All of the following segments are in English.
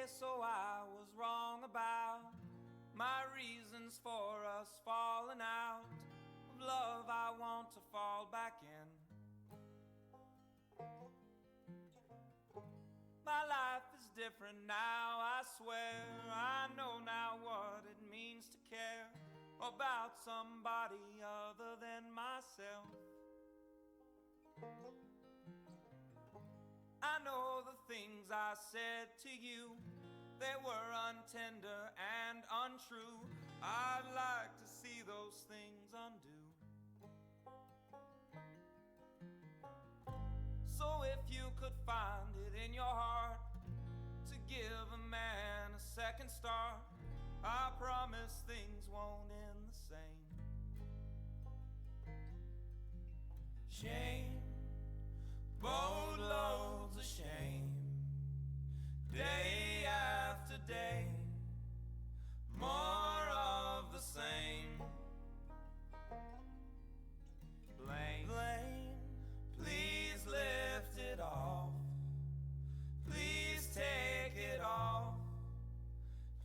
Okay, so I was wrong about my reasons for us falling out. Of love I want to fall back in. My life is different now, I swear. I know now what it means to care about somebody other than myself. I know the things I said to you, they were untender and untrue. I'd like to see those things undo. So if you could find it in your heart to give a man a second start, I promise things won't end the same. Shame, boatloads of shame, day after day, more of the same. Blame, please lift it off. Please take it off.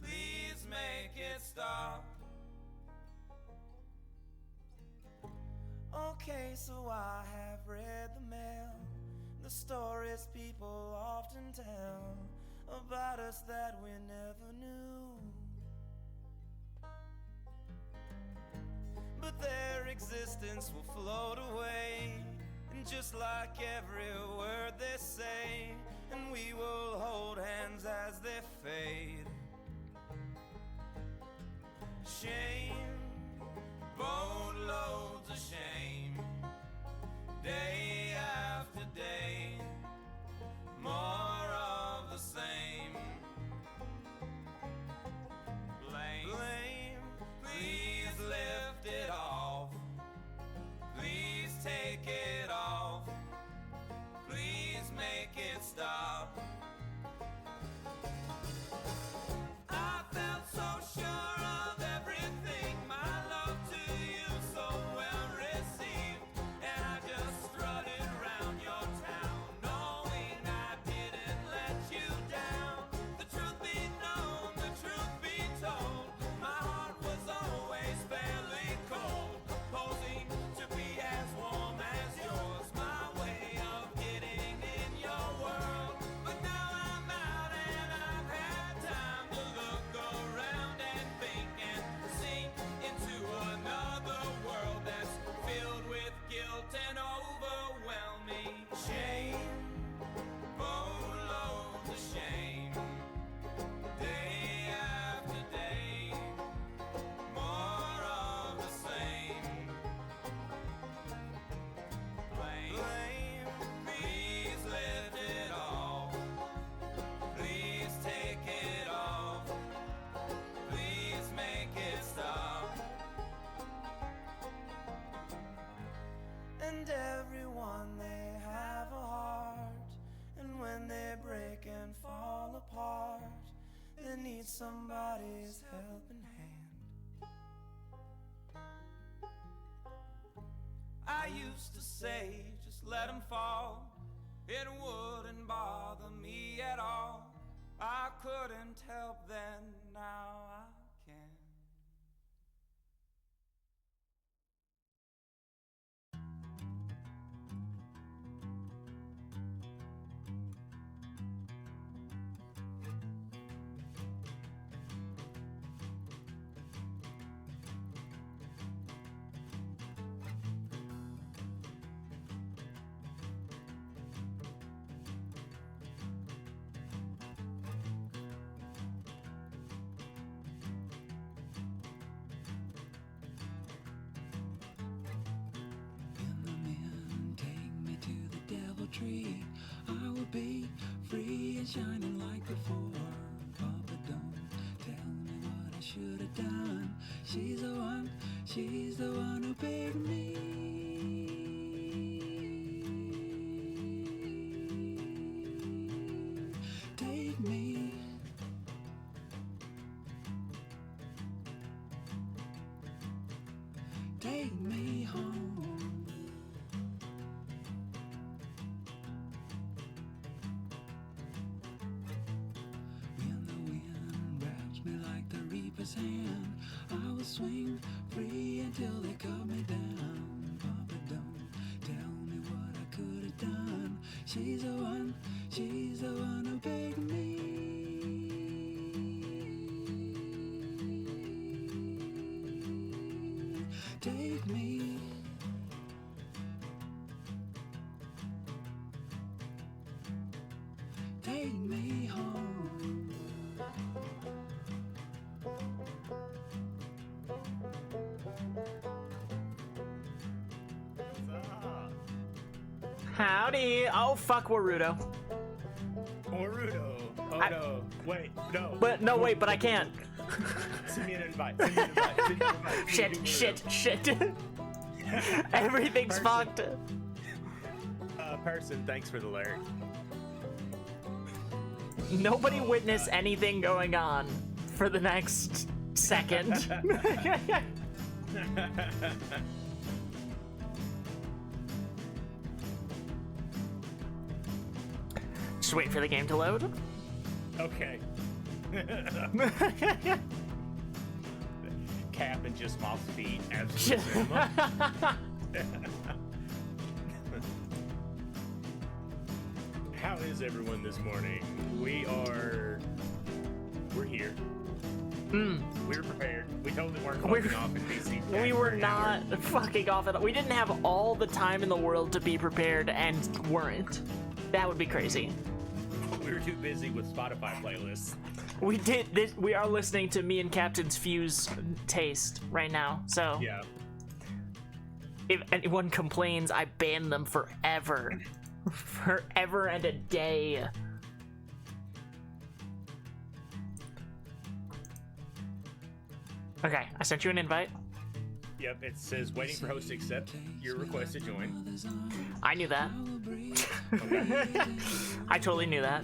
Please make it stop. Okay, so I have read the mail, the stories people often tell about us that we never knew. But their existence will float away, and just like every word they say, and we will hold hands as they fade. Shame, boatloads of shame, day after day, more of the same. Blame, please lift it off. Please take it off. Please make it stop. I felt so sure of everything, my love to you so well received, and I just strutted around your town, knowing I didn't let you down. The truth be known, the truth be told, my heart was always fairly cold, posing to be as warm as yours, my way of getting in your world. But now I'm out and I've had time to look around and think and sink into another world that's filled with guilt and overwhelming shame. Boatloads of shame, day after day, more of the same. Blame, please lift it off. Please take it off. Please make it stop. And everyone, they have a heart, and when they break and fall apart, they need somebody's helping hand. I used to say, just let them fall, it wouldn't bother me at all. I couldn't help then, now I can. Tree, I will be free and shining like before. Papa, don't tell me what I should have done. She's the one who picked me. Take me, take me home. Papa's hand. I will swing free until they cut me down. Papa, don't tell me what I could have done. She's the one who begged me. Take me. Take me home. Howdy. Oh, fuck Warudo. Boruto. Oh no. Wait, no. But, no, wait, but I can't. Send me an invite. Send me an invite. Send me an invite. Shit. Everything's fucked. Person, thanks for the alert. Nobody witness anything going on for the next second. Just wait for the game to load. Okay. Cap and just off speed. Absolute cinema. How is everyone this morning? We're here. We were prepared. We totally weren't fucking off in DC. We were not fucking off at all. We didn't have all the time in the world to be prepared and weren't. That would be crazy. We were too busy with Spotify playlists. We did this. We are listening to me and Captain's Fuse taste right now. So Yeah. if anyone complains, I ban them forever. Forever and a day. Okay, I sent you an invite. Yep, it says waiting for host to accept your request to join. I knew that. I totally knew that.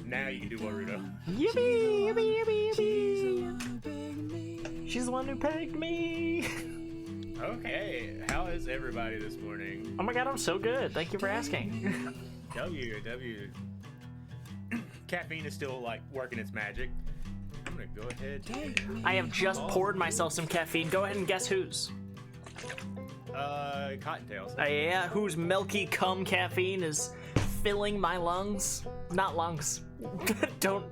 Now you can do Waruto. Yippee, yippee, yippee, yippee. She's the one who pegged me. Okay, how is everybody this morning? Oh my god, I'm so good. Thank you for asking. W. Caffeine is still like working its magic. I'm gonna go ahead. I have just poured myself some caffeine. Go ahead and guess whose. Cottontails. Yeah, whose milky cum caffeine is filling my lungs? Not lungs. don't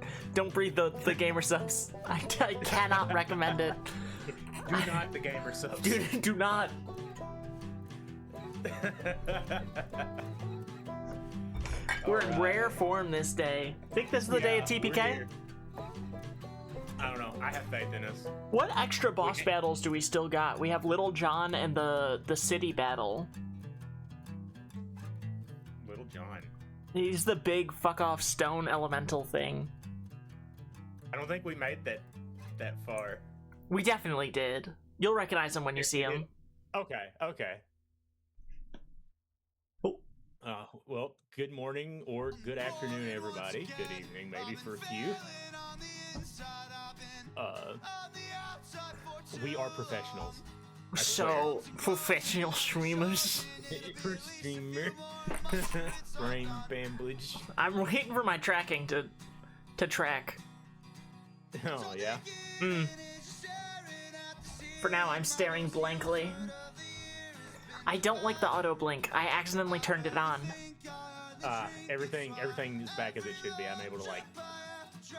breathe the gamer subs. I cannot recommend it. Do not the gamer subs. Do not. We're in rare form this day. Think this is the day of we're TPK? here. I don't know. I have faith in us. What extra boss battles do we still got? We have Little John and the city battle. Little John. He's the big fuck off stone elemental thing. I don't think we made that far. We definitely did. You'll recognize him when you see him. Okay. Oh. Well, good morning or good afternoon, everybody. Good evening, maybe for a few. We are professionals. I So, professional streamers. swear. Streamer. Brain bamblage. I'm waiting for my tracking to track. Oh, yeah. For now, I'm staring blankly. I don't like the auto blink. I accidentally turned it on. Everything is back as it should be. I'm able to, like,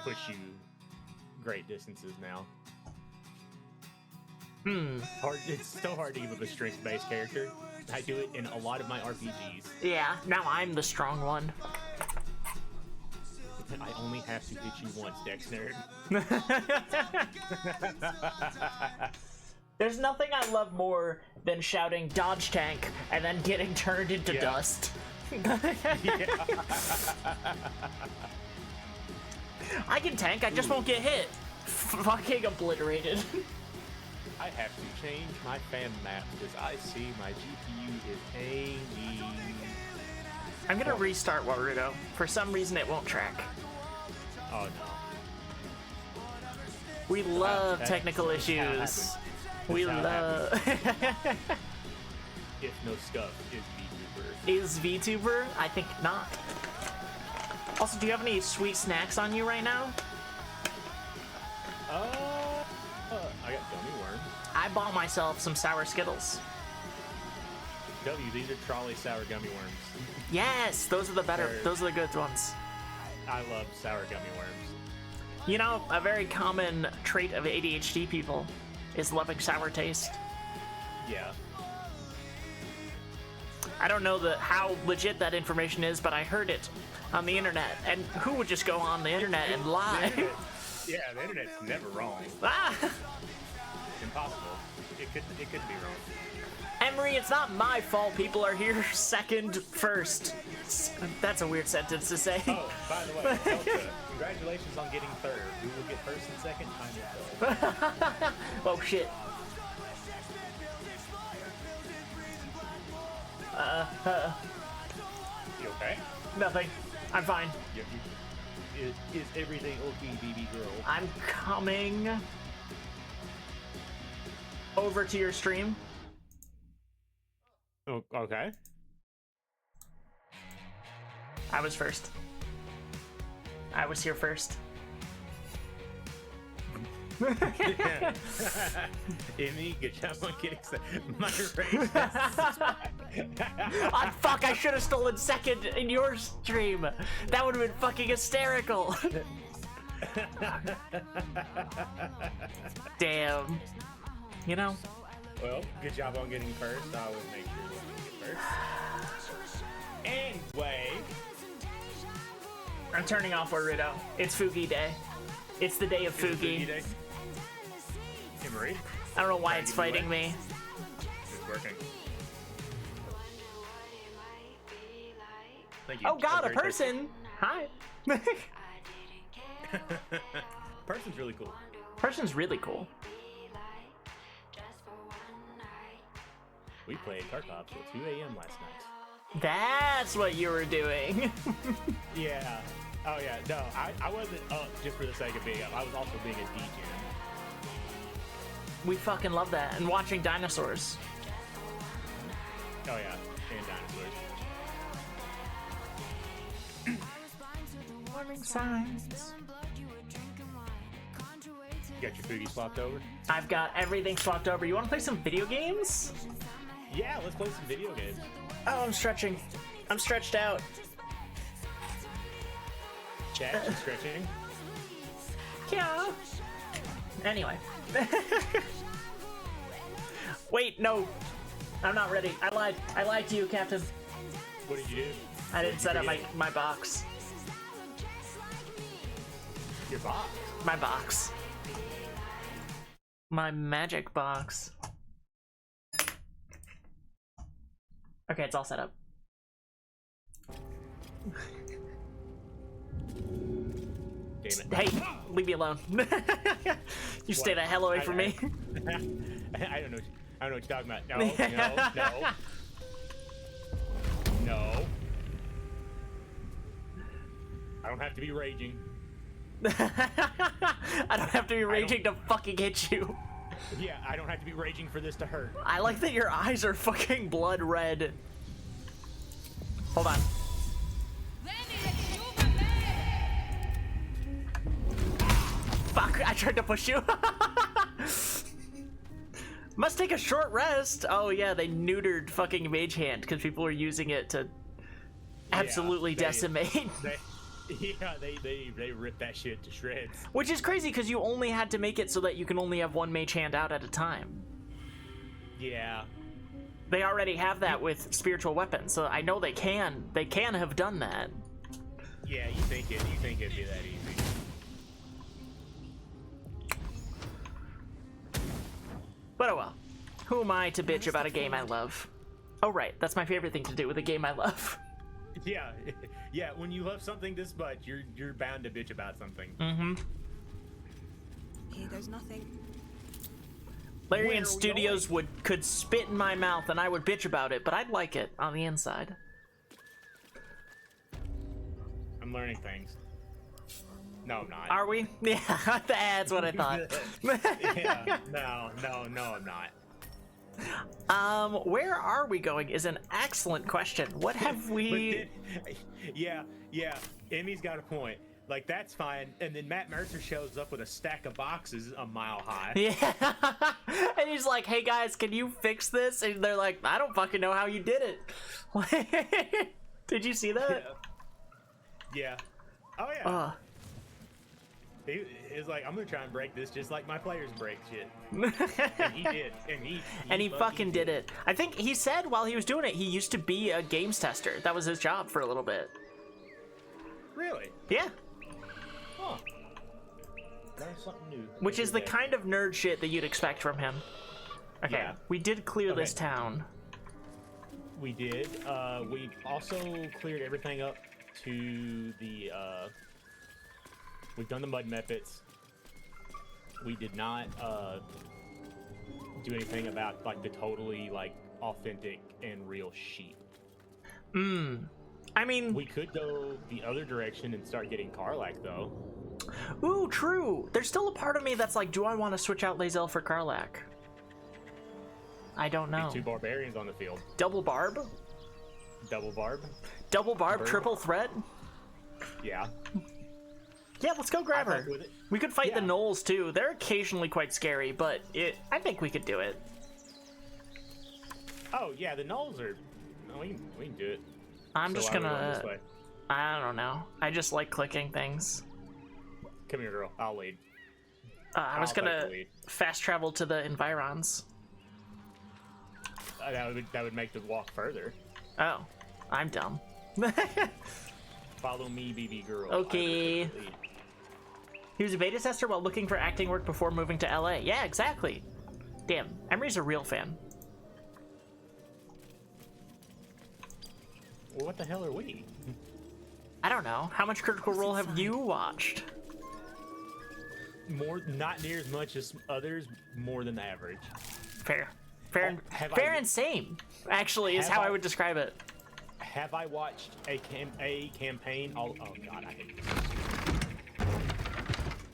push you great distances now. It's so hard to give up a strength-based character. I do it in a lot of my RPGs. Yeah, now I'm the strong one. I only have to hit you once, Dex Nerd. There's nothing I love more than shouting dodge tank and then getting turned into Yeah. dust. I can tank, I just won't get hit. Fucking obliterated. I have to change my fan map because I see my GPU is hanging. I'm gonna restart Warudo. For some reason it won't track. Oh no. We love that- technical that's how it issues. happens. We That's how it love... If no scuff is VTuber. Is VTuber? I think not. Also, do you have any sweet snacks on you right now? I bought myself some sour Skittles. These are trolley sour gummy worms. Yes, those are the better. They're- Those are the good ones. I love sour gummy worms. You know, a very common trait of ADHD people is loving sour taste. Yeah. I don't know how legit that information is, but I heard it on the internet. And who would just go on the internet and lie? Yeah, the internet's never wrong. Ah! Impossible. It couldn't be wrong. Emery, it's not my fault people are here second, first. That's a weird sentence to say. Oh, by the way, Delta, congratulations on getting third. We will get first and second, time will tell. Oh shit. You okay? Nothing. I'm fine. Is everything okay, baby girl? I'm coming over to your stream. Oh, okay. I was first. I was here first. Emmy, good job on getting my race. Ah, fuck, I should have stolen second in your stream. That would have been fucking hysterical. Damn. You know? Well, good job on getting first. I would make sure you get first. Anyway. I'm turning off Boruto. It's Fugi Day. It's the day of Fugi. Day. Hey, Marie. I don't know why it's fighting me. It's working. Thank you. Oh god, a That's very person! Hi. Person's really cool. Person's really cool. We played Tarkov till 2 a.m. last night. That's what you were doing. Yeah. Oh yeah. No, I wasn't up just for the sake of being up. I was also being a DJ. We fucking love that. And watching dinosaurs. Oh yeah. And dinosaurs. Warming signs. You got your foodie swapped over? I've got everything swapped over. You want to play some video games? Yeah, let's play some video games. Oh, I'm stretching. I'm stretched out. Chat, you stretching? Yeah. Anyway. Wait, no. I'm not ready. I lied. I lied to you, Captain. What did you do? I didn't set up my box. Your box. My box. My magic box. Okay, it's all set up. Damn it. Hey, leave me alone. You stay the hell away from me. I don't know. I don't know what you're talking about. No. No. I don't have to be raging. I don't have to be raging to fucking hit you. Yeah, I don't have to be raging for this to hurt. I like that your eyes are fucking blood red. Hold on. Fuck, I tried to push you. Must take a short rest. Oh yeah, they neutered fucking Mage Hand because people were using it to absolutely decimate. They ripped that shit to shreds. Which is crazy because you only had to make it so that you can only have one Mage Hand out at a time. Yeah. They already have that with spiritual weapons, so I know they can have done that. Yeah, you think it'd be that easy. But oh well. Who am I to bitch about a game I love? Oh right, that's my favorite thing to do with a game I love. Yeah, yeah. When you love something this much, you're bound to bitch about something. Mm-hmm. Here goes nothing. Larian Studios could spit in my mouth and I would bitch about it, but I'd like it on the inside. I'm learning things. No, I'm not. Are we? Yeah, that's what I thought. Yeah, no, I'm not. Where are we going is an excellent question. What have we... Yeah, Emmy's got a point. Like, that's fine. And then Matt Mercer shows up with a stack of boxes a mile high. Yeah. And he's like, hey guys, can you fix this? And they're like, I don't fucking know how you did it. Did you see that? Yeah. Oh, yeah. He was like, I'm gonna try and break this just like my players break shit. And he did. And he fucking did it. I think he said while he was doing it, he used to be a games tester. That was his job for a little bit. Really? Yeah. Huh. Learn something new. Which is the kind of nerd shit that you'd expect from him. Okay, Yeah. we did clear this town. We did. We also cleared everything up to the, we've done the mud methods. We did not, do anything about, like, the totally, like, authentic and real sheep. I mean... We could go the other direction and start getting Karlach, though. Ooh, true. There's still a part of me that's like, do I want to switch out Lae'zel for Karlach? I don't know. 2 barbarians on the field. Double barb? Double barb. Double barb, Burn. triple threat? Yeah. Yeah, let's go grab I her. fuck with it. We could fight the Yeah. gnolls too. They're occasionally quite scary, but I think we could do it. Oh, yeah, the gnolls are... No, we can do it. I'm So just why are we going gonna... this way? I don't know. I just like clicking things. Come here, girl. I'll lead. I was I'll take gonna the lead. fast travel to the environs. That would make the walk further. Oh, I'm dumb. Follow me, BB girl. Okay. I will take the lead. He was a beta tester while looking for acting work before moving to LA. Yeah, exactly. Damn, Emery's a real fan. Well, what the hell are we? I don't know. How much Critical Role have you watched? More, not near as much as others. More than average. Fair. Fair, Oh, have fair I- and same, actually, is Have how I I- would describe it. Have I watched a campaign? Oh God, I hate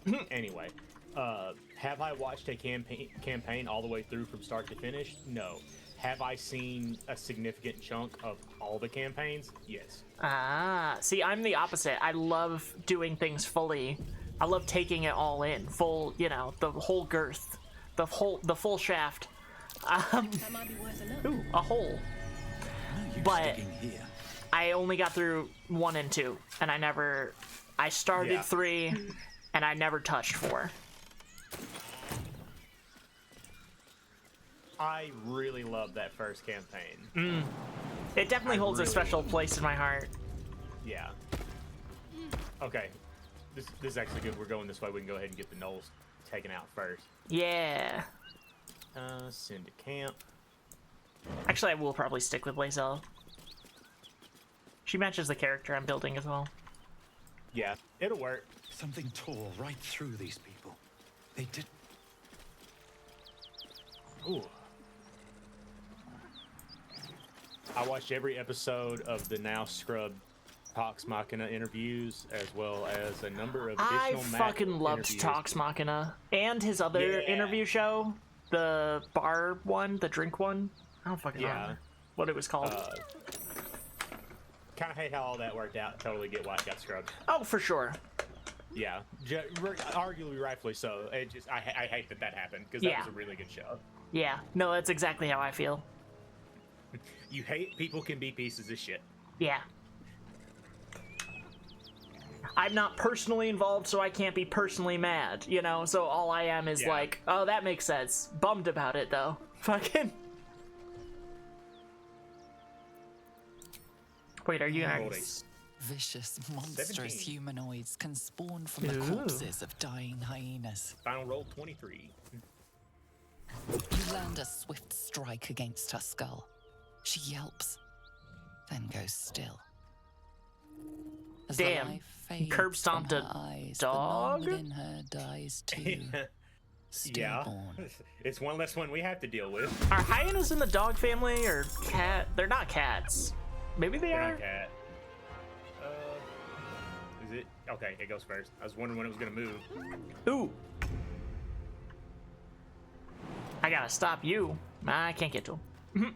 this. Anyway, have I watched a campaign all the way through from start to finish? No. Have I seen a significant chunk of all the campaigns? Yes. Ah, see, I'm the opposite. I love doing things fully. I love taking it all in, full, you know, the whole girth, the full shaft. That might be worth a look. Ooh, a hole. But I only got through 1 and 2, and I started Yeah. 3, and I never touched 4. I really love that first campaign. It definitely I holds a really special love it. place in my heart. Yeah. Okay. This is actually good. We're going this way. We can go ahead and get the gnolls taken out first. Yeah. Send to camp. Actually, I will probably stick with Lae'zel. She matches the character I'm building as well. Yeah, it'll work. Something tore right through these people. They did. Ooh. I watched every episode of the now scrubbed Talks Machina interviews, as well as a number of I additional Mac fucking loved interviews. Talks Machina and his other Yeah. interview show, the bar one, the drink one. I don't fucking Yeah. remember what it was called. Kind of hate how all that worked out. Totally get why it got scrubbed. Oh, for sure. Yeah, arguably rightfully so. It just I hate that happened because that Yeah. was a really good show. Yeah, no, that's exactly how I feel. You hate people can be pieces of shit. Yeah. I'm not personally involved, so I can't be personally mad, you know? So all I am is Yeah. like, oh, that makes sense. Bummed about it, though. Fucking... Wait, are you... Rolled a Vicious, monstrous 17. humanoids can spawn from the Ooh. corpses of dying hyenas. final roll 23. You land a swift strike against her skull. She yelps, then goes still. As the Damn. life fades Curb stomped from a her eyes, dog? The non within her dies too. Yeah, Stillborn. it's one less one we have to deal with. Are hyenas in the dog family or cat? They're not cats. Maybe they They're are. not cat. Is it? Okay, it goes first. I was wondering when it was gonna move. Ooh. I gotta stop you. I can't get to him.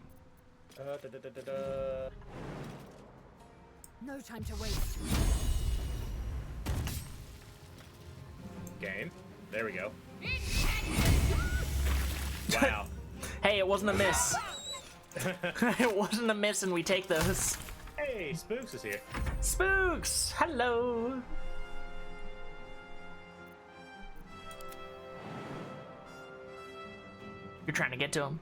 No time to waste. game. There we go. Wow. Hey, it wasn't a miss. It wasn't a miss, and we take those. Hey, Spooks is here. Spooks, hello. You're trying to get to him.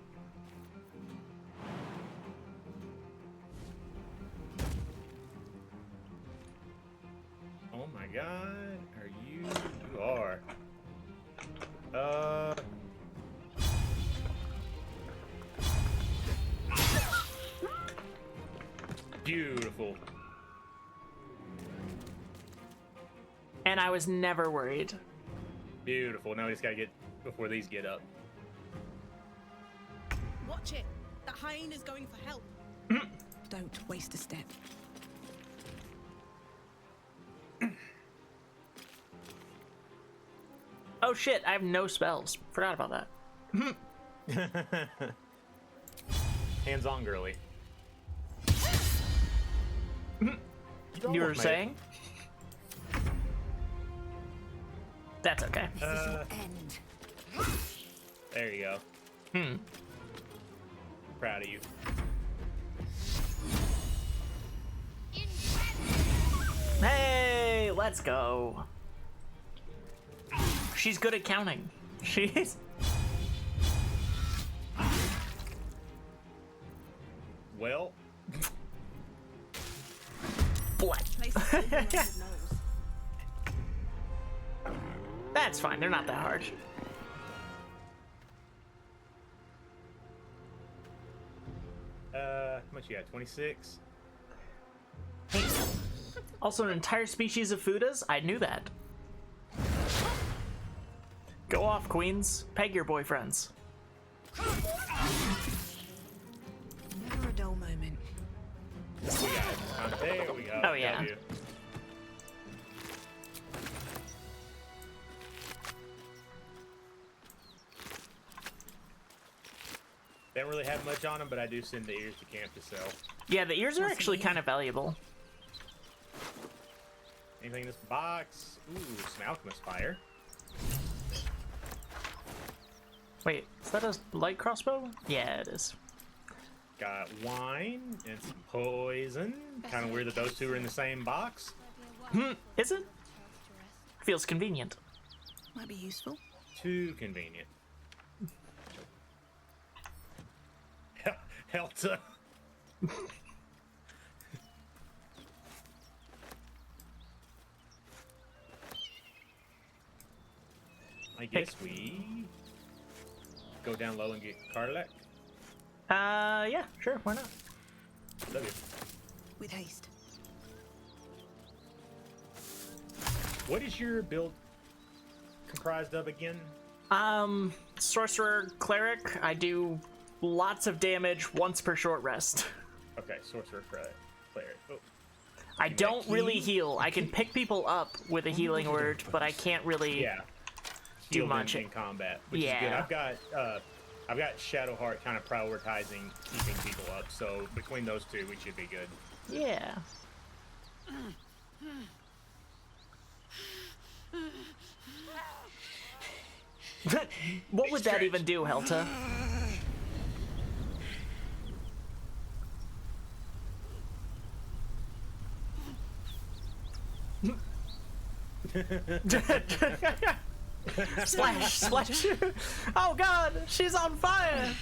Oh my god, are you? You are. Beautiful. And I was never worried. Beautiful. Now we just gotta get before these get up. Watch it. That hyena's going for help. Don't waste a step. Oh shit, I have no spells. Forgot about that. Hands on, girly. You were saying? That's okay. End. There you go. Proud of you. Hey, let's go. She's good at counting. She's... Well, Blood. Place it over around his nose. That's fine, they're not that hard. how much you got? 26? Also, an entire species of Fudas? I knew that. Go off, queens. Peg your boyfriends. Never a dull moment. We got it. There we go. Oh, yeah. W. They don't really have much on them, but I do send the ears to camp to sell. Yeah, the ears are actually kind of valuable. Anything in this box? Ooh, some alchemist fire. Wait, is that a light crossbow? Yeah, it is. Got wine and some poison. Kind of weird that those two are in the same box. Is it? Feels convenient. Might be useful. Too convenient. Helta. I guess we go down low and get Karlek. Yeah, sure, why not? W. With haste. What is your build comprised of again? Sorcerer Cleric, I do lots of damage once per short rest. Okay, sorcerer cleric. Oh, I don't really heal. I can pick people up with a healing word, but I can't really... yeah. Do Healed much. in combat, which is good. Yeah. I've got Shadowheart kind of prioritizing keeping people up, so between those two, we should be good. Yeah. What would that Stretch. even do, Helta? Splash, splash. Oh god, she's on fire.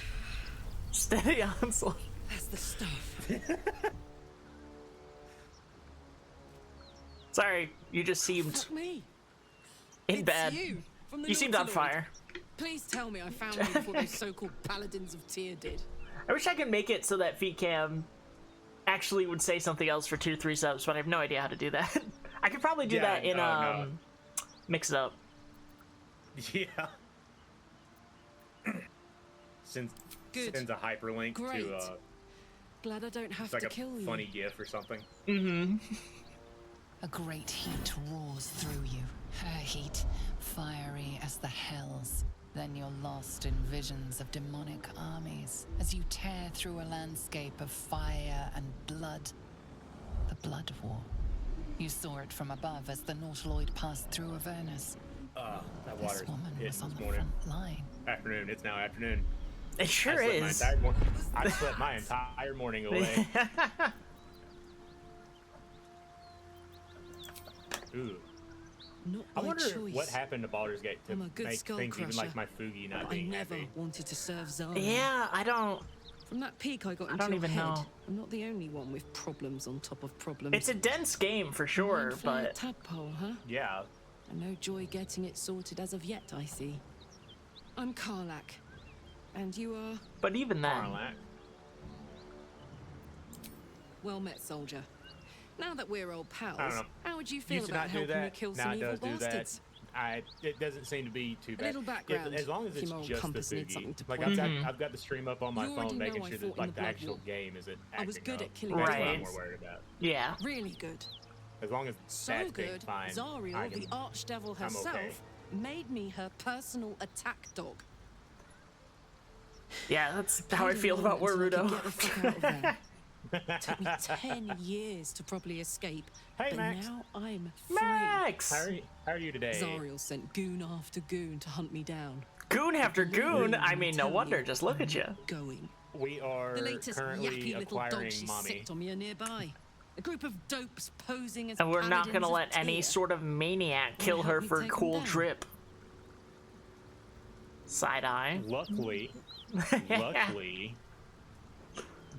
Steady onslaught. That's the stuff. Sorry, you just seemed Fuck me. in It's bad. you, from the You seemed on Nautilord. fire. Please tell me I found you before those so-called paladins of Tyr did. I wish I could make it so that feet cam actually would say something else for 2-3 subs, but I have no idea how to do that. I could probably do Yeah, that in no. Mix It Up. Yeah. Sends Good. a hyperlink Great. to Glad I don't have it's like to a kill you. funny GIF or something. A great heat roars through you, her heat, fiery as the hells. Then you're lost in visions of demonic armies as you tear through a landscape of fire and blood. The Blood War. You saw it from above as the Nautiloid passed through Avernus. That This water's woman hitting was on this the morning. front line. Afternoon. It's now afternoon. It sure is. I slept my entire morning away. Ooh. Not I by wonder choice. what happened to Baldur's Gate to I'm a good make skull things even like crusher, my Fugi not But I being never happy. wanted to serve Zara. Yeah, I don't. From that peak I got I into don't your even head, know. I'm not the only one with problems on top of problems. It's a dense game for sure, Unfair but tadpole, huh? Yeah. And no joy getting it sorted as of yet, I see. I'm Karlak. And you are even then, Karlak. well met, soldier. Now that we're old pals, I don't know. how would you feel Used to about not do helping me that. kill Now some it evil does do that. bastards? It doesn't seem to be too bad. little background, As long as if it's your moral just the compass needs Fugi. something to Like point I've got the stream up on my You already phone, know making I sure fought that in like the the Blood actual War. game isn't I was acting good up. at killing That's what I'm dragons. more worried about. yeah. Really good. As long as So that's being good, fine, I Zariel, can- the archdevil I'm herself, okay. made me her personal attack dog. Yeah, that's how I Paid feel along about until I could Warudo. get the fuck out of there. Took me 10 years to properly escape. Hey, but Max. now I'm free. Max! How are you today? Zariel sent goon after goon to hunt me down. Goon after goon? I I'm mean, no telling wonder, you, just look at you. Going. We are The latest currently yappy little acquiring dog she mommy. sicked on me are nearby. A group of dopes posing as And we're not paladins gonna of let any Tyr. sort of maniac kill help her me for take 'em cool down? drip. Side eye. Luckily,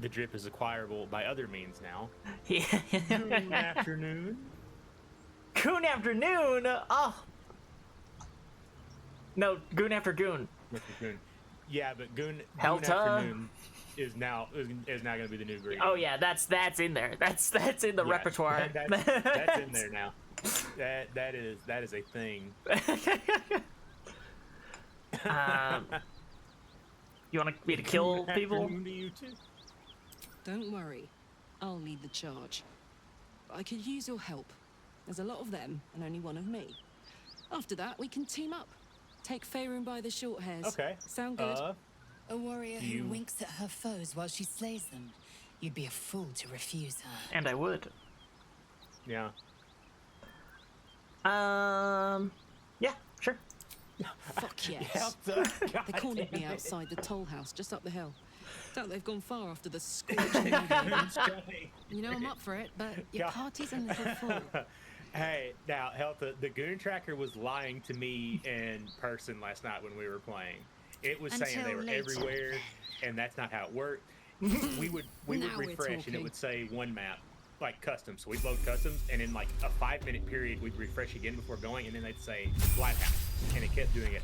the drip is acquirable by other means now. Yeah. Good afternoon. Goon after noon? Oh. No, goon after goon. Mr. Goon. Yeah, but Goon Helta. Afternoon is now going to be the new greeting. Oh yeah, that's in there. That's in the Yeah, repertoire. that's in there now. That is a thing. You want me to kill people? Afternoon to you too. Don't worry, I'll lead the charge. But I could use your help. There's a lot of them, and only one of me. After that, we can team up. Take Faerun by the short hairs. Okay. Sound good? A warrior You- who winks at her foes while she slays them. You'd be a fool to refuse her. And I would. Yeah. Yeah, sure. Fuck yes. Helta. They cornered me outside the toll house just up the hill. Doubt they've gone far after the scorching heat. You know I'm up for it, but your God. party's a little full. Hey, now, Helta, the Goon Tracker was lying to me in person last night when we were playing. It was saying they Until were later. everywhere, and that's not how it worked. We would Now we're refresh, and it talking. would say one map, like custom. So we'd load customs, and in like a 5-minute period, we'd refresh again before going, and then they'd say Lighthouse, and it kept doing it.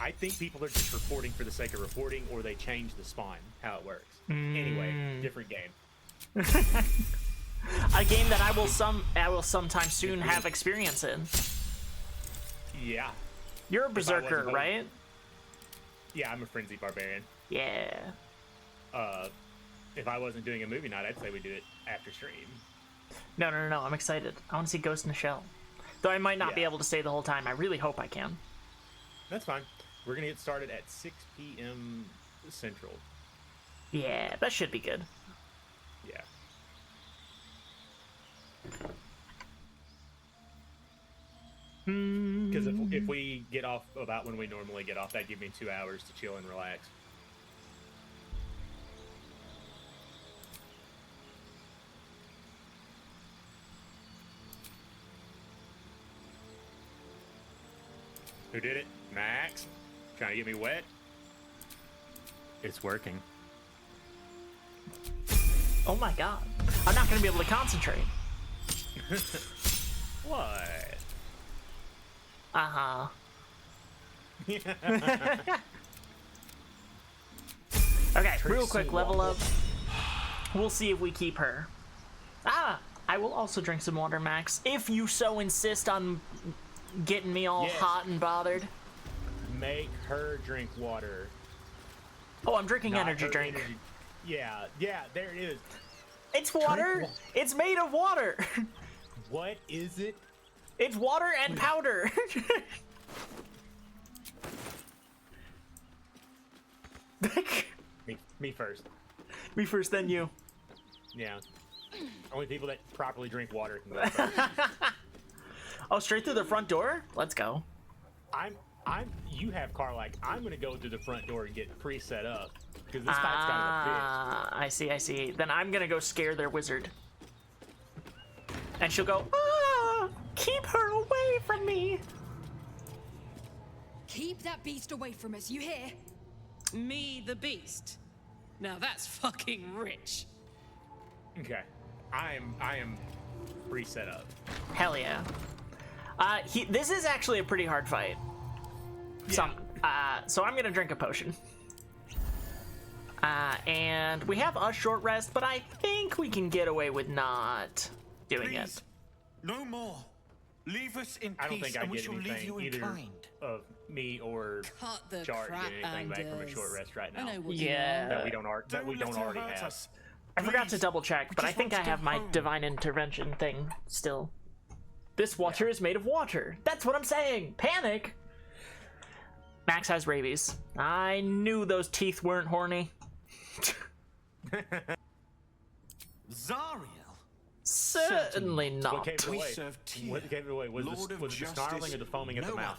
I think people are just reporting for the sake of reporting, or they change the spawn, how it works. Anyway, different game. A game that I will sometime soon have experience in. Yeah. You're a berserker, wasn't- right? Yeah, I'm a Frenzy Barbarian. Yeah. If I wasn't doing a movie night, I'd say we do it after stream. No, I'm excited. I want to see Ghost in the Shell. Though I might not be Yeah. able to stay the whole time. I really hope I can. That's fine. We're gonna get started at 6 p.m. Central. Yeah, that should be good. Yeah. Because if we get off about when we normally get off, that'd give me 2 hours to chill and relax. Who did it? Max? Trying to get me wet? It's working. Oh my god. I'm not going to be able to concentrate. What? Uh-huh. Okay, real quick, level up. We'll see if we keep her. I will also drink some water, Max, if you so insist on getting me all Yes. hot and bothered. Make her drink water. Oh, I'm drinking not energy her drink. energy- Yeah, there it is. It's water. wa- It's made of water. What is it? It's water and powder. Me first. Me first, then you. Yeah. Only people that properly drink water can go first. Oh, straight through the front door? Let's go. You have Karlach. I'm gonna go through the front door and get pre-set up because this fight's kind of a bitch. I see. Then I'm gonna go scare their wizard. And she'll go, keep her away from me. Keep that beast away from us, you hear? Me, the beast. Now that's fucking rich. Okay, I am pre-set up. Hell yeah. This is actually a pretty hard fight. Yeah. So I'm gonna drink a potion. And we have a short rest, but I think we can get away with not doing it. Please, no more. Leave us in I don't peace, think I and we get shall leave you anything in either kind. of me or Cut the Chart crap, get anything back from a Anders. short rest right I now. know what Yeah. That we don't let her already hurt have. us. I forgot to Please. double check, but I just think I want to have go my home. divine intervention thing still. This water is made of water. That's what I'm saying. Panic. Max has rabies. I knew those teeth weren't horny. Zariel, Certainly What not. gave it we away? serve Tyr, What gave it away? Was Lord the of was it the justice, snarling or the foaming at the no mouth?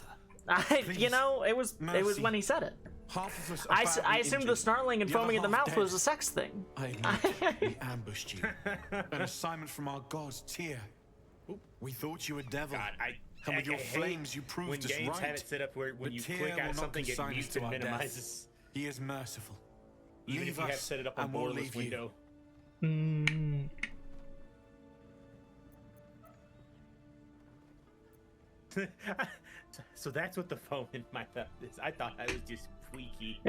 other. You know, it was Mercy. when he said it. Half of us are I badly assumed the injured. snarling and The other foaming at the half mouth dead. was a sex thing. I admit, we ambushed you. An assignment from our gods, Tyr. We thought you were devil. God, and with your hate flames, you proved when us games right. have it set up where when But you Tyr click will out not something, it consign us mutes to and our death. minimizes. He is merciful. Even Leave if you have us, set it up on and we'll borderless leave you. window. So that's what the foam in my mouth is. I thought I was just squeaky.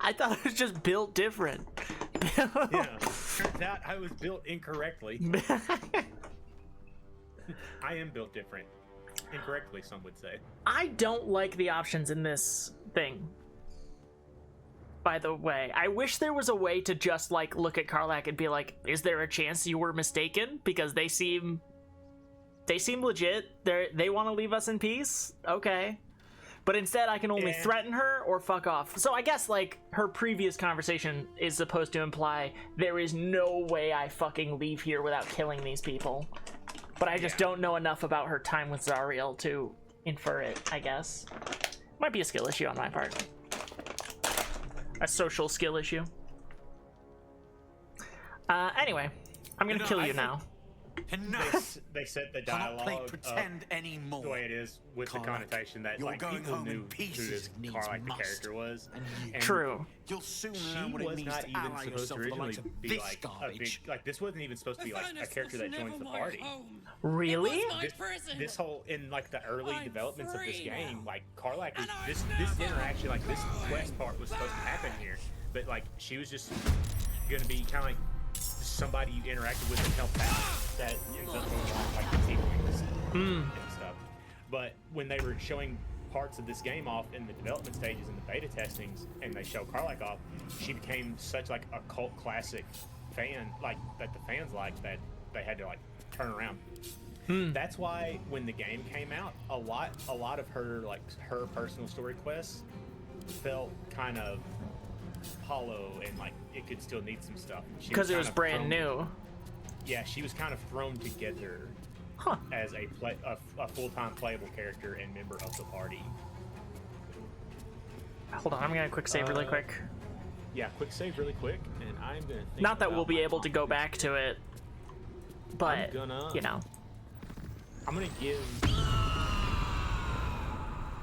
I thought it was just built different. Yeah, turns out I was built incorrectly. I am built different. Incorrectly, some would say. I don't like the options in this thing. By the way, I wish there was a way to just like look at Karlach and be like, "Is there a chance you were mistaken?" Because they seem legit. They want to leave us in peace. Okay, but instead I can only Yeah. threaten her or fuck off. So I guess like her previous conversation is supposed to imply there is no way I fucking leave here without killing these people. But I just don't know enough about her time with Zariel to infer it, I guess. Might be a skill issue on my part. A social skill issue. Anyway, I'm gonna You know, kill I you think- now. Enough. They set the Cannot play dialogue pretend anymore. the way it is with Karlach, the connotation that you're like going people home in knew who pieces this if needs Karlach the must. character was. And you, And True. you'll soon She learn what it was means not to even ally supposed to yourself with the originally likes of be this like a big garbage. like this wasn't even supposed to be like a character that joins the party. Really? This whole in like the early I'm developments of this free game, now. like Karlach was And I'm this never interaction, like this going quest part was supposed to happen here, but like she was just gonna be kind of like somebody you interacted with and helped out that ends up going along like the team wings and stuff. But when they were showing parts of this game off in the development stages and the beta testings, and they show Karlach off, she became such like a cult classic fan, like that the fans liked, that they had to like turn around. That's why when the game came out, a lot of her like her personal story quests felt kind of hollow and like it could still need some stuff. She Because it kind was of brand thrown- new. Yeah, she was kind of thrown together Huh. as a full-time playable character and member of the party. Hold on, I'm gonna quick save really quick. Yeah, quick save really quick, and I'm gonna think Not that about we'll be my able to go back to it, but you know. I'm gonna give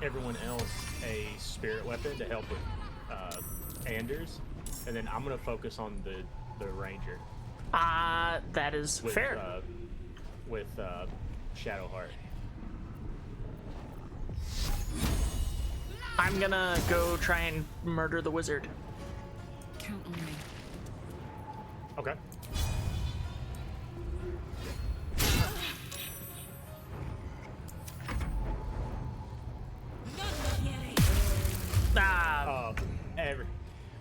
everyone else a spirit weapon to help with Anders, and then I'm gonna focus on the ranger That is with fair. With Shadowheart. I'm gonna go try and murder the wizard. Count on me. Okay. Ah,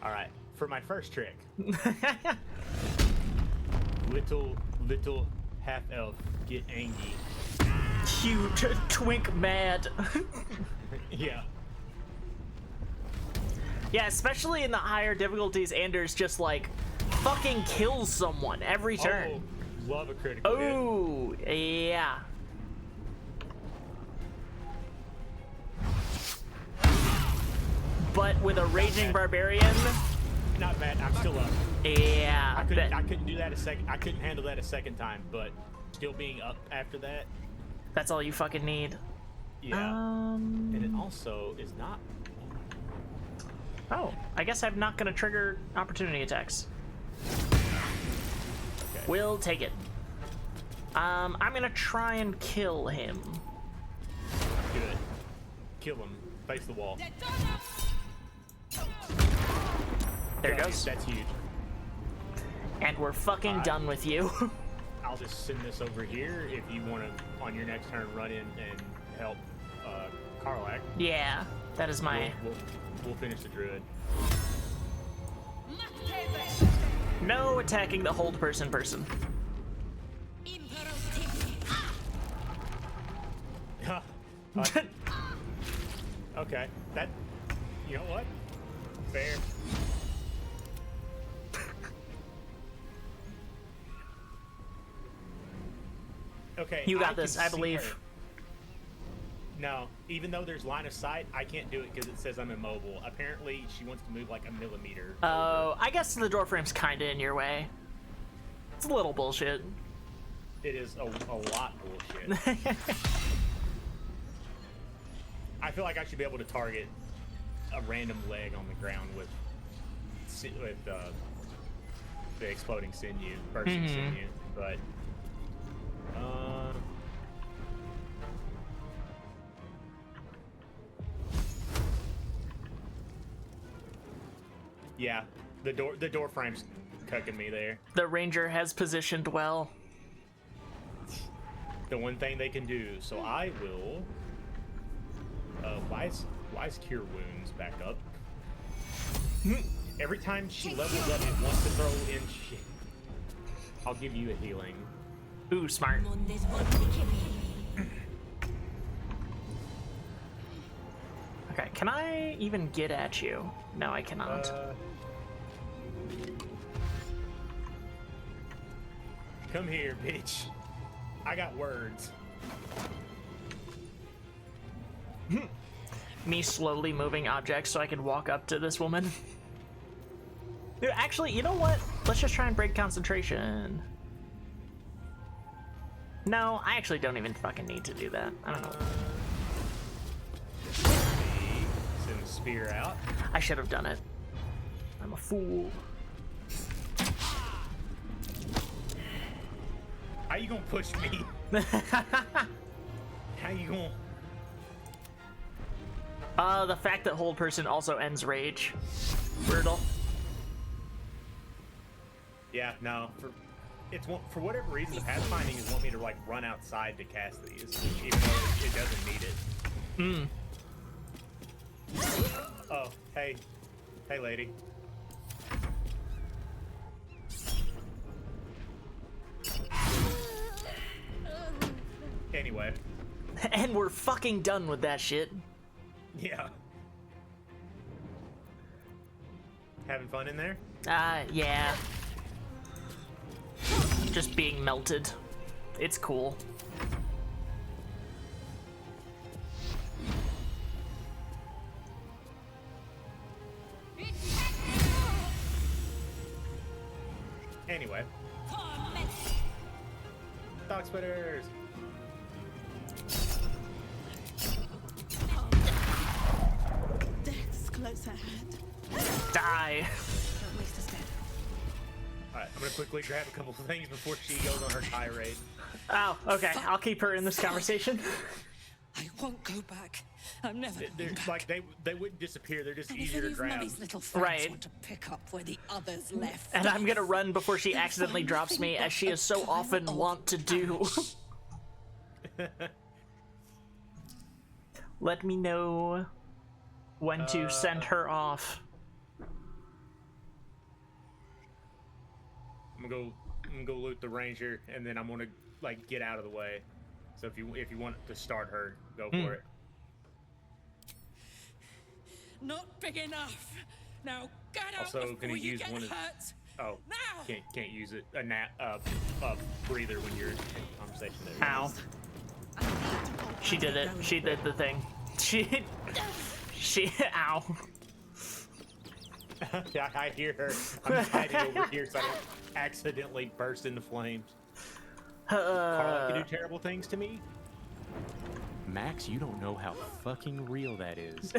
All right. For my first trick, little half elf get angry. huge twink mad. Yeah. Yeah, especially in the higher difficulties, Anders just like fucking kills someone every turn. Oh, love a critical hit. Oh, yeah. but with a raging barbarian, Not bad. I'm still up. yeah. I couldn't do that a second. I couldn't handle that a second time, but still being up after that, That's all you fucking need. yeah. And it also is not. Oh, I guess I'm not gonna trigger opportunity attacks. Okay. We'll take it. I'm gonna try and kill him. Good. Kill him. Face the wall. There it goes. That's huge. And we're fucking Alright. done with you. I'll just send this over here if you want to, on your next turn, run in and help Karlach. Yeah, that is my... We'll finish the druid. No attacking the hold person. Okay, that. You know what? Fair. Okay. You got can this, I see believe. her. No, even though there's line of sight, I can't do it because it says I'm immobile. Apparently, she wants to move like a millimeter. Oh, I guess the door frame's kinda in your way. It's a little bullshit. It is a lot bullshit. I feel like I should be able to target a random leg on the ground with the exploding sinew, bursting sinew, but yeah, the door frame's cooking me there. The ranger has positioned well. The one thing they can do, so I will. Why is Cure Wounds back up? Every time she levels up, it wants to throw in shit. I'll give you a healing. Ooh, smart. Okay, can I even get at you? No, I cannot. Come here, bitch. I got words. Me slowly moving objects so I can walk up to this woman. Dude, actually, you know what? Let's just try and break concentration. No, I actually don't even fucking need to do that. I don't know. Send the spear out. I should have done it. I'm a fool. How you gonna push me? How you gonna? The fact that hold person also ends rage. Brutal. Yeah, no. For whatever reason, the pathfinding is want me to like run outside to cast these, even though it doesn't need it. Oh, hey, lady. Anyway. And we're fucking done with that shit. Yeah. Having fun in there? Yeah. Just being melted. It's cool. Anyway. Dog spitters! Death's close at hand. Die. Don't waste a step. Alright, I'm gonna quickly grab a couple of things before she goes on her tirade. Oh, okay. I'll keep her in this conversation. I won't go back. I'm never They're going back. like they wouldn't disappear, they're just And if easier any to of grab. Mummy's little friends Right. want to pick up where the others left. And I'm gonna run before she accidentally drops me, as she is so often wont to do. Let me know when to send her off. I'm gonna go loot the ranger, and then I'm gonna like get out of the way. So if you want to start her, go for it. Not big enough. Now get out Also, before gonna you use get one of- hurt. Oh, Now! can't use it. A breather when you're in conversation. There. Ow. She did it. She did the thing. She. Ow. Yeah, I hear her. I'm hiding over here so I don't accidentally burst into flames. Carla can do terrible things to me. Max, you don't know how fucking real that is.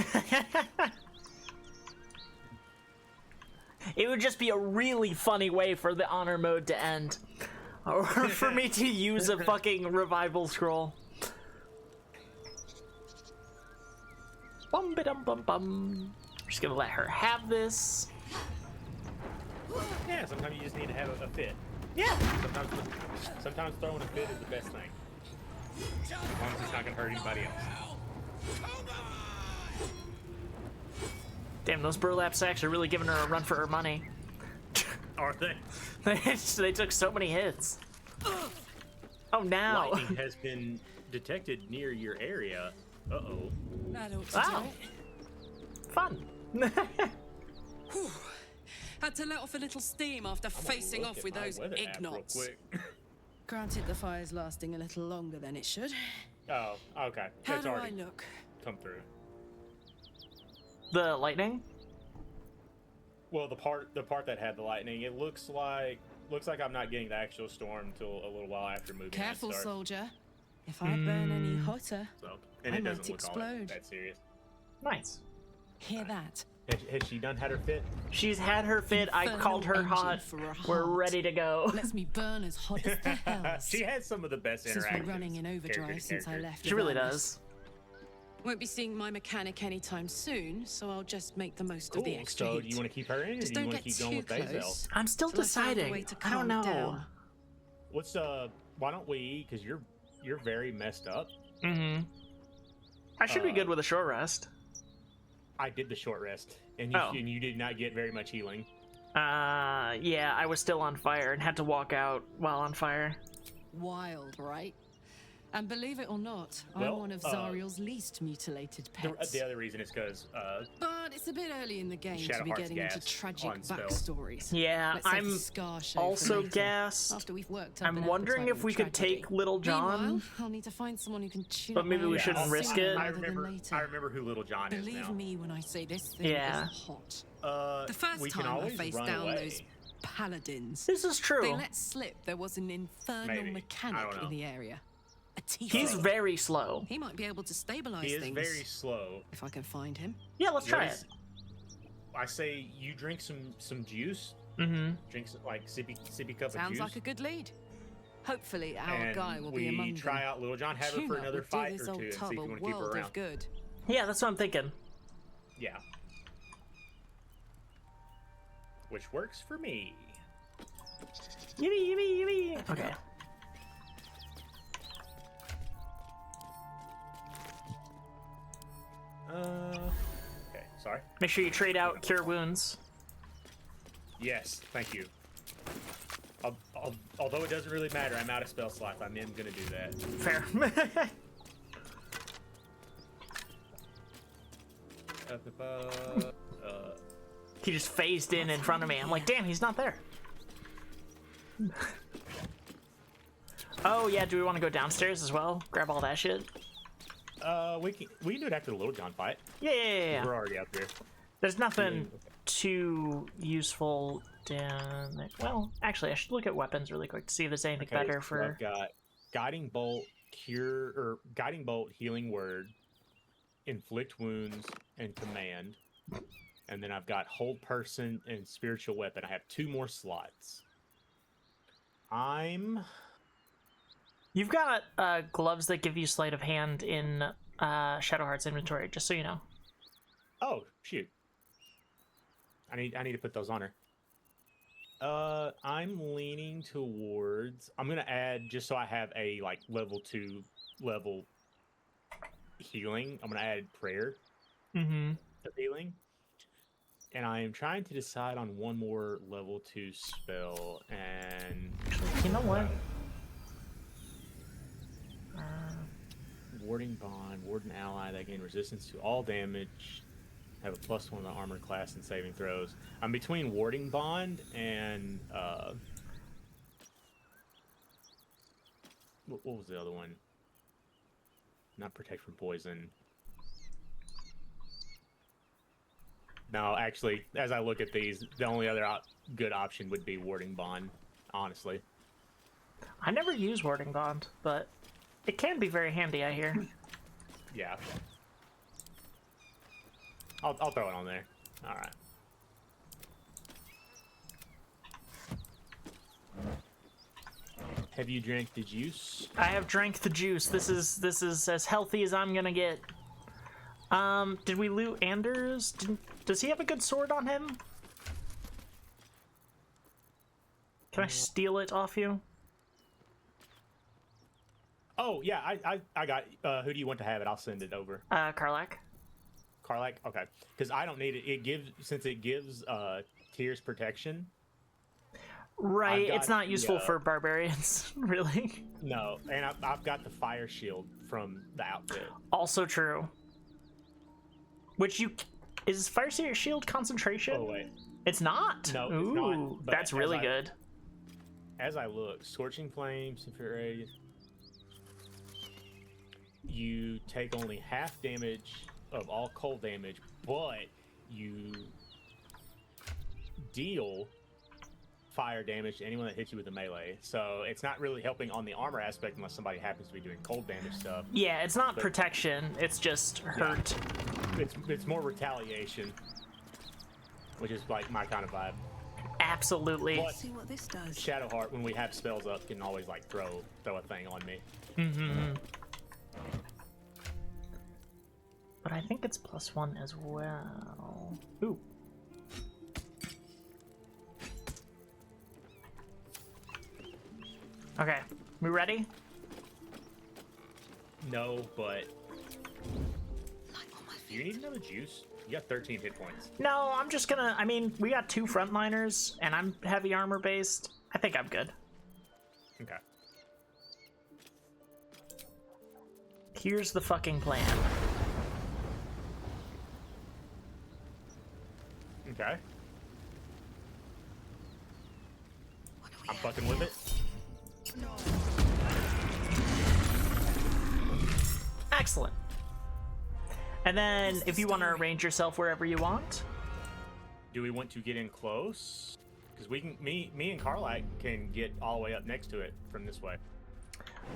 It would just be a really funny way for the honor mode to end. Or for me to use a fucking revival scroll. Bum ba dum bum bum. Just gonna let her have this. Yeah, sometimes you just need to have a fit. Yeah. Sometimes throwing a fit is the best thing. As long as it's not gonna hurt anybody else. Damn, those burlap sacks are really giving her a run for her money. Are they? They took so many hits. Oh, now. Lightning has been detected near your area. Uh-oh. That ought to Wow. do it. Fun. Whew. Had to let off a little steam after facing Look off at with my those weather app real ignots. quick. Granted, the fire's lasting a little longer than it should. Oh, okay. How It's do I already look? come through. The lightning? Well, the part that had the lightning, it looks like I'm not getting the actual storm until a little while after moving. Careful, starts. soldier. If I burn any hotter, So, and I it might doesn't look all explode. that serious. Nice. hear that? Has she done had her fit? She's had her fit. I Infernal called her engine hot. for a We're heart. ready to go. Lets me burn as hot as the hells. She has some of the best Since interactions. we're running in character overdrive to since I character. left. She really Avernus. does. Won't be seeing my mechanic anytime soon, so I'll just make the most Cool. of the extra So heat. do you want to keep her in, or Just do you don't want get to keep going too with Bazel? close. I'm still till I found a deciding. way to I don't calm know. down. What's why don't we eat? Because you're very messed up. Mm-hmm. I should be good with a short rest. I did the short rest, and Oh. you did not get very much healing. Yeah, I was still on fire and had to walk out while on fire. Wild, right? And believe it or not, Well, I'm one of Zariel's least mutilated pets. The other reason is because But it's a bit early in the game to be Shadowheart's getting into gas tragic on spell. backstories. Yeah, Let's save I'm the scar show for also later, gassed. After we've worked up I'm an wondering appetite if we for could tragedy. take Little John. Meanwhile, I'll need to find someone who can tune But up maybe my we engine shouldn't risk sooner it. I rather than remember later. who Little John is Believe now. me when I say this thing Yeah. is hot. The The first we can time I always faced run down away. those paladins, This is they true. let slip there was an infernal Maybe. I mechanic don't know. in the area. A Tiefling. He's very slow. He might be able to stabilize He is things very slow. if I can find him. Yeah, let's try What it. is- I say you drink some juice. Mm-hmm. Drink some, like sippy cup of Sounds juice. like a good lead. Hopefully, our and guy will we be among try them. out Little John, have her Tune for up another would do fight this or old two, and see tub if you a want to keep her world around. of good. Yeah, that's what I'm thinking. Yeah. Which works for me. Yippee, yippee, yippee. Okay. Okay, sorry. Make sure you trade out Cure Wounds. Yes, thank you. Although it doesn't really matter, I'm out of spell slots. I'm gonna do that. Fair. He just phased in front of me. I'm like, damn, he's not there. Oh, yeah, do we want to go downstairs as well? Grab all that shit? We can do it after the Little John fight. Yeah. We're already up there. There's nothing too useful down there. Well, actually, I should look at weapons really quick to see if there's anything better so for... I've got Guiding Bolt, Guiding Bolt, Healing Word, Inflict Wounds, and Command. And then I've got Hold Person and Spiritual Weapon. I have 2 more slots. You've got gloves that give you sleight of hand in Shadowheart's inventory, just so you know. Oh, shoot. I need to put those on her. I'm leaning towards... I'm going to add, just so I have a, like, level 2 level healing, I'm going to add Prayer Mm-hmm. of healing. And I am trying to decide on one more level 2 spell, and... You know what? Warding Bond, Warden Ally, that gain resistance to all damage, have a +1 to armor class and saving throws. I'm between Warding Bond and, what was the other one? Not Protect from Poison. No, actually, as I look at these, the only other good option would be Warding Bond, honestly. I never use Warding Bond, but it can be very handy, I hear. Yeah. I'll throw it on there. All right. Have you drank the juice? I have drank the juice. This is as healthy as I'm gonna get. Did we loot Anders? Does he have a good sword on him? Can I steal it off you? Oh yeah, I got. Who do you want to have it? I'll send it over. Karlak. Karlak. Okay, because I don't need it. It gives Tears protection. Right, it's not useful for barbarians, really. No, and I've got the fire shield from the outfit. Also true. Which is fire shield concentration? Oh wait, it's not. No, Ooh, it's not. But that's really good. As I look, scorching flames, if you're ready, you take only half damage of all cold damage, but you deal fire damage to anyone that hits you with a melee. So it's not really helping on the armor aspect unless somebody happens to be doing cold damage stuff. Yeah, it's not protection, it's just hurt. Yeah. It's more retaliation, which is like my kind of vibe. Absolutely. But See what this does. Shadowheart, when we have spells up, can always like throw a thing on me. Mm-hmm. But I think it's +1 as well. Ooh. Okay, we ready? No, but do you need another juice? You got 13 hit points. No, I'm just gonna. I mean, we got 2 frontliners, and I'm heavy armor based. I think I'm good. Okay. Here's the fucking plan. Okay. I'm fucking with it. Excellent. And then, if you want to arrange yourself wherever you want. Do we want to get in close? Because we can, me and Karlak can get all the way up next to it from this way.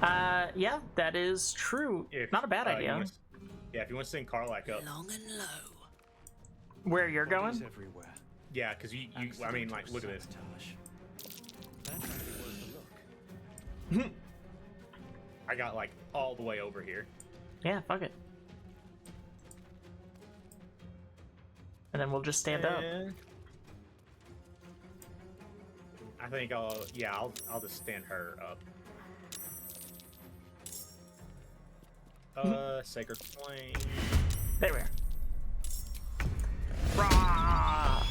Yeah, that is true. Not a bad idea. Yeah, if you want to send Karlak up. Long and low. Where you're going? Everywhere. Yeah, because you I mean, like, look at this. I got like all the way over here. Yeah, fuck it. And then we'll just stand up. I think I'll just stand her up. Sacred Flame. There we are. Rah!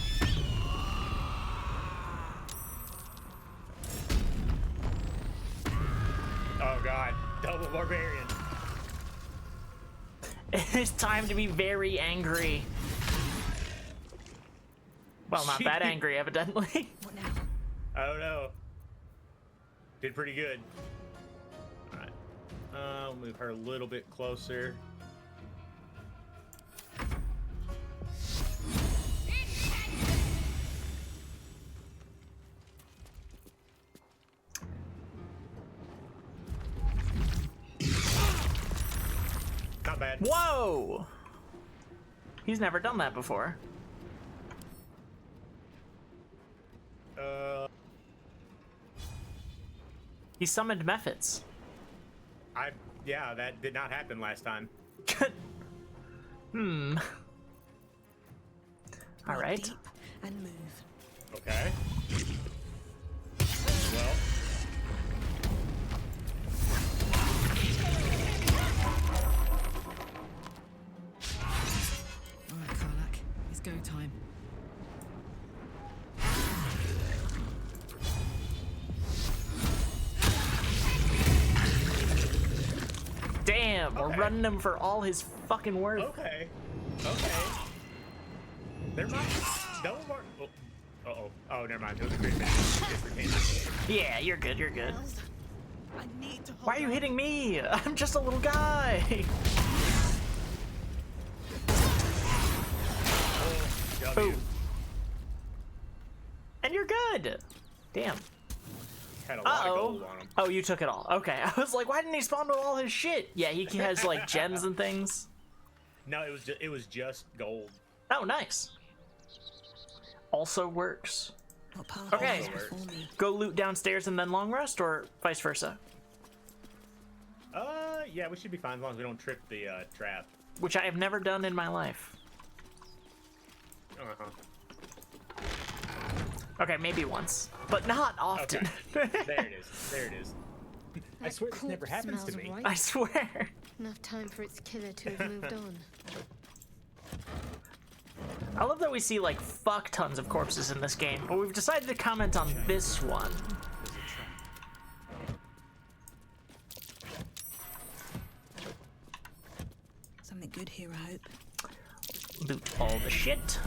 Oh god, double barbarian. It's time to be very angry. Well, not that angry, evidently. What now? Oh no. Did pretty good. Alright. I'll move her a little bit closer. Not bad. Whoa! He's never done that before. He summoned Mephits. Yeah, that did not happen last time. Hmm. All right. Deep and move. Okay. Well. All right, Karlak, it's go time. Damn, we're Okay. running him for all his fucking worth. Okay. Okay. There might double bar. Oh, oh, never mind. It was a great match. Just retained. Yeah, you're good, you're good. I need to hold Why are you on. hitting me? I'm just a little guy. Oh, W. And you're good. Damn. Had a lot of Uh-oh. gold on him. Oh, you took it all. Okay. I was like, why didn't he spawn with all his shit? Yeah, he has like gems and things. No, it was just gold. Oh, nice. Also works. What path Okay. lies before me? Go loot downstairs and then long rest, or vice versa? Yeah, we should be fine as long as we don't trip the trap. Which I have never done in my life. Uh-huh. Okay, maybe once, but not often. Okay. There it is. There it is. I swear this never happens to me. I swear. Enough time for its killer to have moved on. I love that we see like fuck tons of corpses in this game, but we've decided to comment on this one. Something good here, I hope. Loot all the shit.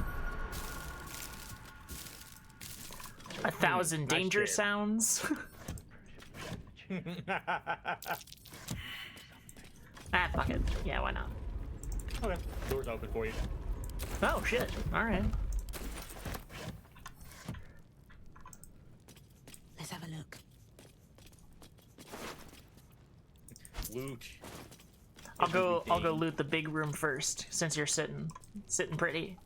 1,000 nice danger shit. sounds. Ah, fuck it. Yeah, why not? Okay. Door's open for you. Oh shit. All right. Let's have a look. Loot. I'll go Everything. loot the big room first, since you're sitting pretty.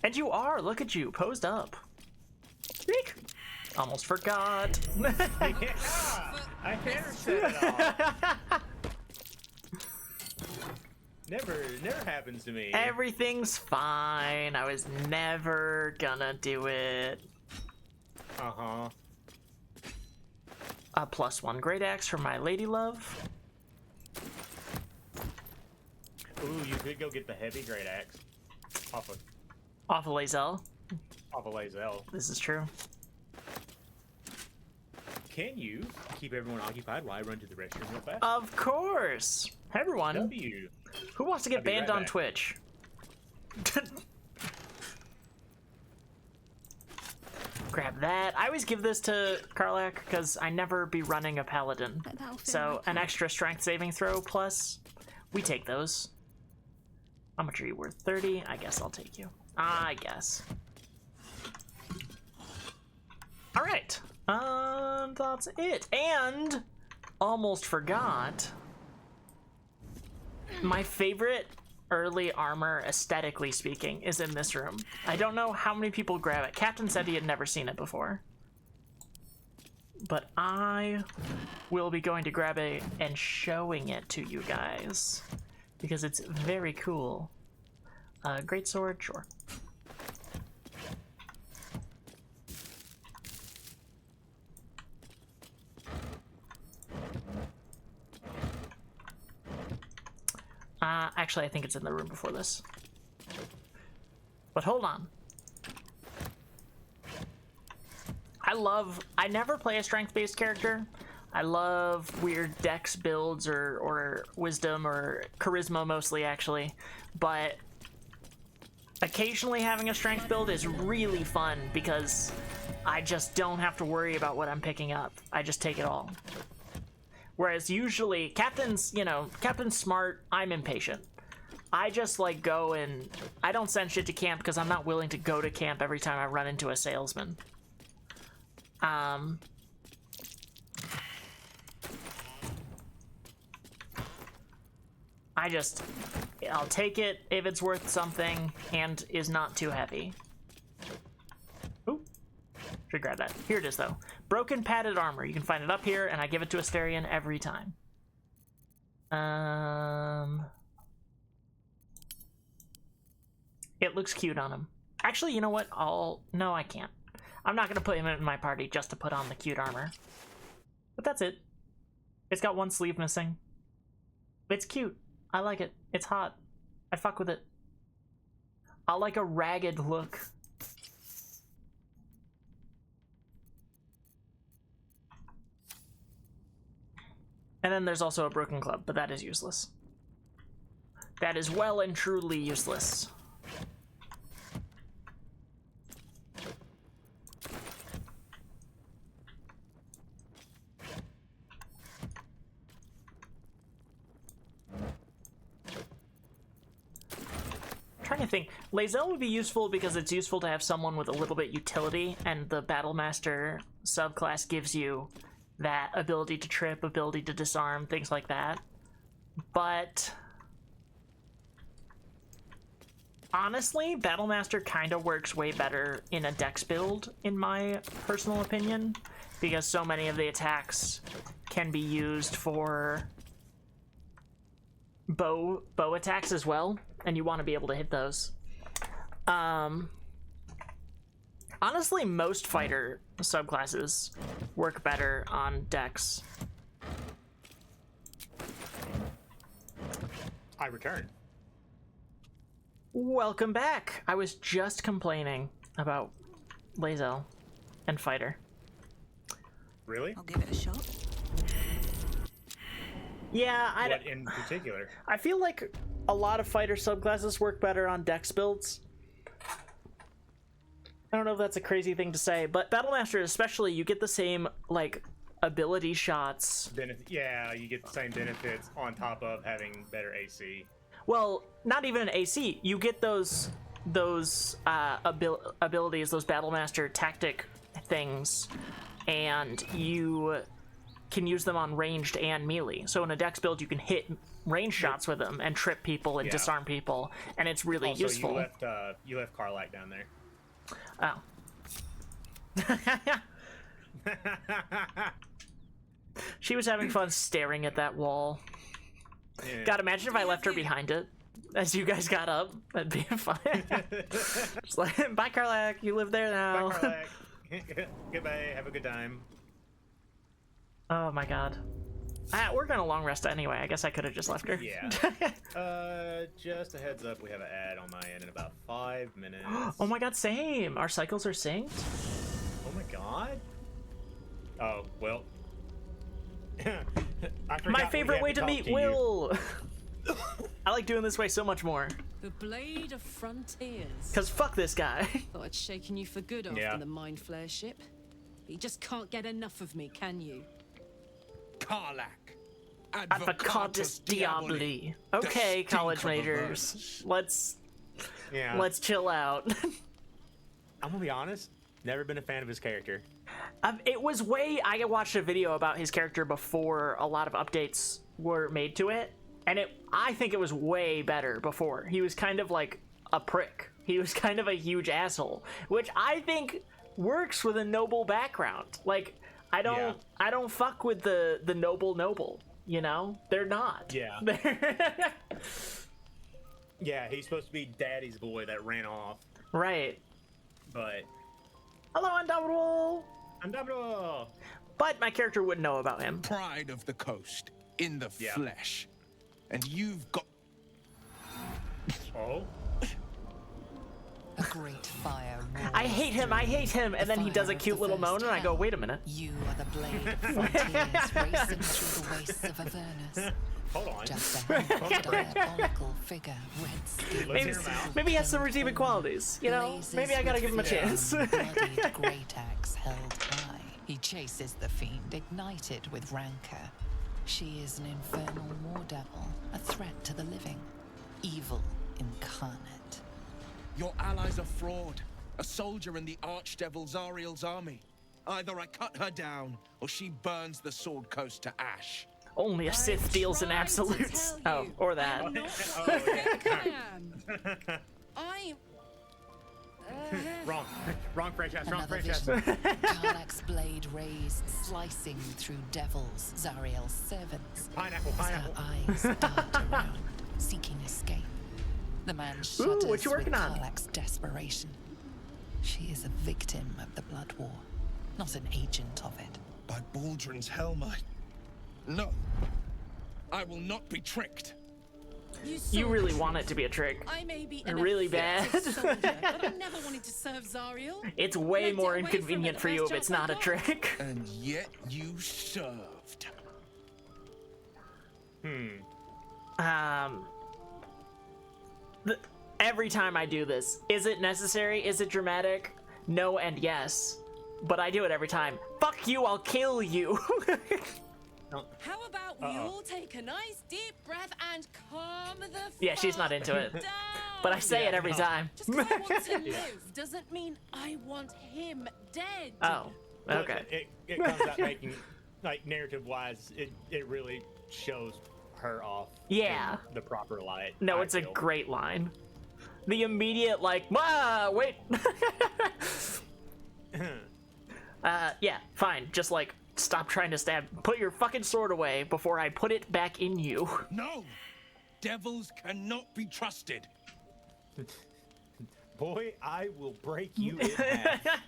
And you are. Look at you, posed up. Eek. Almost forgot. Yeah, I never said it all. Never happens to me. Everything's fine. I was never gonna do it. Uh-huh. A +1 great axe for my lady love. Ooh, you could go get the heavy great axe off of Lazel. Lazel. This is true. Can you keep everyone occupied while I run to the restroom real fast? Of course. Hey, everyone. W. Who wants to get I'll be banned right on back. Twitch? Grab that. I always give this to Karlak because I never be running a paladin. That'll fit So my an extra strength saving throw plus, we take those. How much are you worth? 30? I guess I'll take you. I guess. All right. That's it. And almost forgot. My favorite early armor, aesthetically speaking, is in this room. I don't know how many people grab it. Captain said he had never seen it before. But I will be going to grab it and showing it to you guys. Because it's very cool. Great sword, sure. Actually, I think it's in the room before this. But hold on. I never play a strength-based character. I love weird dex builds or wisdom or charisma mostly, actually. But occasionally having a strength build is really fun because I just don't have to worry about what I'm picking up. I just take it all. Whereas usually, Captain's smart, I'm impatient. I just like go and I don't send shit to camp because I'm not willing to go to camp every time I run into a salesman. I'll take it if it's worth something and is not too heavy. Ooh. Should grab that. Here it is, though. Broken padded armor. You can find it up here, and I give it to Asterion every time. It looks cute on him. Actually, you know what? No, I can't. I'm not going to put him in my party just to put on the cute armor. But that's it. It's got one sleeve missing. It's cute. I like it. It's hot. I fuck with it. I like a ragged look. And then there's also a broken club, but that is useless. That is well and truly useless. trying to to think. Lae'zel would be useful because it's useful to have someone with a little bit utility, and the Battlemaster subclass gives you that ability to trip, ability to disarm, things like that. But honestly, Battlemaster kind of works way better in a dex build, in my personal opinion, because so many of the attacks can be used for bow attacks as well, and you want to be able to hit those. Honestly, most fighter subclasses work better on dex. I returned. Welcome back. I was just complaining about Lae'zel and fighter. Really? I'll give it a shot. Yeah, What in particular? I feel like a lot of fighter subclasses work better on dex builds. I don't know if that's a crazy thing to say, but Battlemaster especially, you get the same, like, ability shots. Yeah, you get the same benefits on top of having better AC. Well, not even an AC. You get those abilities, those Battlemaster tactic things, and you can use them on ranged and melee. So in a dex build, you can hit range shots with them and trip people and disarm people, and it's really also, useful. You left Karlach down there. Oh. She was having fun staring at that wall. Yeah. God, imagine if I left her behind it as you guys got up. That'd be fun. Just like, bye, Karlach. You live there now. Bye, Karlach. Goodbye. Have a good time. Oh my God. We're going to long rest anyway. I guess I could have just left her. Yeah. Just a heads up, we have an ad on my end in about 5 minutes. Oh my God, same. Our cycles are synced. Oh my God. Oh, well. My favorite way to meet Will. I like doing this way so much more. The Blade of Frontiers. Because fuck this guy. Thought I'd shaken you for good after the Mind Flare ship. You just can't get enough of me, can you? Karlach. Advocatus Diaboli. Okay, college majors. Let's chill out. I'm gonna be honest, never been a fan of his character. It was I watched a video about his character before a lot of updates were made to it, and I think it was way better before. He was kind of like a prick. He was kind of a huge asshole, which I think works with a noble background. Like, I don't fuck with the noble, you know? They're not. Yeah. Yeah, he's supposed to be daddy's boy that ran off. Right. But hello, Undoubtable! Undoubtable! But my character wouldn't know about him. Pride of the coast, in the flesh. And you've got... Oh? A great fire roars. I hate him, and then he does a cute little moan, and I go, wait a minute. You are the blade of frontiers racing through the wastes of Avernus. Hold on. Just a diabolical figure, red skin. Maybe he has some redeeming qualities, you know? Maybe I gotta give him a chance. Bloodied great axe held high. He chases the fiend, ignited with rancor. She is an infernal war devil, a threat to the living. Evil incarnate. Your allies are fraud. A soldier in the Archdevil Zariel's army. Either I cut her down, or she burns the Sword Coast to ash. Only a Sith deals in absolutes. Oh, or that. Wrong franchise, wrong Another franchise. vision. Karlach's blade raised, slicing through devils, Zariel's servants. Pineapple. As her eyes dart around, seeking escape. The man shudders what you working with on? Karlach's desperation. She is a victim of the Blood War, not an agent of it. By Baldrin's helm, No. I will not be tricked. You really want it to be a trick. I may be really bad. soldier, but I never wanted to serve Zariel. It's way Ripped more it away inconvenient from for her the you if first it's chance I not a got. trick. And yet you served. Every time I do this, is it necessary? Is it dramatic? No and yes. But I do it every time. Fuck you, I'll kill you. How about about we all take a nice deep breath and calm the Yeah, she's not fuck into it. down? But I say it every time. Just 'cause I want to live doesn't mean I want him dead. Oh, But okay. It comes out making, like, narrative-wise, it really shows her off. Yeah. In the proper light. No, I it's a feel. great line. The immediate, like, wait. Yeah, fine. Just, like, stop trying to stab. Put your fucking sword away before I put it back in you. No! Devils cannot be trusted. Boy, I will break you in half.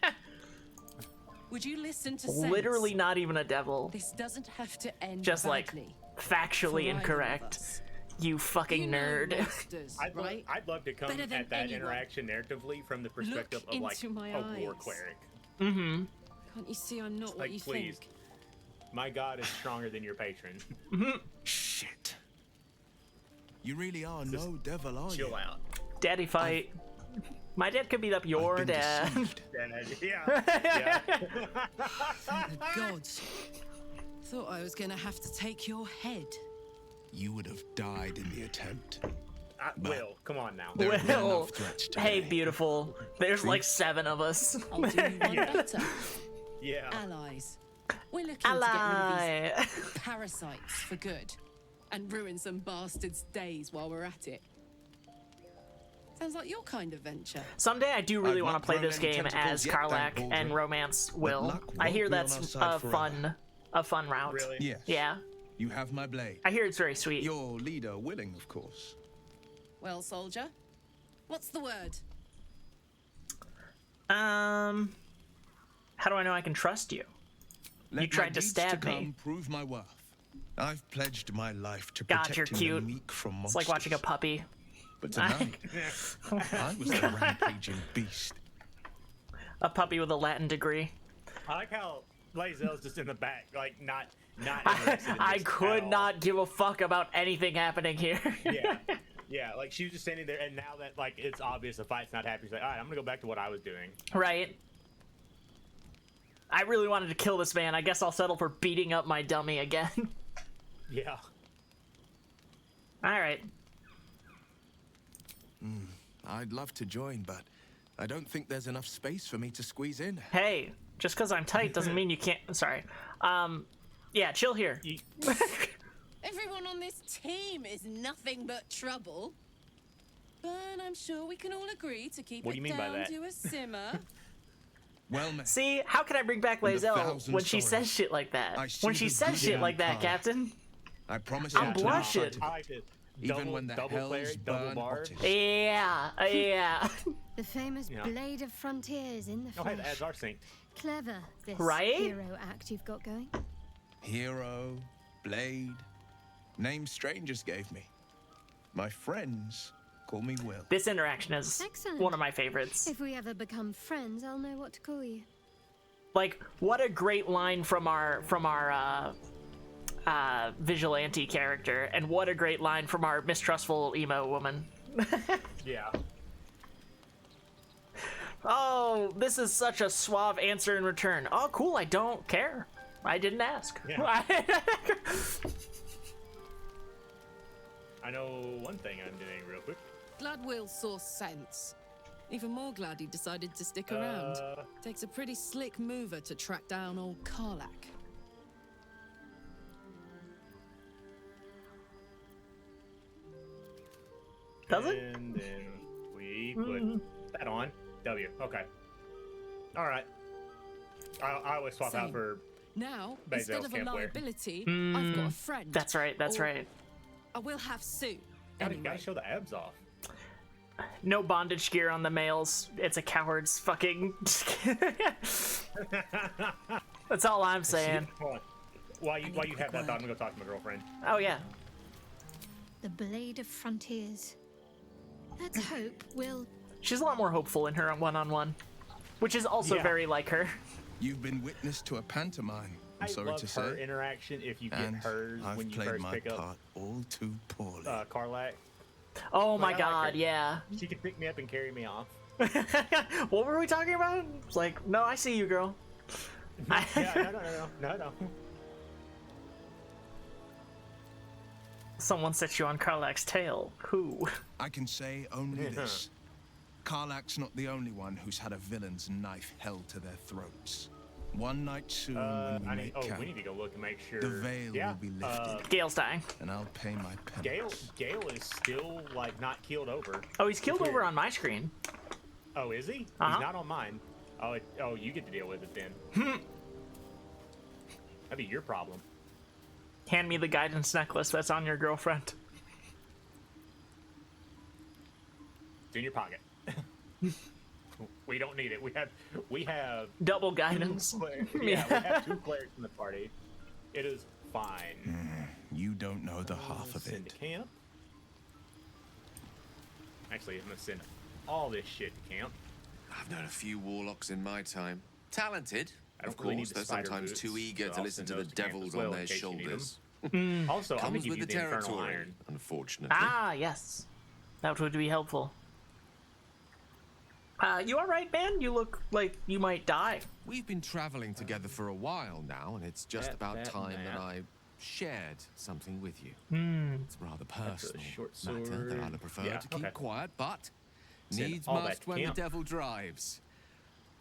Would you listen to sense? Literally not even a devil. This doesn't have to end Just, like, badly. factually for either of incorrect. us. You fucking You know nerd. monsters, right? I'd love to come Better at than that anyone. interaction narratively from the perspective Look of, like, into my a war eyes. cleric. Mm-hmm. Can't you see I'm not what Like, you please. think? My god is stronger than your patron. Shit. You really are no devil, are you? Chill out. Daddy fight. My dad could beat up your I've been dad. deceived. Yeah. Yeah. Thank the gods. Thought I was gonna have to take your head. You would have died in the attempt. Will, come on now. There have been Will, enough threats hey, today. beautiful. There's like 7 of us. I'll do you one better. Yeah. Allies. We're looking to get rid of Ally. these parasites for good. And ruin some bastards' days while we're at it. Sounds like your kind of venture. Someday I do really I've want not to play grown this any game tentacles as yet, Karlach thank and Baldwin. Romance Will. luck I won't hear be on that's our side a forever. fun route. Really? Yes. Yeah. You have my blade. I hear it's very sweet. Your leader willing, of course. Well, soldier, what's the word? How do I know I can trust you? Let You tried my to deeds stab me. come prove my worth. I've pledged my life to God, you're protecting cute. the meek from It's monsters. like watching a puppy. But tonight, I was the rampaging beast. A puppy with a Latin degree. I like how Lae'zel's just in the back, like not interested in I this could at all. not give a fuck about anything happening here. Yeah. Yeah, like she was just standing there, and now that like it's obvious the fight's not happening, she's like, all right, I'm gonna go back to what I was doing. Right. I really wanted to kill this man. I guess I'll settle for beating up my dummy again. Yeah. Alright. I'd love to join, but I don't think there's enough space for me to squeeze in. Hey, just because I'm tight doesn't mean you can't. Sorry. Yeah, chill here. Everyone on this team is nothing but trouble. But I'm sure we can all agree to keep What do it you mean by down that? to a simmer. Well met. See, how can I bring back And a Lae'zel thousand when she sorrows. says shit like that? I When see she the says good shit in like you, that, Karl. Captain. I promise I'm you to blushing. not fight I like it. even when the double hells cleric, double burn bar. hottest. Yeah, yeah. The famous Yeah. blade of frontiers in the Oh, hey, the flesh. ads are synced. Clever, this Right? hero act you've got going. Hero, blade, names strangers gave me. My friends call me Will. This interaction is Excellent. one of my favorites. If we ever become friends, I'll know what to call you. Like, what a great line from our vigilante character, and what a great line from our mistrustful emo woman. Yeah. Oh, this is such a suave answer in return. Oh, cool, I don't care. I didn't ask. Yeah. I know one thing I'm doing real quick. Glad Will saw sense. Even more glad he decided to stick around. Takes a pretty slick mover to track down old Karlach. Does it? And then we put that on. W. Okay. All right. I always swap out Same. for. Now, Bazel's instead of a camp wear. liability, I've got a friend. That's right, that's Or right. I will have soon. Gotta Anyway, show the abs off. No bondage gear on the males. It's a coward's fucking. That's all I'm saying. Hold on. While you have that thought, I'm gonna go talk to my girlfriend. Oh, yeah. The blade of frontiers. Let's hope we'll. She's a lot more hopeful in her one-on-one, which is also Yeah. very like her. You've been witness to a pantomime, I'm I sorry love to her say. interaction if you get And hers I've when you played first my pick up part all too poorly. Karlach. Oh my I like god, her. yeah. She can pick me up and carry me off. What were we talking about? It's like, no, I see you, girl. Yeah, no. Someone set you on Karlach's tail. Who? I can say only this. Karlach's not the only one who's had a villain's knife held to their throats. One night soon when we make camp, we need to go look and make sure. the veil will be lifted, Gale's dying. and I'll pay my penance. Gale is still like not keeled over. Oh, he's killed over on my screen. Oh, is he? Uh-huh. He's not on mine. Oh, you get to deal with it then. That'd be your problem. Hand me the guidance necklace that's on your girlfriend. It's in your pocket. We don't need it. We have Double guidance. we have 2 clerics in the party. It is fine. You don't know the half of Send it. to camp. Actually, I'm gonna send all this shit to camp. I've known a few warlocks in my time. Talented, I don't of really need course. the They're spider sometimes boots, too eager so to I'll listen send to the those to camp devils as well on in their case you need 'em. shoulders. Also, I'm gonna Comes give with you the the infernal territory, iron. unfortunately. Ah, yes. That would be helpful. You alright, man? You look like you might die. We've been traveling together for a while now, and it's just about time that I shared something with you. It's a rather personal short matter that sword. I'd prefer Yeah, to keep okay. quiet, but Send needs all that must to when the camp. devil drives.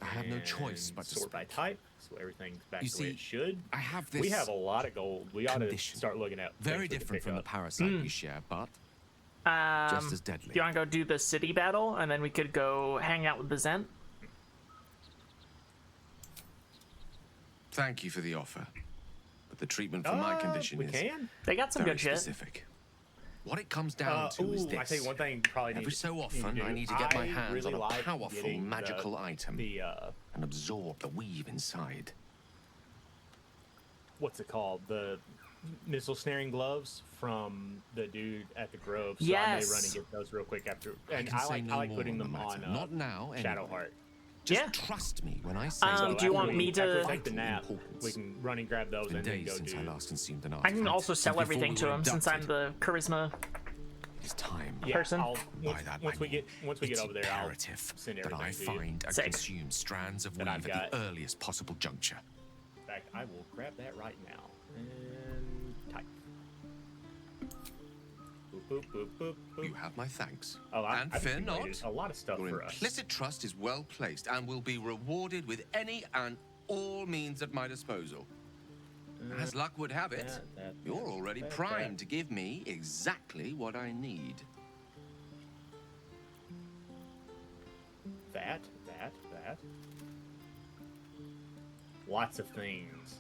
I have no choice And but to sort by speak. type, so everything's back You the way see, it should. I have this We have a lot of gold. We ought to condition. start looking at very things we can different pick from the up. parasite we share, but just as deadly. Do you want to go do the city battle, and then we could go hang out with the Zent? Thank you for the offer, but the treatment for my condition we is can. They got some very good shit. specific. What it comes down to is this. I tell you one thing. You probably need Every to- so need often, do. I need to get my I hands really on a like powerful getting magical item The and absorb the weave inside. what's it called? The missile snaring gloves from the dude at the Grove. So I Yes. may run and get those real quick after. I And can I say like no I like more putting on them the on matter. Not now, anyway. Shadowheart. Just Yeah. trust me when I say Do you something want me after to- we take the nap, importance. we can run and grab those It's been and then days go since do. I last consumed an I artifact. can also and sell before everything we to were him since I'm abducted, the charisma. It is time. Yeah, person. Once, that once we get manual. once we get It's over there, I'll imperative send that I everything to you. find and Sick. consume strands of That weave I've at the got. earliest possible juncture. In fact, I will grab that right now and type. Boop, boop, boop, boop, boop. You have my thanks. Oh, and I've fear accumulated not, a lot of stuff your for us. implicit trust is well placed and will be rewarded with any and all means at my disposal. As luck would have it, you're already primed to give me exactly what I need. That. Lots of things.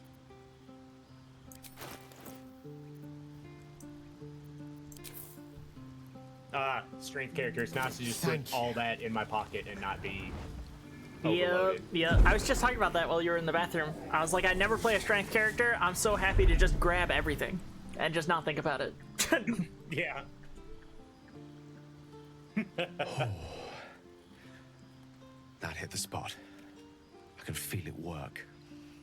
Strength character. It's nice to just put all that in my pocket and not be Yep, overloaded. yep. I was just talking about that while you were in the bathroom. I was like, I never play a strength character. I'm so happy to just grab everything and just not think about it. Yeah. That hit the spot. I can feel it work.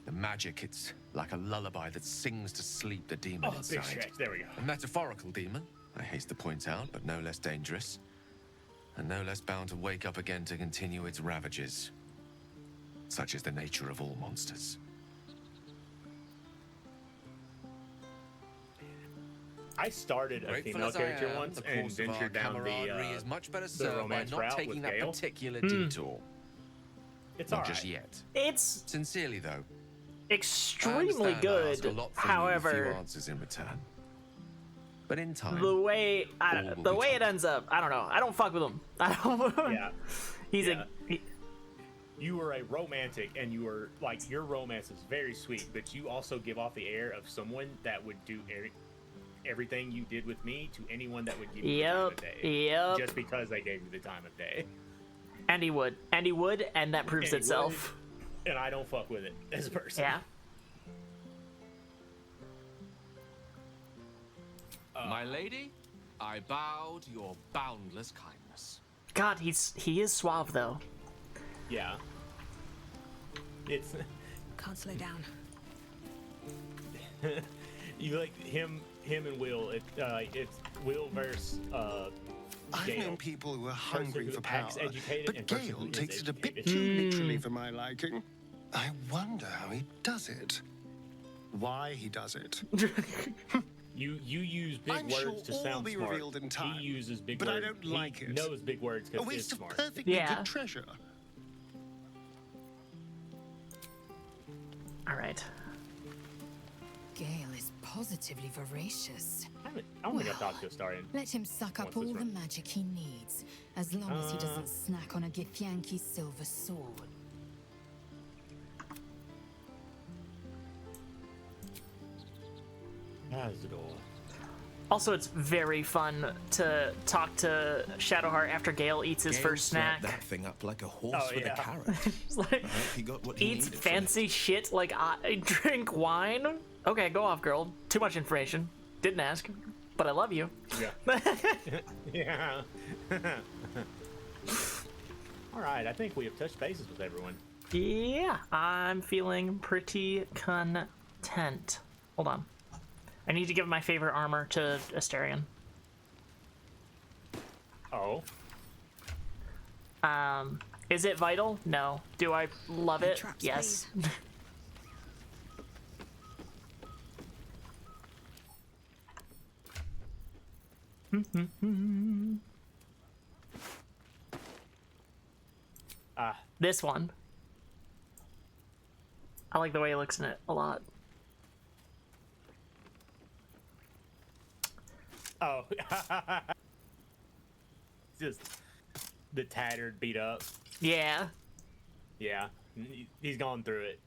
The magic, it's like a lullaby that sings to sleep the demon Oh, inside. big stretch. There we go. A metaphorical demon, I haste to point out, but no less dangerous. And no less bound to wake up again to continue its ravages. Such is the nature of all monsters. I started a Grateful female as I character am, once the and course of our ventured down camaraderie the is much better the served by romance not route taking with that Gale. particular detour. It's Not alright. just yet. It's Sincerely, though. extremely I good. ask a lot from you with few However, answers in return. But in time, the way all will the be way it told. ends up, I don't know. I don't fuck with him. I don't. Yeah. He's Yeah. a. You were a romantic, and you were like your romance is very sweet, but you also give off the air of someone that would do everything you did with me to anyone that would give you the time of day. Yep. Just because they gave you the time of day. And he would, and that proves And he itself. would, and I don't fuck with it as a person. Yeah. My lady, I bow to your boundless kindness. God, he is suave though. Yeah. It's Can't slow down. you like him and Will. It's Will versus I've Gale. known people who are Person hungry who for power, acts educated but and person who Gale is takes it a bit educated. too literally for my liking. I wonder how he does it. Why he does it. You use big I'm words sure to all sound be smart. revealed in time, He uses big but I words. don't like he it. knows big words A because he's waste of smart. perfectly Yeah. good treasure. All right. Gale is positively voracious. I don't think I've talked to Astarion. Let him suck up What's this all the from? magic he needs, as long as he doesn't snack on a Githyanki silver sword. Azador. Also, it's very fun to talk to Shadowheart after Gale eats his Gale first snack. slapped that thing up like a horse Oh, with yeah. a carrot. He's like, I hope he got what he eats needed from it. fancy shit like I drink wine. Okay, go off, girl. Too much information. Didn't ask, but I love you. Yeah. Yeah. All right, I think we have touched bases with everyone. Yeah, I'm feeling pretty content. Hold on. I need to give my favorite armor to Astarion. Oh. Is it vital? No. Do I love No it? traps, Yes. This one. I like the way he looks in it a lot. Oh. Just the tattered, beat up. Yeah. Yeah. He's gone through it.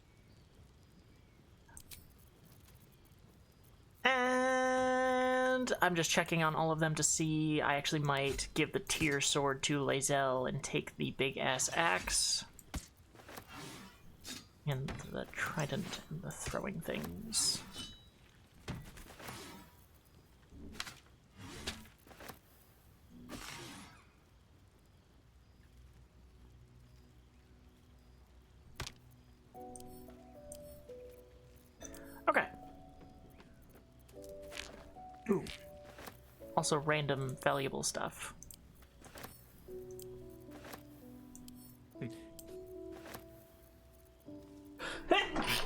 And I'm just checking on all of them to see. I actually might give the tier sword to Lae'zel and take the big ass axe. And the trident and the throwing things. Okay. Ooh. Also random valuable stuff.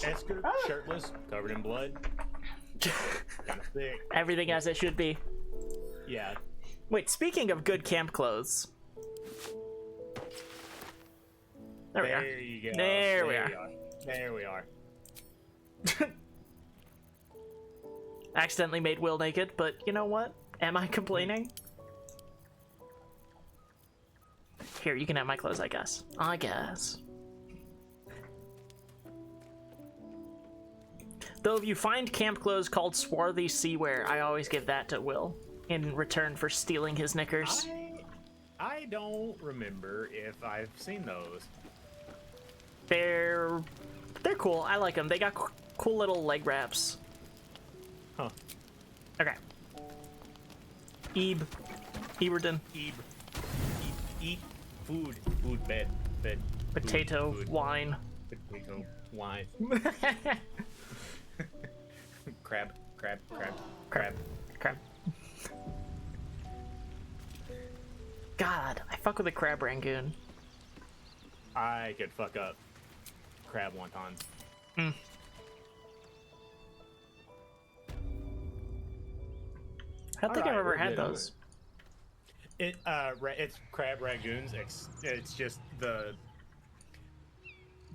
Esker, shirtless, covered in blood. Kinda thick. Everything as it should be. Yeah. Wait, speaking of good camp clothes. There we are. There you go. There we are. There we are. Accidentally made Will naked, but you know what? Am I complaining? Here, you can have my clothes, I guess. I guess. Though if you find camp clothes called swarthy seawear, I always give that to Will in return for stealing his knickers. I don't remember if I've seen those. They're cool. I like them. They got cool little leg wraps. Huh. Okay. Eberton. Eat food, bed. Potato, food. wine. Potato, wine. Crab. God, I fuck with a crab rangoon. I could fuck up crab wontons. I don't think I've ever had good. those. It's crab ragoons. It's just the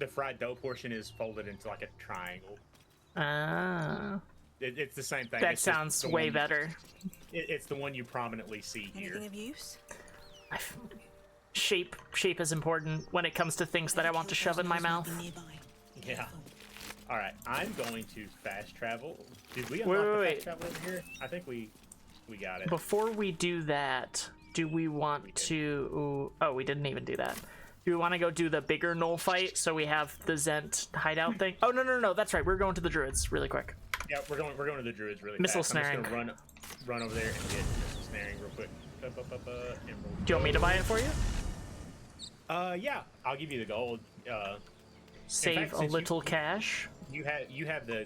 fried dough portion is folded into like a triangle. Ah. It's the same thing. That It's just sounds the way one- better. It's the one you prominently see here. Anything of use? Shape is important when it comes to things that I want to shove in my mouth. Yeah. All right, I'm going to fast travel. Did we unlock the Wait. fast travel over here? I think we got it. Before we do that, do we want to... Oh, we didn't even do that. Do we want to go do the bigger Knoll fight so we have the Zent hideout thing? Oh, no, that's right. We're going to the Druids really quick. Yeah, we're going to the Druids really Missile fast. I'm snaring. just gonna run over there and get missile snaring real quick. And we'll Do you want me to buy it for you? yeah, I'll give you the gold. Save a little cash. You have the.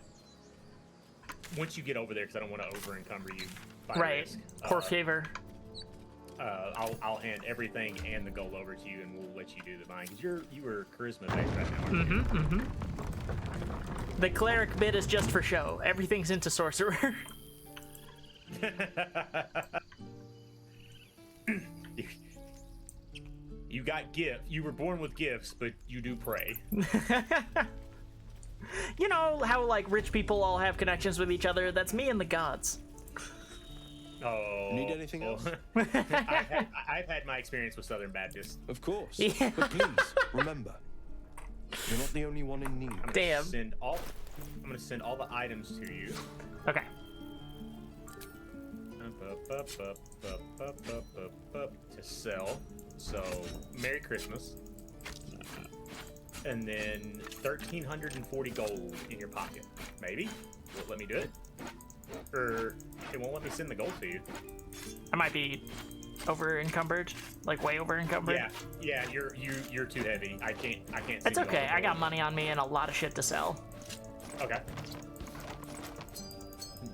Once you get over there, because I don't want to over encumber you. By Right. risk, Poor favor. I'll hand everything and the gold over to you, and we'll let you do the buying. Because you were charisma based right now. Aren't you? The cleric bit is just for show. Everything's into sorcerer. You got gift. You were born with gifts, but you do pray. You know how like rich people all have connections with each other? That's me and the gods. Oh. Need anything else? I've had my experience with Southern Baptists. Of course. Yeah. But please, remember, you're not the only one in need. Damn. I'm gonna send all the items to you. Okay. To sell. So, Merry Christmas. And then 1,340 gold in your pocket. Maybe? Will it let me do it? Or it won't let me send the gold to you. I might be over encumbered, like way over encumbered. Yeah, you're too heavy. I can't. It's okay. I got money on me and a lot of shit to sell. Okay.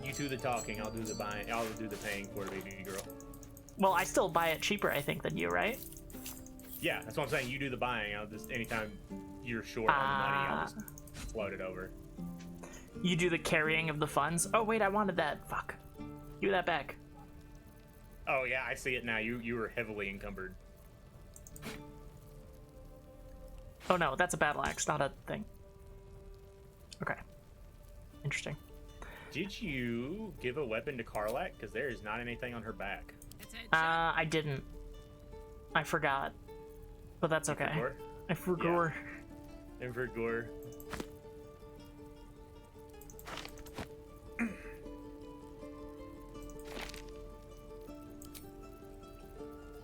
You do the talking. I'll do the buying. I'll do the paying for it, baby girl. Well, I still buy it cheaper, I think, than you, right? Yeah, that's what I'm saying. You do the buying. I'll just anytime you're short on the money, I'll just float it over. You do the carrying of the funds. Oh wait, I wanted that. Fuck. Give that back. Oh yeah, I see it now. You were heavily encumbered. Oh no, that's a battle axe, not a thing. Okay. Interesting. Did you give a weapon to Karlak? Because there is not anything on her back. I didn't. I forgot. But that's okay. I forgot. And for Gore.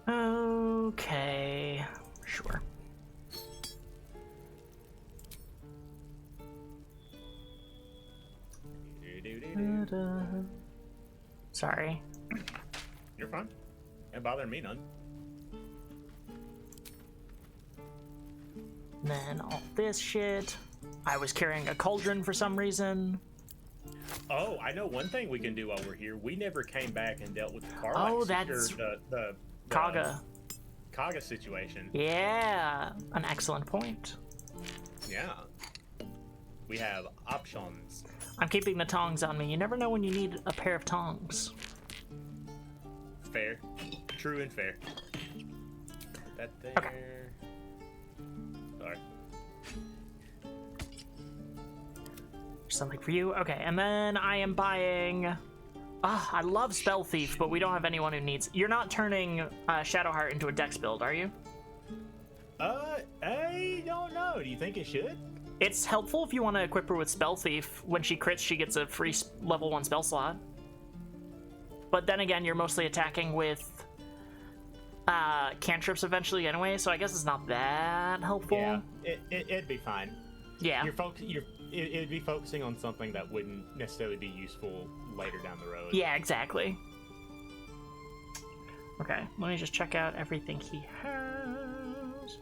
Okay. Sure. Sorry. You're fine. Ain't bothering me none. Then all this shit. I was carrying a cauldron for some reason. Oh, I know one thing we can do while we're here. We never came back and dealt with the Karlak. Oh, that's the Kaga. Kaga situation. Yeah, an excellent point. Yeah. We have options. I'm keeping the tongs on me. You never know when you need a pair of tongs. Fair. True and fair. Put that there. Okay. Sorry. Something for you. Okay, and then I am buying... I love Spell Thief, but we don't have anyone who needs... You're not turning Shadowheart into a dex build, are you? I don't know. Do you think it should? It's helpful if you want to equip her with Spell Thief. When she crits, she gets a free level 1 spell slot. But then again, you're mostly attacking with cantrips eventually anyway, so I guess it's not that helpful. Yeah, it'd be fine. Yeah. It'd be focusing on something that wouldn't necessarily be useful later down the road. Yeah, exactly. Okay, let me just check out everything he has.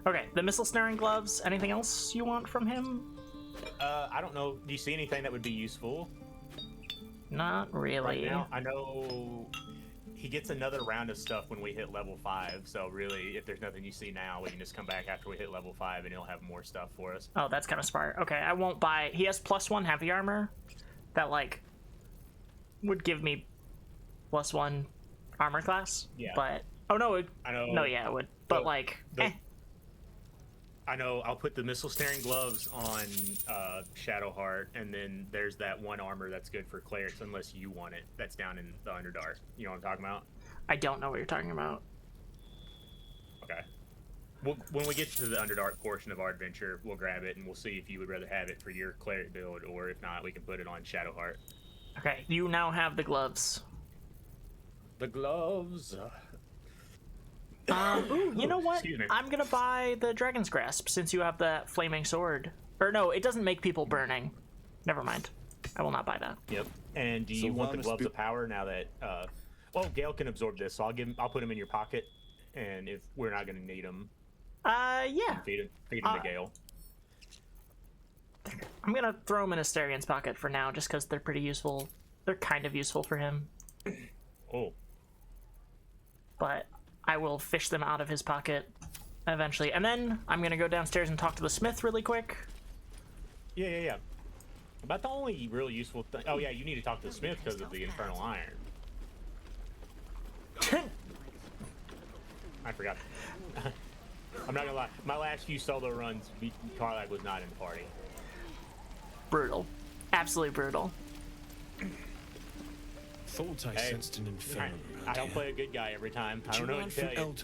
Okay, the missile snaring gloves. Anything else you want from him? I don't know. Do you see anything that would be useful? Not really. Right now, I know he gets another round of stuff when we hit level 5. So really, if there's nothing you see now, we can just come back after we hit level 5 and he'll have more stuff for us. Oh, that's kind of smart. Okay, I won't buy... He has +1 heavy armor that, like, would give me +1 armor class. Yeah. But... Oh, no. I know. No, yeah, it would. But, like, I know. I'll put the missile snaring gloves on Shadowheart, and then there's that one armor that's good for clerics, unless you want it. That's down in the Underdark. You know what I'm talking about? I don't know what you're talking about. Okay. When we get to the Underdark portion of our adventure, we'll grab it, and we'll see if you would rather have it for your cleric build, or if not, we can put it on Shadowheart. Okay, you now have the gloves. The gloves. Ooh, you know what? Excuse me. I'm gonna buy the Dragon's Grasp since you have that flaming sword. Or no, it doesn't make people burning. Never mind. I will not buy that. Yep. And do you want the gloves of power now that? Well, Gale can absorb this, so I'll put them in your pocket, and if we're not gonna need them, yeah. Feed them to Gale. I'm gonna throw them in Asterian's pocket for now, just because they're pretty useful. They're kind of useful for him. Oh. But I will fish them out of his pocket eventually. And then I'm gonna go downstairs and talk to the smith really quick. Yeah. About the only real useful thing. Oh yeah, you need to talk to the smith because of the infernal iron. I forgot. I'm not gonna lie. My last few solo runs, Karlach was not in the party. Brutal. Absolutely brutal. Thought I sensed an inferno. I don't play a good guy every time. I don't know what to tell you.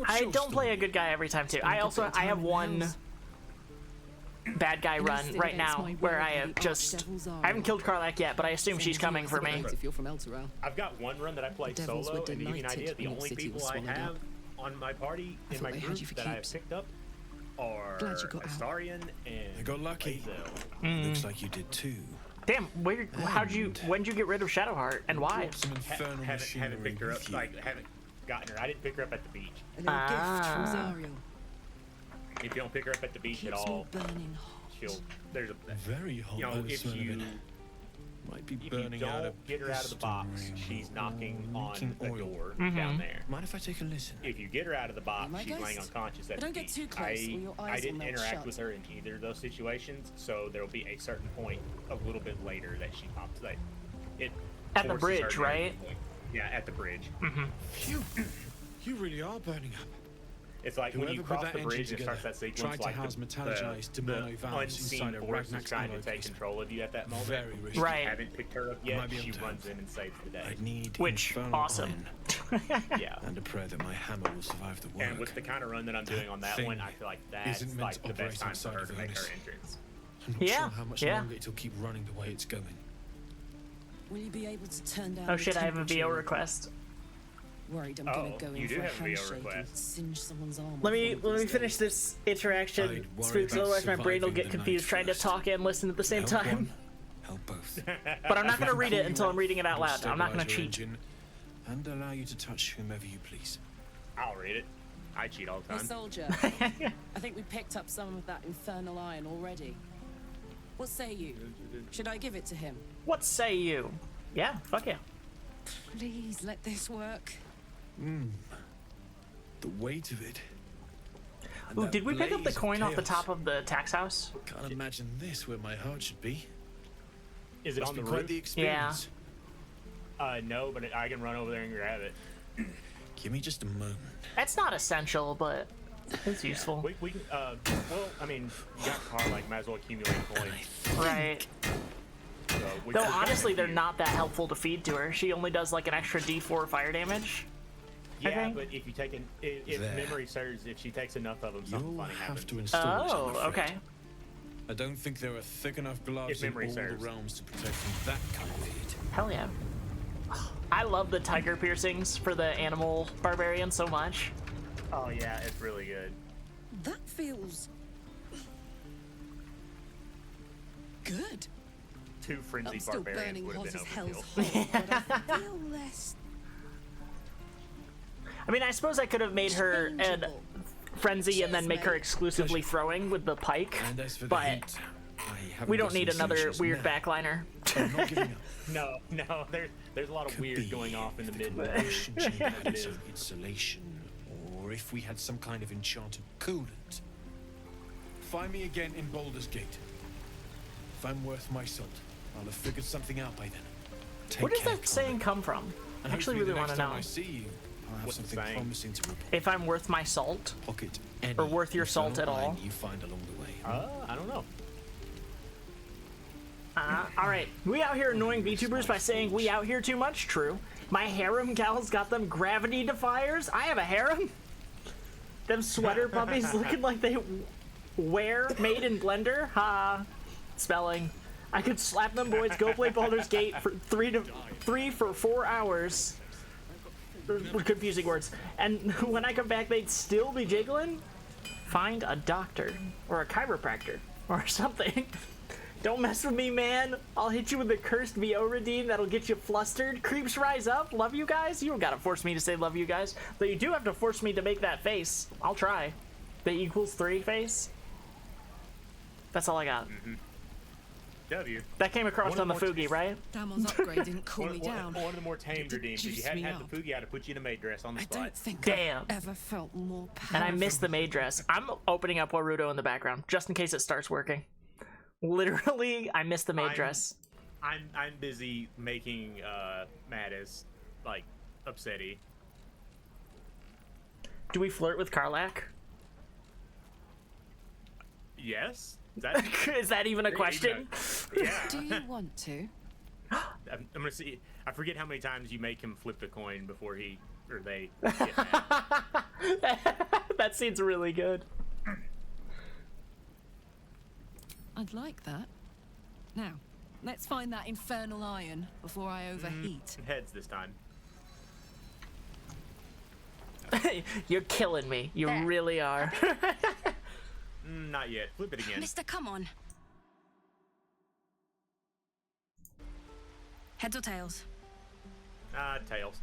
I don't play a good guy every time too. I have one bad guy run right now where I have I haven't killed Karlach yet, but I assume she's coming for me. If you're from Elturel. I've got one run that I play solo, and to give you an idea, the only people I have on my party in my group that I have picked up are Astarion and I got lucky. Mm. Looks like you did too. Damn, when did you get rid of Shadowheart and why? Haven't picked her up. Like haven't gotten her. I didn't pick her up at the beach. A little gift from Zariel. If you don't pick her up at the beach at all, there's a very hot. You know, if you might be if burning you out don't get her out of the box, she's knocking on a door Mm-hmm. down there. Mind if I take a listen? If you get her out of the box, she's laying unconscious at the Don't get beach. too close, or your I eyes didn't will melt interact shut. with her in either of those situations, so there will be a certain point a little bit later that she pops. Like, it At the forces her bridge, to right? Yeah, at the bridge. Mm-hmm. Phew! You really are burning up. It's like when you Whoever put cross that the bridge engine and starts that together sequence, tried to like house the metallogized Demano valves unseen inside a force is Ragnar's trying to ammo take case. control of you at that moment. Very risky. Right. If you haven't picked her up I yet, might be she able to runs in and saves the day. I'd need Which, infernal awesome. iron. Yeah. And a prayer that my hammer will survive the work. And with the kind of run that I'm doing on that thing one, I feel like that's isn't meant like to the best operate time for her outside to of make her Ernest. entrance. I'm not Yeah, sure how much yeah. longer it'll keep running the way it's going. Will you be able to turn down Oh the shit, I have a VO temperature? request. Worried I'm gonna go you in do for a have a VO handshake and request. singe someone's arm. Let off me one of these finish days. this interaction, I'd worry Spooks, about otherwise my brain will surviving get the confused night trying to first. talk and listen at the same Help time. one, help both. But I'm not gonna If I read can it pull until you I'm reading it out I'll loud. I'm not gonna stabilize your cheat. engine And allow you to touch whomever you please. I'll read it. I cheat all the Hey, time. soldier. I think we picked up some of that infernal iron already. What say you? Should I give it to him? What say you? Yeah, fuck yeah. Please let this work. The weight of it. And Ooh, that did we pick up the blaze of coin off the chaos. top of the tax house? Can't imagine this where my heart should be. Is it Must on be the quite roof? the experience. No, but I can run over there and grab it. Give me just a moment. That's not essential, but it's useful. We can, well, I mean, you got a car, like, might as well accumulate points. Right. So we Though can- honestly, they're not that helpful to feed to her. She only does like an extra D4 fire damage. I Yeah, think. but if you take if There. memory serves, if she takes enough of them, something You'll funny have happens. to install it, I'm Oh, afraid. okay. I don't think there are thick enough gloves in all memory serves. the realms to protect from that kind of heat. Hell yeah. I love the tiger piercings for the animal barbarian so much. Oh yeah, it's really good. That feels good. Two I'm frenzied still barbarians burning would have hot been as hell's overkill. hot, but I feel less I mean, I suppose I could have made her an changeable. frenzy and then Cheers, make her mate. exclusively throwing with the pike, And as for the but heat, I haven't we don't got need some another solutions weird now. backliner. I'm not giving up. No, there's a lot of Could weird be going off in the if mid. combustion chamber had some insulation, or if we had some kind of enchanted coolant. Find me again in Baldur's Gate. If I'm worth my salt, I'll have figured something out by then. Take Where does care, that saying Conrad. come from? I And actually hopefully really the want to next time know. I see you, I'll have What's the something saying? promising to report. If I'm worth my salt. Pocket any Or worth your salt infernal at all. iron you find along the way. I don't know. Alright, we out here annoying VTubers by saying we out here too much? True. My harem gals got them gravity defiers? I have a harem? Them sweater puppies looking like they wear made in Blender? Ha. Spelling. I could slap them boys, go play Baldur's Gate for 3 for 4 hours. Those were confusing words. And when I come back, they'd still be jiggling? Find a doctor. Or a chiropractor. Or something. Don't mess with me, man. I'll hit you with a cursed VO redeem that'll get you flustered. Creeps rise up. Love you guys. You don't gotta force me to say love you guys. But you do have to force me to make that face. I'll try. The equals 3 face. That's all I got. W. That came across One on the of the more Fugi, right? Damon's upgrade didn't cool me One down. of the more tamed redeems. If you juiced hadn't me had up. the Fugi, I'd have put you in a maid dress on the I spot. don't think Damn. I've ever felt more powerful. And I missed the maid dress. I'm opening up Warudo in the background, just in case it starts working. Literally, I missed the maid I'm- dress. I'm busy making Mattis like upsetty. Do we flirt with Karlach? Yes. That, Is that even a question? yeah. Do you want to? I'm gonna see. I forget how many times you make him flip the coin before he or they get mad. That scene's really good. I'd like that. Now, let's find that infernal iron before I overheat. Heads this time. You're killing me. You There. really are. Not yet. Flip it again. Mister, come on. Heads or tails? Tails.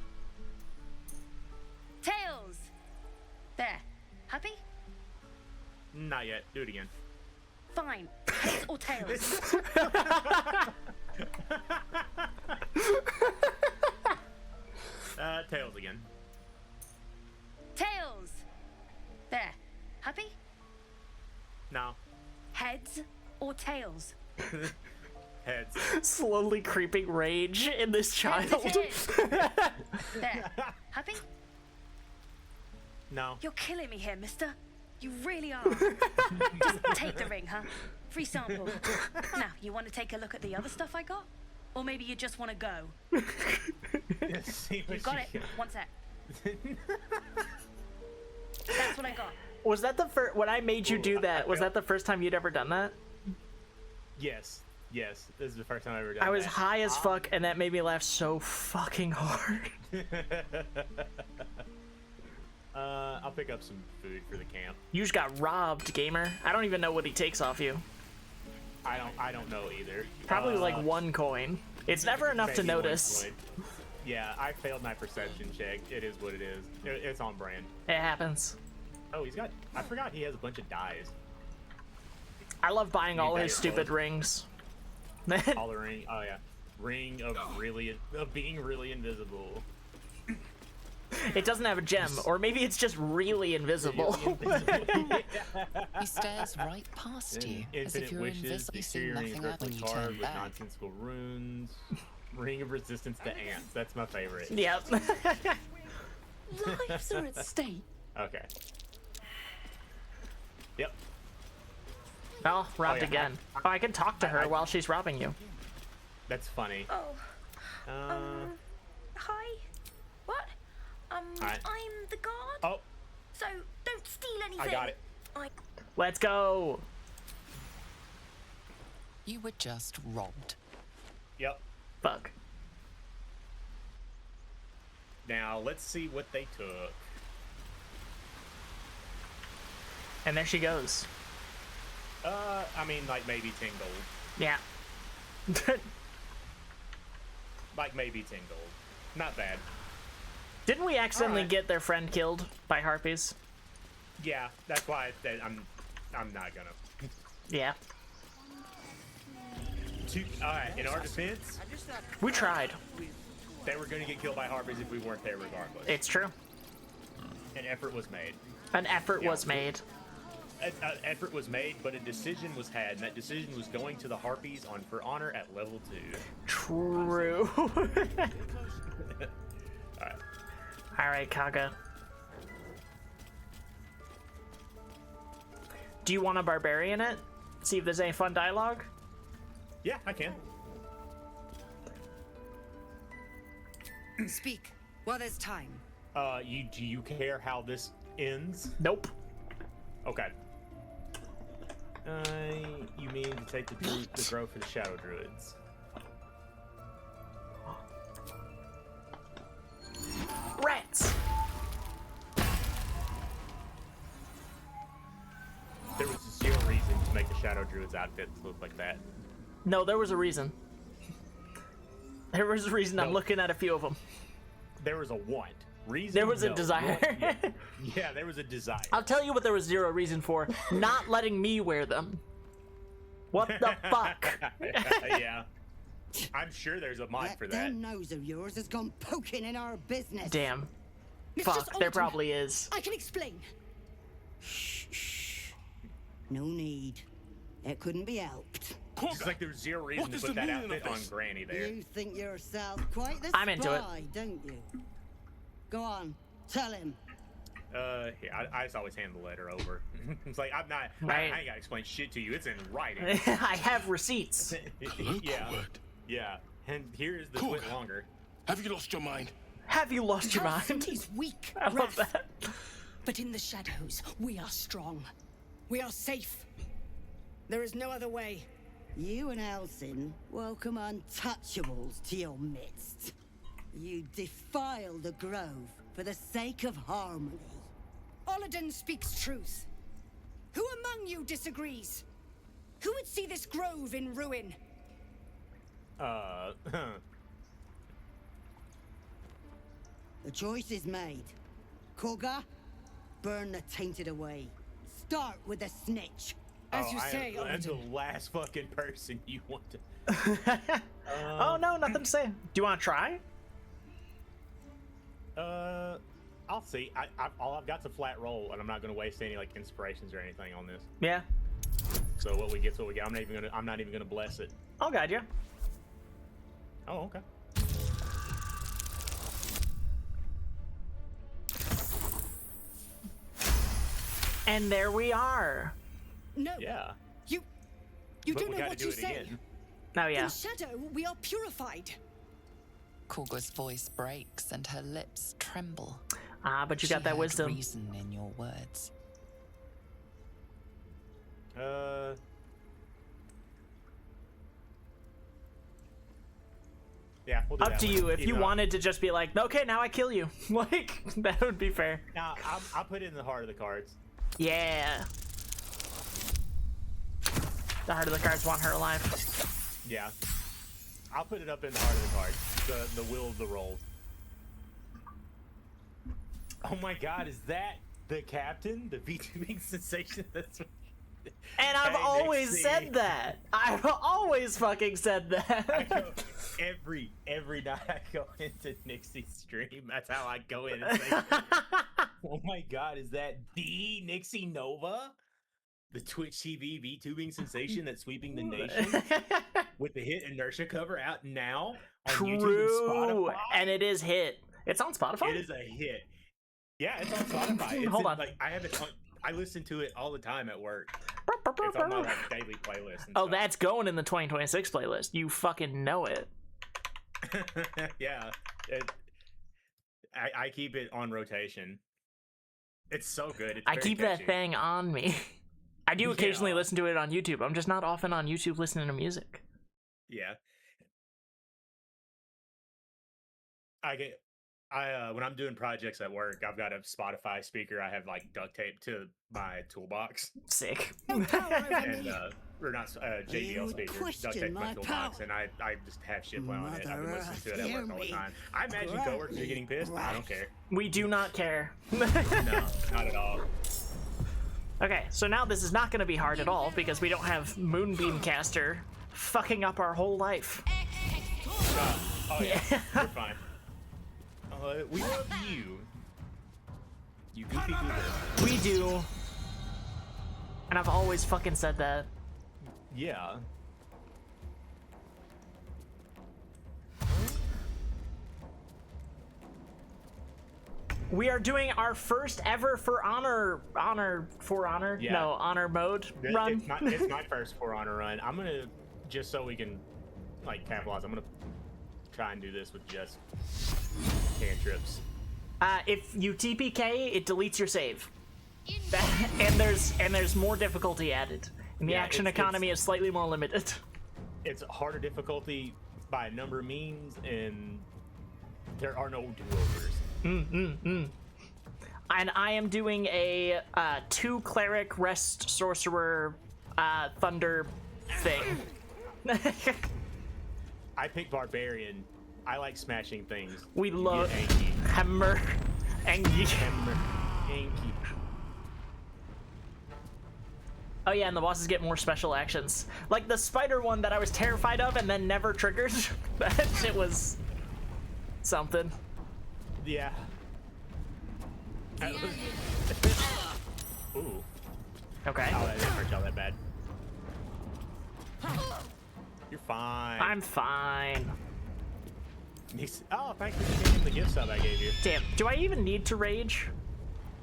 Tails! There. Happy? Not yet. Do it again. Fine. Heads or tails? Tails again. Tails! There. Happy? No. Heads or tails? Heads. Slowly creeping rage in this child. There. Happy? No. You're killing me here, mister. You really are. Just take the ring, huh? Free sample. Now, you want to take a look at the other stuff I got? Or maybe you just want to go? See what You've got you it. One sec. That's what I got. Was that the first? When I made you do that, was that the first time you'd ever done that? Yes. Yes. This is the first time I've ever done I was that. high as fuck, and that made me laugh so fucking hard. I'll pick up some food for the camp. You just got robbed, gamer. I don't even know what he takes off you. I don't know either. Probably like 1 coin. It's never enough to maybe 1 notice. coin. Yeah, I failed my perception check. It is what it is. It's on brand. It happens. Oh, he's got. I forgot he has a bunch of dyes. I love buying all got his your stupid phone? rings. All the ring. Oh yeah, ring of being really invisible. It doesn't have a gem, or maybe it's just really invisible. He stares right past you, as if Infinite you're wishes. invisible. You see Exterior ring nothing is out when you carved turn with back. nonsensical runes. Ring of resistance to ants. That's my favorite. Yep. Lives are at stake. Okay. Yep. Oh, robbed yeah, again. Oh, I can talk to her while she's robbing you. That's funny. Oh. Uh, Hi. What? Hi. I'm the guard. Oh, So don't steal anything. I got it. Let's go. You were just robbed. Yep. Fuck. Now let's see what they took. And there she goes. I mean, like maybe 10 gold. Yeah. Like maybe 10 gold. Not bad. Didn't we accidentally Alright. get their friend killed by harpies? Yeah, that's why I'm not gonna. Yeah. Alright, in our defense, We tried. they were gonna get killed by harpies if we weren't there regardless. It's true. An effort was made. An effort Yeah. was made. An effort was made, but a decision was had, and that decision was going to the harpies on For Honor at level 2. True. Alright. Alright, Kaga. Do you want a barbarian it? See if there's any fun dialogue? Yeah, I can. Speak while there's time. Do you care how this ends? Nope. Okay. You mean to take the grove for the Shadow Druids? Rats! There was zero reason to make the Shadow Druids outfits look like that. No, there was a reason. There was a reason. I'm No. looking at a few of them. There was a want. Reason? There was a No. desire. Yeah. Yeah, there was a desire. I'll tell you what there was zero reason for. Not letting me wear them. What the fuck? Yeah. I'm sure there's a mod for that. That nose of yours has gone poking in our business. Damn. Mistress Fuck, there Alden, probably is. I can explain. Shh, shh. No need. It couldn't be helped. It's like there's zero reason to put that outfit on Granny there. You think yourself quite the I'm into it. spy, don't you? Go on, tell him. Yeah, I just always hand the letter over. It's like, I'm not, Right. I ain't gotta explain shit to you. It's in writing. I have receipts. Yeah. Yeah. And here's the twit longer. Have you lost your mind? Have you lost your mind? He's weak, I love Raph. that. But in the shadows, we are strong. We are safe. There is no other way. You and Elsin welcome untouchables to your midst. You defile the grove for the sake of harmony. Olladin speaks truth. Who among you disagrees? Who would see this grove in ruin? The choice is made. Koga, burn the tainted away. Start with the snitch. As you say, I'm the Olladin. last fucking person you want to. Oh no, nothing to say. Do you want to try? I'll see. All I've got's a flat roll, and I'm not gonna waste any like inspirations or anything on this. Yeah. So what we get's what we get. I'm not even gonna bless it. I'll guide you. Oh, okay. And there we are. No. Yeah. You But don't we know gotta what do you it say. again. Oh yeah. In shadow, we are purified. Koga's voice breaks and her lips tremble. Ah, but you She got that heard wisdom. reason in your words. Yeah, we'll do Up that to one. you. If you Even though- wanted to just be like, okay, now I kill you. Like, that would be fair. Nah, I'll put it in the heart of the cards. Yeah. The heart of the cards want her alive. Yeah. I'll put it up in the heart of the cards. The will of the roll. Oh my god, is that the captain? The VTubing sensation? That's And I've Hey, always Nixie. said that. I've always fucking said I that. go, every night I go into Nixie's stream. That's how I go in and say, oh my god, is that the Nixie Nova? The Twitch TV VTubing sensation that's sweeping the nation? With the hit Inertia cover out now on YouTube and True. Spotify? And it is hit. It's on Spotify? It is a hit. Yeah, it's on Spotify. It's Hold on. Like, I have it on, I listen to it all the time at work. It's on my like, daily playlist. And Oh, stuff. that's going in the 2026 playlist. You fucking know it. Yeah. I keep it on rotation. It's so good. It's I very keep catchy. that thing on me. I do occasionally Yeah. listen to it on YouTube. I'm just not often on YouTube listening to music. Yeah. When I'm doing projects at work, I've got a Spotify speaker. I have like duct tape to my toolbox. Sick. And or not JBL You speaker, duct question tape to my my toolbox, power. and I just have shit play on it. I've been Mother listening to it Earth, at hear work all the me. time. I imagine coworkers are getting pissed. I don't care. We do not care. No, not at all. Okay, so now this is not going to be hard at all because we don't have Moonbeam Caster fucking up our whole life. Oh yeah, we're fine. We love you. You goofy goober. We do. And I've always fucking said that. Yeah. We are doing our first ever For Honor Yeah. No, Honor mode run. It's my first For Honor run. I'm gonna, just so we can like capitalize, I'm gonna try and do this with just cantrips. If you TPK, it deletes your save. and there's more difficulty added. And the Yeah, action it's- economy is slightly more limited. It's harder difficulty by a number of means, and there are no do-overs. And I am doing a 2 cleric rest sorcerer thunder thing. I picked barbarian. I like smashing things. We You love get Anki. hammer Anki. Hammer. Anki. Oh yeah, and the bosses get more special actions. Like the spider one that I was terrified of and then never triggered. That shit was something. Yeah. Ooh. Okay. Oh, that didn't hurt y'all that bad. You're fine. I'm fine. Oh, thanks for giving the gift sub I gave you. Damn, do I even need to rage?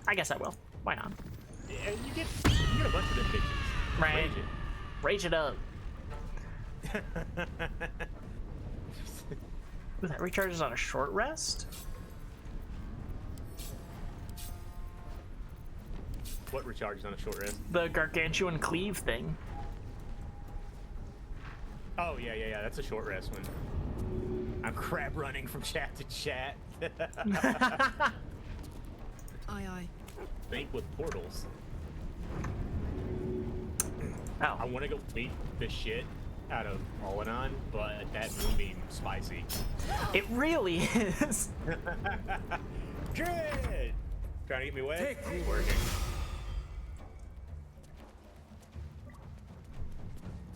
I guess I will. Why not? Yeah, you get a bunch of them bitches. Right. Rage it up. Ooh, that recharges on a short rest? What recharges on a short rest? The Gargantuan Cleave thing. Oh, yeah. That's a short rest one. I'm crab running from chat to chat. Aye. Think with portals. Oh. I want to go beat the shit out of Olanon, but that moonbeam spicy. It really is. Good. Trying to get me wet? It's working.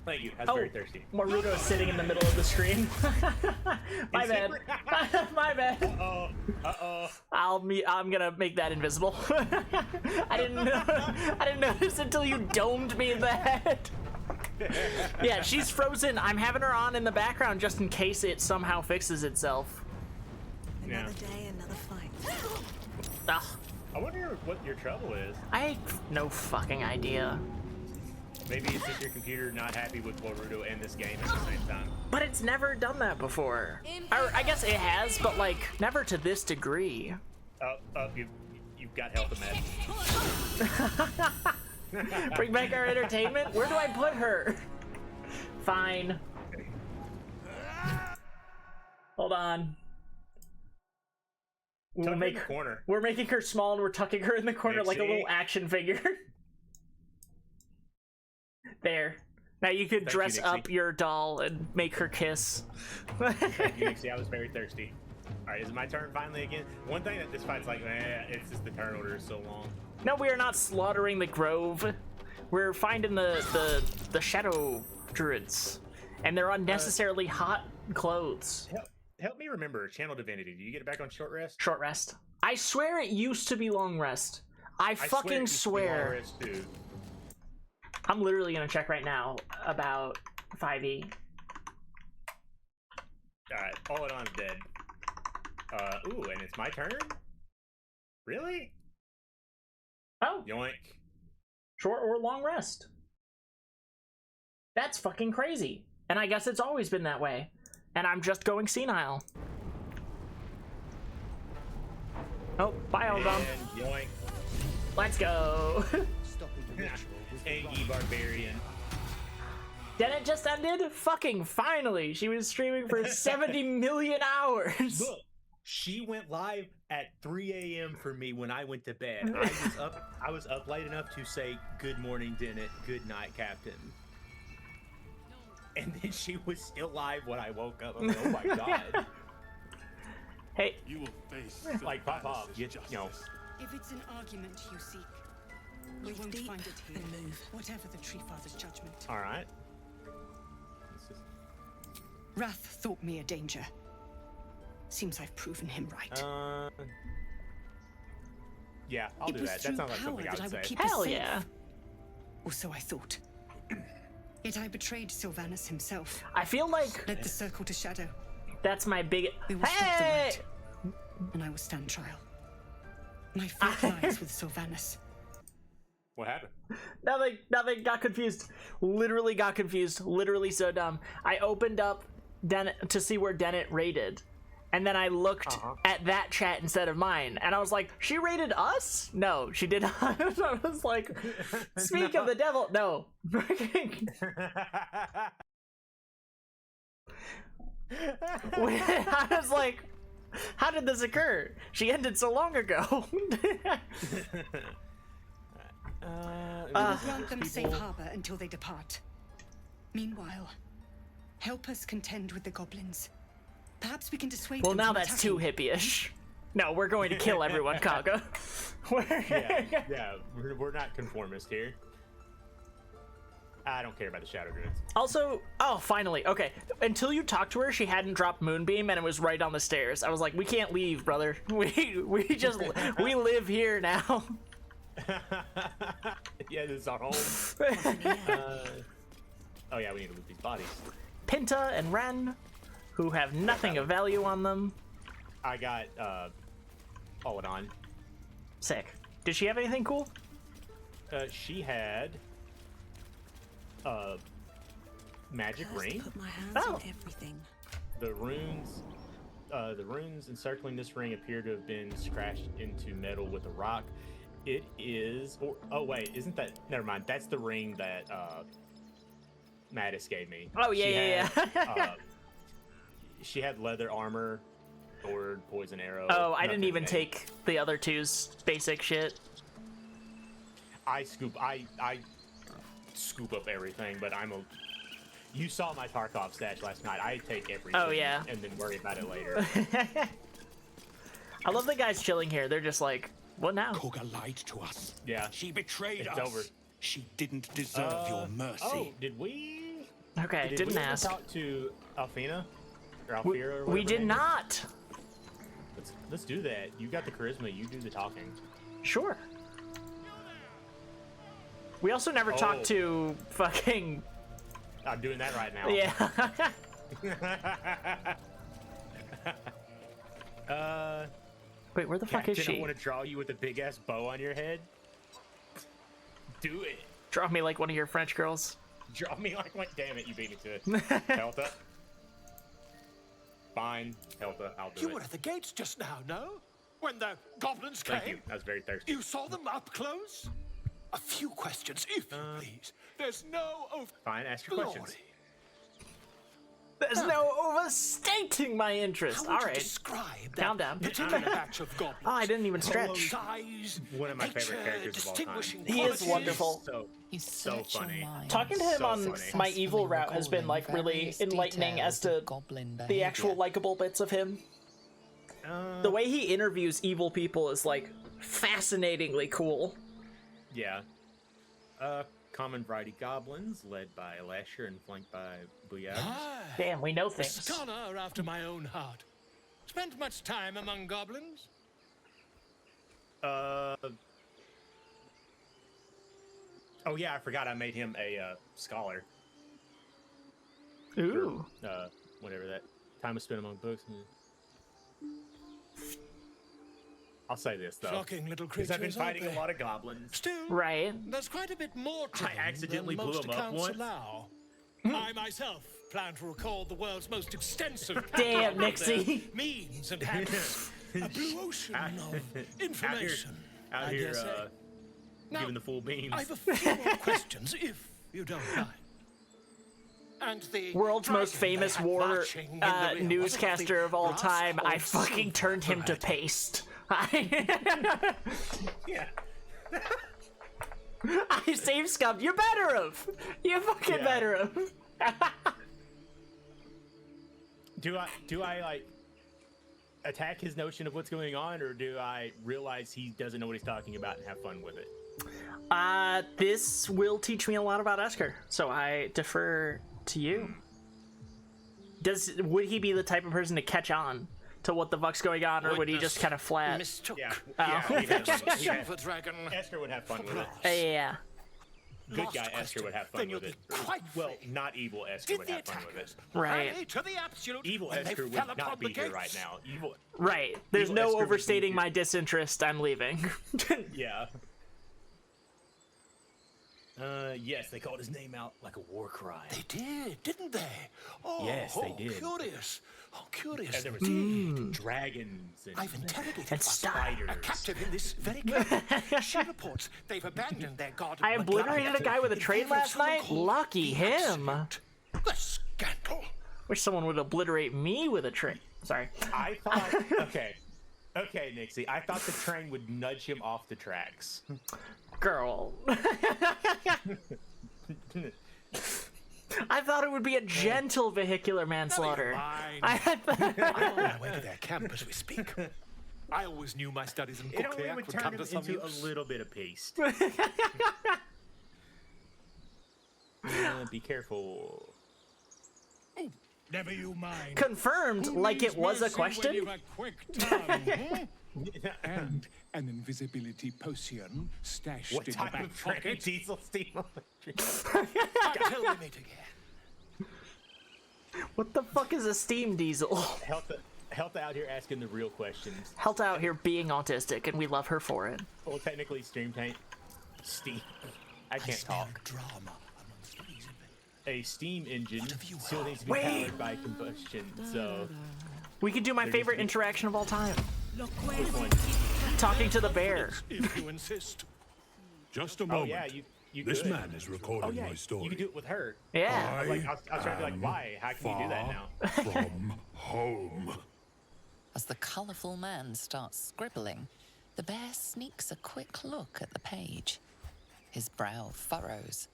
Thank you. I was very thirsty. Maruto is sitting in the middle of the screen. My bad. My bad. Uh-oh. I'm gonna make that invisible. I didn't notice until you domed me in the head. Yeah, she's frozen. I'm having her on in the background just in case it somehow fixes itself. Another day, another fight. Ugh. I wonder what your trouble is. I have no fucking idea. Maybe it's just your computer not happy with Boruto and this game at the same time. But it's never done that before. Or I guess it has, but like never to this degree. You've got health meds. Bring back our entertainment? Where do I put her? Fine. Hold on. Tuck her in the corner. We're making her small and we're tucking her in the corner like a little action figure. There. Now you could dress up your doll and make her kiss. Thank you, Nixie. I was very thirsty. Alright, is it my turn finally again? One thing that this fight's like, it's just the turn order is so long. No, we are not slaughtering the grove. We're finding the shadow druids. And they're unnecessarily hot clothes. Help me remember, Channel Divinity. Do you get it back on short rest? Short rest. I swear it used to be long rest. I fucking swear. Long rest too. I'm literally gonna check right now about 5e. Alright, Olaron's dead. Ooh, and it's my turn? Really? Oh. Yoink. Short or long rest. That's fucking crazy. And I guess it's always been that way. And I'm just going senile. Oh, bye, Eldon. Yoink. Let's go. Angie Barbarian. Didn't it just ended? Fucking finally! She was streaming for 70 million hours. Look, she went live at 3 a.m. for me when I went to bed. I was up late enough to say good morning, Dennett. Good night, Captain. And then she was still live when I woke up. I'm like, oh my god. Hey, you will face like Pop, you know. If it's an argument you seek, we won't find it here. And move. Whatever the Tree Father's judgment. All right. Wrath thought me a danger. Seems I've proven him right. Yeah, I'll do that. That sounds like something I would say. Hell yeah. Or so I thought. Yet I betrayed Sylvanas himself. I feel like led the circle to shadow. That's my big. We will stop the right, and I will stand trial. My fate lies with Sylvanas. What happened? Nothing. Got confused. Literally got confused. Literally so dumb. I opened up Dennett to see where Dennett rated, and then I looked at that chat instead of mine, and I was like, "She rated us? No, she did not." I was like, "Speak of the devil, no." I was like, "How did this occur? She ended so long ago." We will grant them safe harbor until they depart. Meanwhile, help us contend with the goblins. Perhaps we can dissuade well, them now from that's too hippie-ish. No, we're going to kill everyone, Kaga. yeah, we're not conformist here. I don't care about the Shadow Druids. Also, oh, finally, okay. Until you talked to her, she hadn't dropped Moonbeam, and it was right on the stairs. I was like, we can't leave, brother. We live here now. Yeah, this is our home. Oh yeah, we need to loot these bodies. Pinta and Ren, who have nothing of value on them. I got Oladon. Sick. Did she have anything cool? She had magic ring. Put my hands Oh. on everything. The runes encircling this ring appear to have been scratched into metal with a rock. It is, or oh wait, isn't that? Never mind. That's the ring that Mattis gave me. Oh yeah, yeah. She had leather armor, sword, poison arrow. Oh, I didn't nothing even big. take the other two's basic shit. I scoop up everything, but you saw my Tarkov stash last night. I take everything. Oh, yeah. And then worry about it later. I love the guys chilling here. They're just like, what now? Koga lied to us. Yeah. She betrayed It's us. over. She didn't deserve your mercy. Oh, did we? Okay, Did didn't we ever ask. talk to Alfina or We, Alfira or we whatever did her name not. is? Let's do that. You got the charisma. You do the talking. Sure. We also never Oh. talked to fucking. I'm doing that right now. Yeah. Wait, where the fuck is Captain, she? I want to draw you with a big ass bow on your head. Do it. Draw me like one of your French girls. Draw me like one. Damn it, you beat me to it. Helta. Fine, Helta, I'll do You it. were at the gates just now, no? When the goblins came? Thank you. I was very thirsty. You saw them up close? A few questions, if you please. There's no Fine, ask your glory. questions. There's no overstating my interest. How would All you right. describe Calm that down. particular batch of goblins? Oh, I didn't even Full of stretch. Size, One of my favorite nature, characters of all time. distinguishing He is qualities. wonderful. You So search your funny. mind. Talking to him So on funny. my evil Successfully route has been like recalling really various enlightening as details to of goblin the actual behavior. likable bits of him. The way he interviews evil people is like fascinatingly cool. Yeah. Common variety goblins, led by Lasher and flanked by Booyah. Damn, we know A things. scholar after my own heart. Spent much time among goblins? Oh yeah, I forgot I made him a scholar. Ooh. Whatever that time was spent among books. I'll say this though, Shocking little because creatures, I've been fighting aren't a they? lot of goblins. Still, Right. there's quite a bit more to them accidentally than blew most them up accounts once. allow. I myself plan to record the world's most extensive Damn, catalog of their Nixie. means and habits. A blue ocean of information. Out I here, dare say. Now, giving the full beans. I've a few more questions, if you don't mind. And the World's most dragon they famous had war marching in the rear, wasn't it newscaster the of all brass time. I horse fucking silver turned him to variety? paste. Yeah. I saved Scum. You're better of. You fucking Yeah. better of. Do I like attack his notion of what's going on, or do I realize he doesn't know what he's talking about and have fun with it? This will teach me a lot about Esker, so I defer to you. Would he be the type of person to catch on to what the fuck's going on, or would he just kind of flat? Mistook Yeah. Oh. He'd have fun. silver dragon. Esker would have fun with it. Yeah. Good Lost guy Esker question. would have fun Then you'll with it. be quite Well, free. not evil Esker Did would the have fun with attackers it. Right. rally to the absolute Evil when they Esker would fell not upon be the here gates? right now. Evil. Right. There's Evil no Esker would be overstating here. my disinterest. I'm leaving. Yeah. Yes, they called his name out like a war cry. They did, didn't they? Oh, Yes, they did. Curious. Oh, curious. And there was indeed. dragons and I've interrogated And one spiders. a captive in this very cave. She reports they've abandoned their god. I obliterated a guy with a train last night. Lucky him. The scandal. Wish someone would obliterate me with a train. Sorry. I thought, okay, Nixie. I thought the train would nudge him off the tracks. Girl. I thought it would be a gentle vehicular manslaughter. I'm on my way to their camp as we speak. I always knew my studies in It only Cookliac would would turn come him to some into use. a little bit of paste. Be careful. Never you mind. Confirmed, Who like needs it was a mercy question. when you've a quick tongue, and an invisibility potion stashed What in the type back of train? pocket. Diesel steam? Until we meet again. What the fuck is a steam diesel? Health out here asking the real questions. Health out here being autistic, and we love her for it. Well, technically, Steam. I can't talk. Drama. A steam engine still needs to be powered by combustion, so... We could do my favorite interaction of all time. Which one? Talking to the bear. If you insist. Just a moment. Oh, yeah, you This could. man is recording yeah, my story. You can do it with her. Yeah. I was trying to be like, why? How can you do that now? From home. As the colourful man starts scribbling, the bear sneaks a quick look at the page. His brow furrows.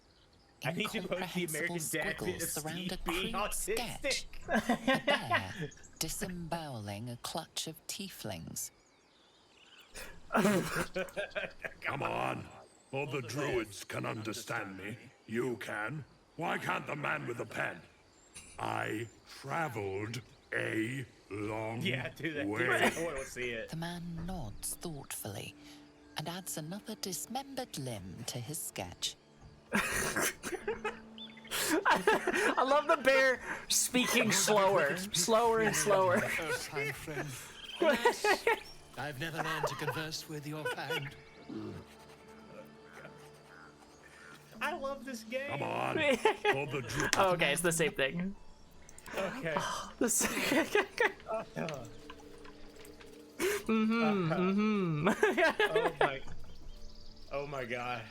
I need to post the American Dad bit of surround a Steve being crude autistic. sketch. The bear disemboweling a clutch of tieflings. Come on. All the druids can understand me. You can. Why can't the man with the pen? I traveled a long Yeah, do that. way. I want to see it. The man nods thoughtfully and adds another dismembered limb to his sketch. I love the bear speaking slower and slower. Time friend. Alas, I've never learned to converse with your kind. I love this game. Come on. All the druids. Oh, okay, it's the same thing. Okay. Oh my god.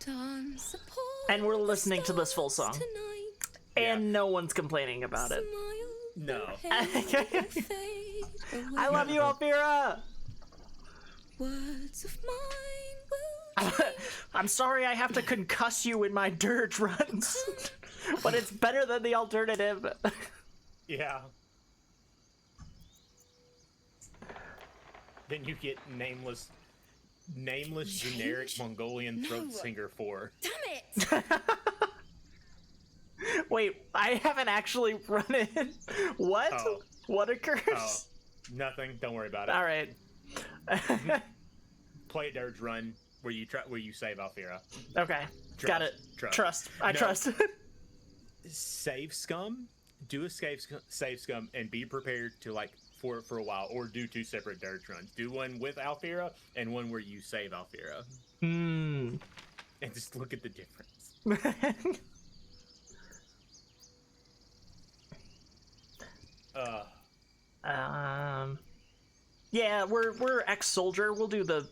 Dance upon And we're listening to this full song. tonight. And no one's complaining about it. No. I love you, Alfira! Words of mine will I'm sorry I have to concuss you in my dirge runs. But it's better than the alternative. Yeah. Then you get nameless generic Mongolian throat singer for. Damn it! Wait, I haven't actually run in. What? Oh. What occurs? Oh, nothing. Don't worry about it. All right. Play a dirge run where you save Alfira. Okay, got it. Trust. I trust. Save scum. Do a save scum and be prepared to for it for a while, or do 2 separate dirge runs. Do one with Alfira and one where you save Alfira. Hmm. And just look at the difference. Yeah, we're ex-soldier. We'll do the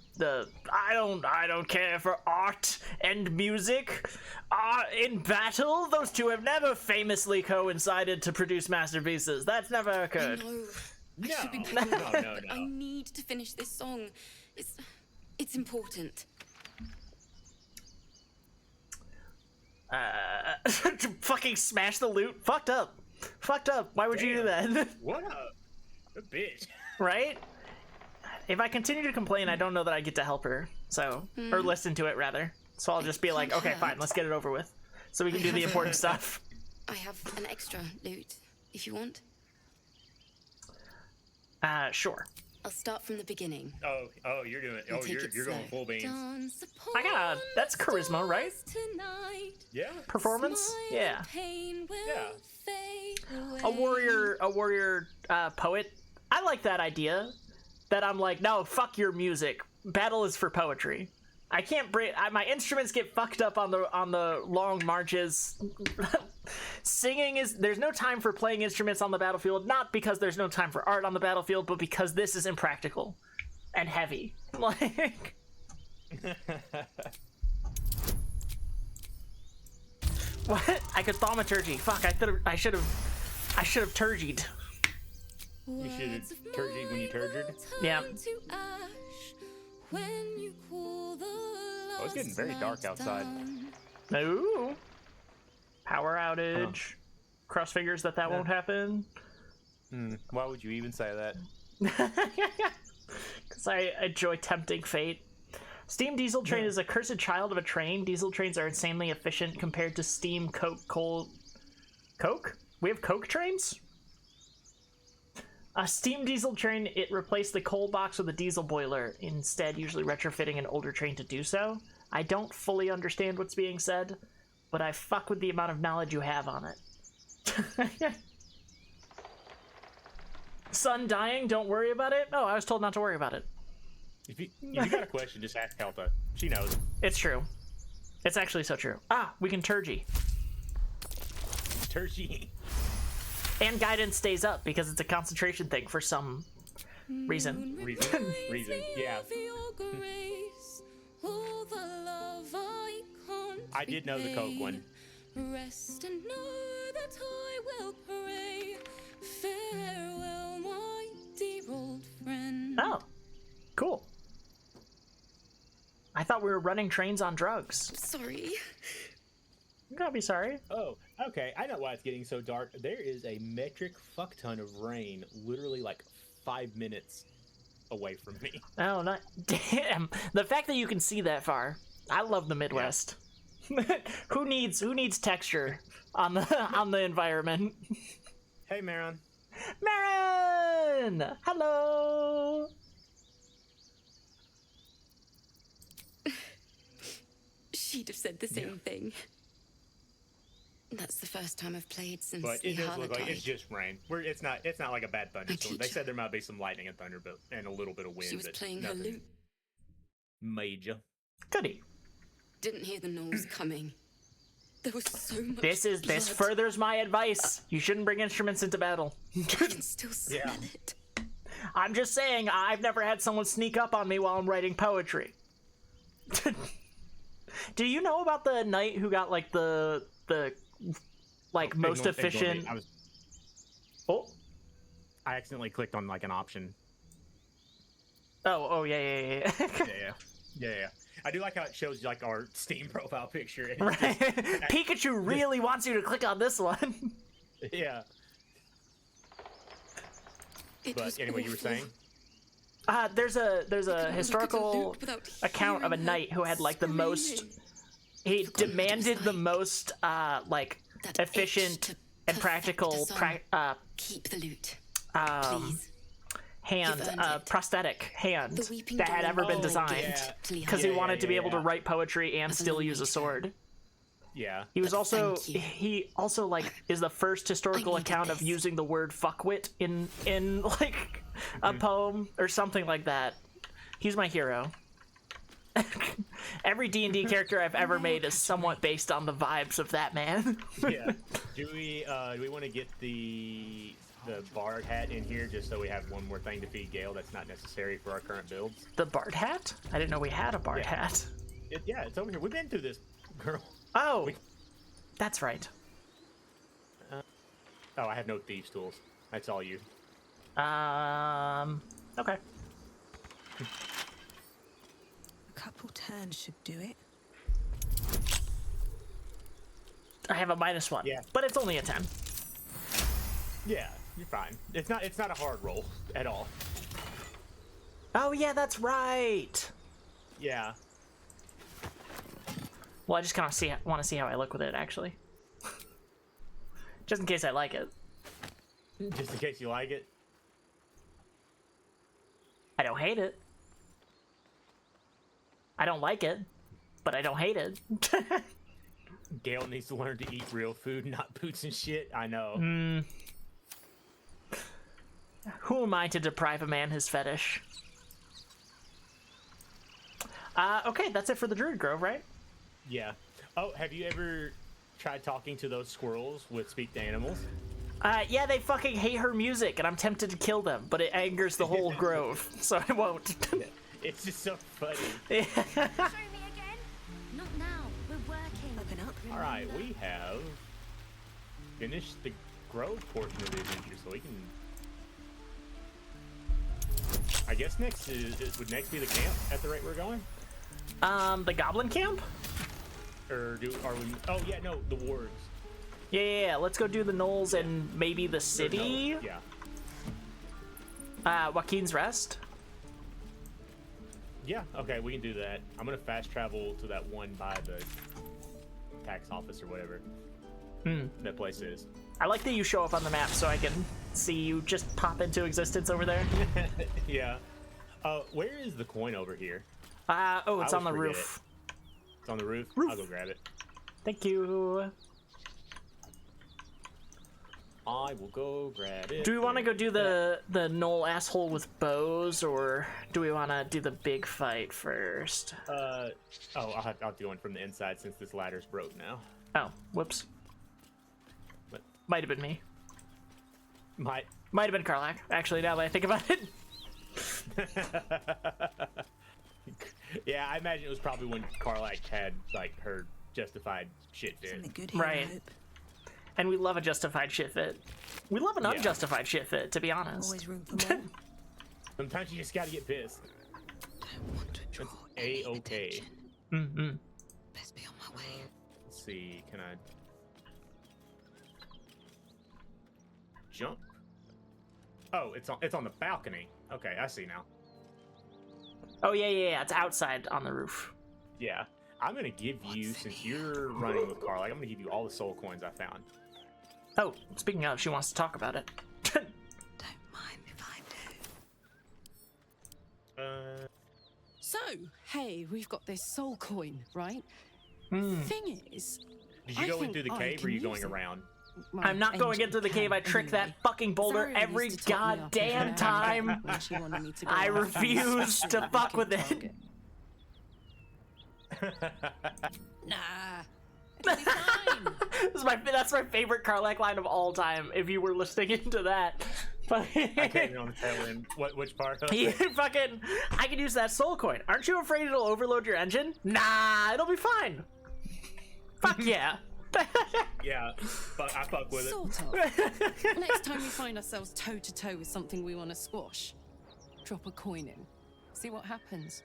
I don't care for art and music. In battle, those two have never famously coincided to produce masterpieces. That's never occurred. I should be No, but no. I need to finish this song. It's important. Fucking smash the loot. Fucked up. Why would you do that? What a bitch. Right? If I continue to complain, I don't know that I get to help her. So, or listen to it rather. So I'll just be like, okay, fine, let's get it over with, so we can do the important stuff. I have an extra loot, if you want. Sure. I'll start from the beginning. Oh, you're doing. We'll Oh, take you're it going slow. full beans. Dance I got that's charisma, right? tonight. Yeah. Performance, yeah. Pain will Yeah. fade away. A warrior poet. I like that idea. That I'm like, no, fuck your music. Battle is for poetry. I can't bring my instruments get fucked up on the long marches. Singing there's no time for playing instruments on the battlefield, not because there's no time for art on the battlefield, but because this is impractical and heavy. Like what? I could thaumaturgy. Fuck, I should have turgied. You should have turgied when you turgid. Yeah. Oh, it's getting very dark outside. Ooh. Power outage. Cross fingers that won't happen. Why would you even say that? Because I enjoy tempting fate. Steam diesel train is a cursed child of a train. Diesel trains are insanely efficient compared to steam coke, coal... Coke? We have coke trains? A steam diesel train, it replaced the coal box with a diesel boiler, instead usually retrofitting an older train to do so. I don't fully understand what's being said, but I fuck with the amount of knowledge you have on it. Son dying, don't worry about it? Oh, I was told not to worry about it. If you got a question, just ask Kelta. She knows. It's true. It's actually so true. Ah, we can Turgy. Turgy. And guidance stays up because it's a concentration thing for some reason. Reason, yeah. I did know the Coke one. Rest and know that I will pray. Farewell, my dear old friend. Oh, cool. I thought we were running trains on drugs. Sorry. You gotta be sorry. Oh, okay. I know why it's getting so dark. There is a metric fuck ton of rain literally like 5 minutes away from me. Oh, not damn. The fact that you can see that far. I love the Midwest. Yeah. Who needs texture on the environment? Hey, Maron. Maron! Hello! She'd have said the same thing. That's the first time I've played since But the it does Harlot look like died. it's just rain. It's not like a bad thunderstorm. They said there might be some lightning and thunder, and a little bit of wind. She was but playing her nothing lute. Major. Goody. Didn't hear the Knolls coming. There was so much This blood. furthers my advice. You shouldn't bring instruments into battle. I can still smell it. I'm just saying, I've never had someone sneak up on me while I'm writing poetry. Do you know about the knight who got like the most efficient? I accidentally clicked on like an option. Oh yeah. Yeah. I do like how it shows like our Steam profile picture. And Right. Pikachu really wants you to click on this one. Yeah. But anyway, you were saying? There's a historical account of a knight who had like the most. He demanded the most like efficient and practical keep the loot. Prosthetic hand that had ever been designed because he wanted to be able to write poetry and still use a sword. Yeah. He was also like is the first historical account of using the word fuckwit in like a poem or something like that. He's my hero. Every D&D character I've ever made is somewhat based on the vibes of that man. Yeah. Do we want to get the bard hat in here just so we have one more thing to feed Gale that's not necessary for our current builds? The bard hat? I didn't know we had a bard hat. It's over here. We've been through this, girl. Oh, that's right. I have no thieves tools. That's all you. Okay. A couple turns should do it. I have a -1. Yeah. But it's only a 10. Yeah, you're fine. It's not a hard roll at all. Oh yeah, that's right. Yeah. Well, I just kind of want to see how I look with it, actually. Just in case I like it. Just in case you like it. I don't hate it. I don't like it, but I don't hate it. Gale needs to learn to eat real food, not boots and shit. I know. Who am I to deprive a man his fetish? Okay, that's it for the Druid Grove, right? Yeah. Oh, have you ever tried talking to those squirrels with speak to animals? Yeah, they fucking hate her music, and I'm tempted to kill them, but it angers the whole grove, so I won't. It's just so funny. Show me again? Not now. We're working. Open up. All right, we have finished the grove portion of the adventure, so we can. I guess next would next be the camp at the rate we're going. The Goblin Camp? Or are we? Oh yeah, no, the wards. Yeah. Let's go do the Knolls and maybe the city. Yeah. Joaquin's Rest. Yeah. Okay, we can do that. I'm gonna fast travel to that one by the tax office or whatever that place is. I like that you show up on the map so I can see you just pop into existence over there. Yeah. Where is the coin over here? Oh, it's I on the always forget roof. It's on the roof? I'll go grab it. Thank you. I will go grab it. Do we want to go do the Knoll asshole with bows, or do we want to do the big fight first? I'll have to go in from the inside since this ladder's broke now. Oh, whoops. But might have been me. Might have been Karlach, actually, now that I think about it. Yeah, I imagine it was probably when Karlach had, like, her justified shit fit. Something good here, Right. I hope. And we love a justified shit fit. We love an unjustified shit fit, to be honest. Always room for more. Sometimes you just gotta get pissed. Don't want to draw It's A-okay. Mm-hmm. Best be on my way. Let's see, can I jump? Oh, it's on the balcony. Okay, I see now. Oh, yeah, it's outside on the roof. Yeah. I'm gonna give you, since you're running with Karlach, I'm gonna give you all the soul coins I found. Oh, speaking of, she wants to talk about it. Don't mind if I do. So, hey, we've got this soul coin, right? Thing is, Did you go in through the cave, or are you going around? I'm not going into the cave. I trick that fucking boulder every goddamn time. I refuse to fuck with it. Nah. That's my favorite Karlach line of all time. If you were listening into that, I can't even on the tail end. Which part? You fucking, I can use that soul coin. Aren't you afraid it'll overload your engine? Nah, it'll be fine. Fuck yeah. Yeah, but I fuck with Sort of. Next time we find ourselves toe to toe with something we want to squash, drop a coin in. See what happens.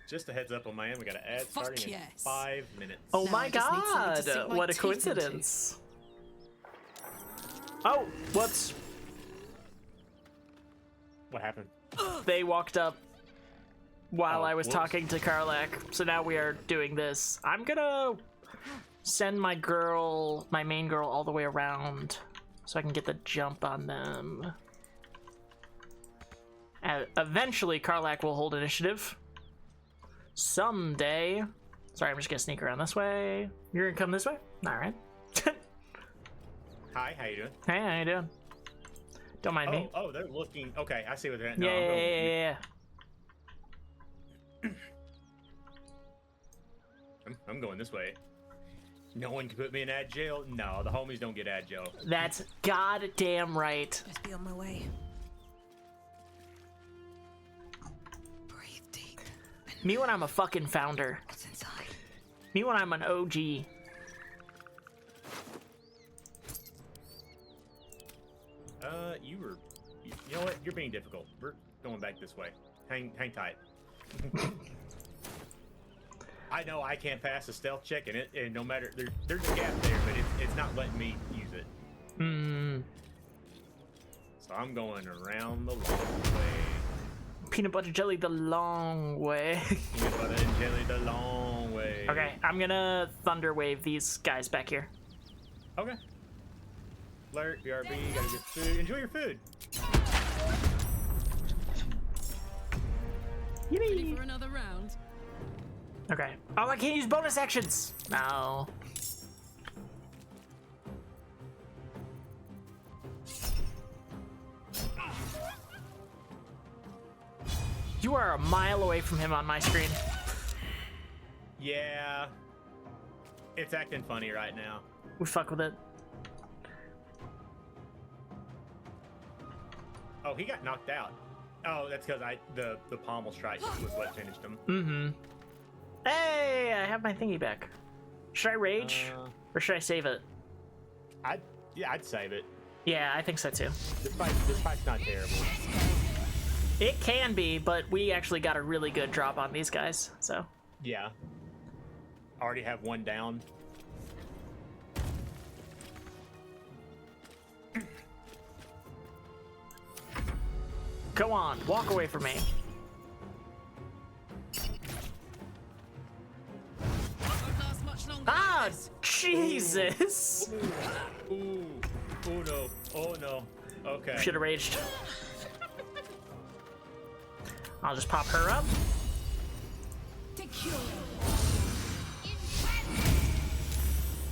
Just a heads up on my end, we got to add Fuck starting yes. in 5 minutes. Oh Now my I just need something god, to sink my what a teeth coincidence. Oh, whoops. What happened? They walked up while I was whoops. talking to Karlach, so now we are doing this. I'm gonna send my main girl all the way around so I can get the jump on them. Eventually, Karlach will hold initiative. Someday. Sorry, I'm just gonna sneak around this way. You're gonna come this way? Alright. Hi, how you doing? Hey, how you doing? Don't mind me. Oh, they're looking. Okay, I see what they're at. Yeah. I'm going this way. No one can put me in ad jail. No, the homies don't get ad jail. That's goddamn right. Best be on my way. Me when I'm a fucking founder. What's inside? Me when I'm an OG. You know what? You're being difficult. We're going back this way. Hang tight. I know I can't pass a stealth check in it, and no matter there's a gap there, but it's not letting me use it. So I'm going around the long way. Peanut butter jelly the long way. Peanut butter and jelly the long way. Okay, I'm gonna thunder wave these guys back here. Okay. Alert, BRB, gotta get food. Enjoy your food. Ready for another round? Okay. Oh, I can't use bonus actions. No. You are a mile away from him on my screen. Yeah. It's acting funny right now. We fuck with it. Oh, he got knocked out. Oh, that's because the pommel strike was what finished him. Hey, I have my thingy back. Should I rage? Or should I save it? I'd save it. Yeah, I think so too. This fight's not terrible. It can be, but we actually got a really good drop on these guys, so. Yeah. Already have one down. Go on, walk away from me. Ah, Jesus! Ooh, oh no. Oh no. Okay. Should have raged. I'll just pop her up.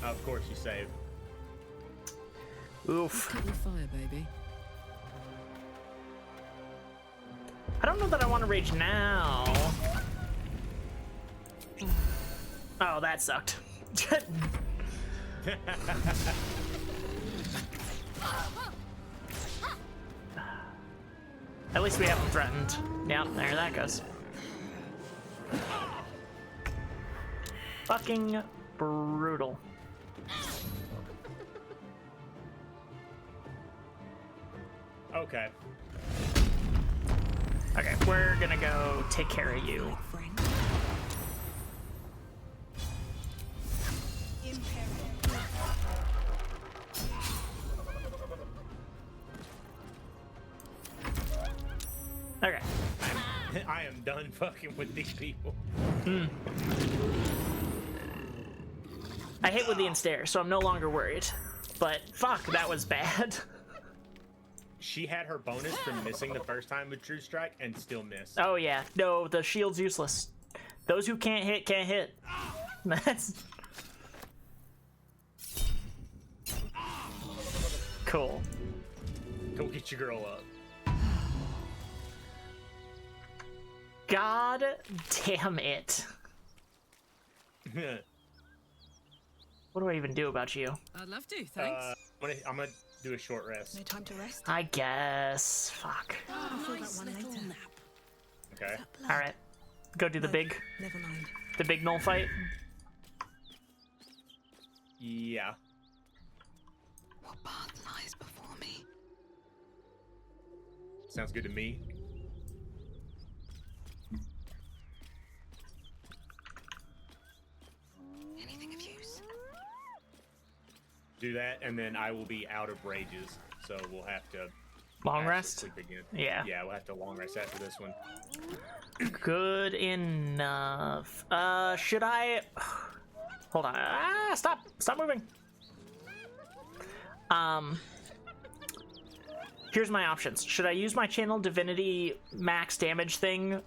Of course you saved. Oof. Keep your fire, baby. I don't know that I want to rage now. Oh, that sucked. At least we haven't threatened. Yep, there that goes. Fucking brutal. Okay. Okay, we're gonna go take care of you. Okay. I am done fucking with these people. I hit with the ensnare, so I'm no longer worried. But fuck, that was bad. She had her bonus from missing the first time with True Strike and still missed. Oh yeah, no, the shield's useless. Those who can't hit, can't hit. That's... Cool. Go get your girl up. God damn it. What do I even do about you? I'd love to, thanks. I'm gonna do a short rest. No time to rest. I guess. Fuck. I'll feel that one later. Okay. Alright. Go do the big... Never mind. The big null fight. Yeah. What path lies before me? Sounds good to me. Anything of use? Do that, and then I will be out of rages, so we'll have to Long actually rest? sleep again. Yeah. Yeah, we'll have to long rest after this one. Good enough. Should I... Hold on. Ah, stop! Stop moving! Here's my options. Should I use my Channel Divinity max damage thing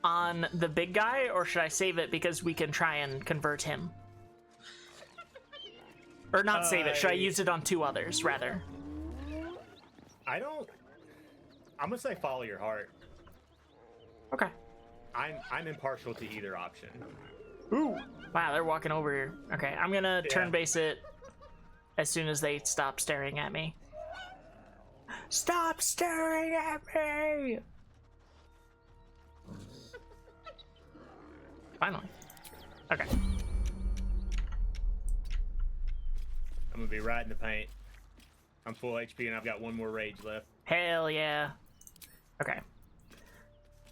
on the big guy, or should I save it because we can try and convert him? Or not save it. Should I use it on 2 others, rather? I'm gonna say follow your heart. Okay. I'm impartial to either option. Ooh! Wow, they're walking over here. Okay, I'm gonna turn base it as soon as they stop staring at me. Stop staring at me! Finally. Okay. I'm gonna be right in the paint. I'm full HP and I've got 1 more rage left. Hell yeah. Okay.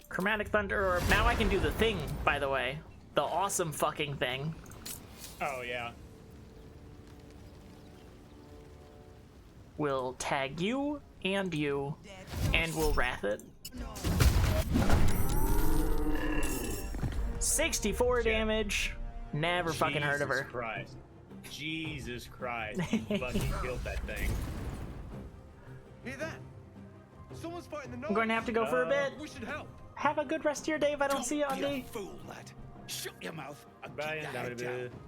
Chromatic Thunder. Now I can do the thing, by the way. The awesome fucking thing. Oh, yeah. We'll tag you, and we'll wrath it. 64 damage. Never fucking heard of her. Jesus Christ. You fucking killed that thing. Hear that? Someone's fighting the I'm going to have to go for a bit. We should help. Have a good rest of your day if I don't see you, Andy. Fool, lad. Shut your mouth and Bye, keep your head David. down.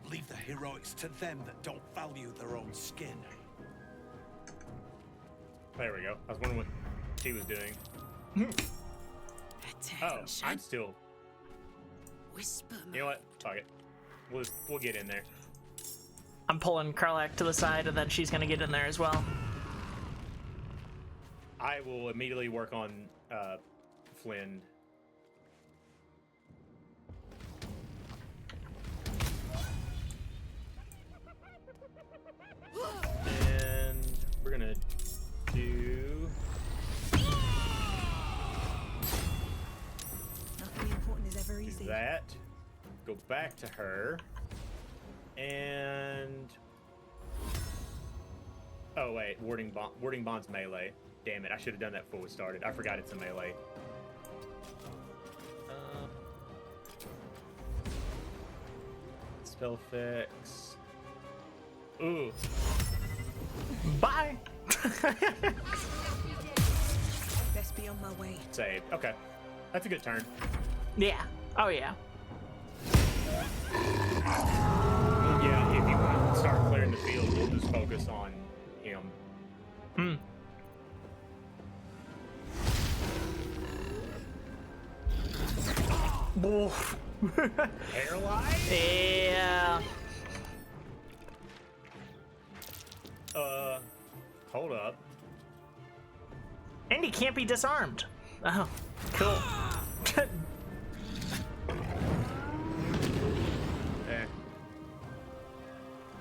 Leave the heroics to them that don't value their own skin. There we go. I was wondering what she was doing. Oh, I'm still. Whisper. You know what? Fuck it. We'll get in there. I'm pulling Karlach to the side, and then she's gonna get in there as well. I will immediately work on Flynn. And we're gonna do Nothing important is ever easy. that. Go back to her. And oh wait, warding bond's melee. Damn it! I should have done that before we started. I forgot it's a melee. Spell effects. Ooh. Bye. Best be on my way. Save. Okay. That's a good turn. Yeah. Oh yeah. Yeah, if you want to start clearing the field, we'll just focus on him. Hmm. Paralyzed? Yeah. Hold up. And he can't be disarmed. Oh, cool.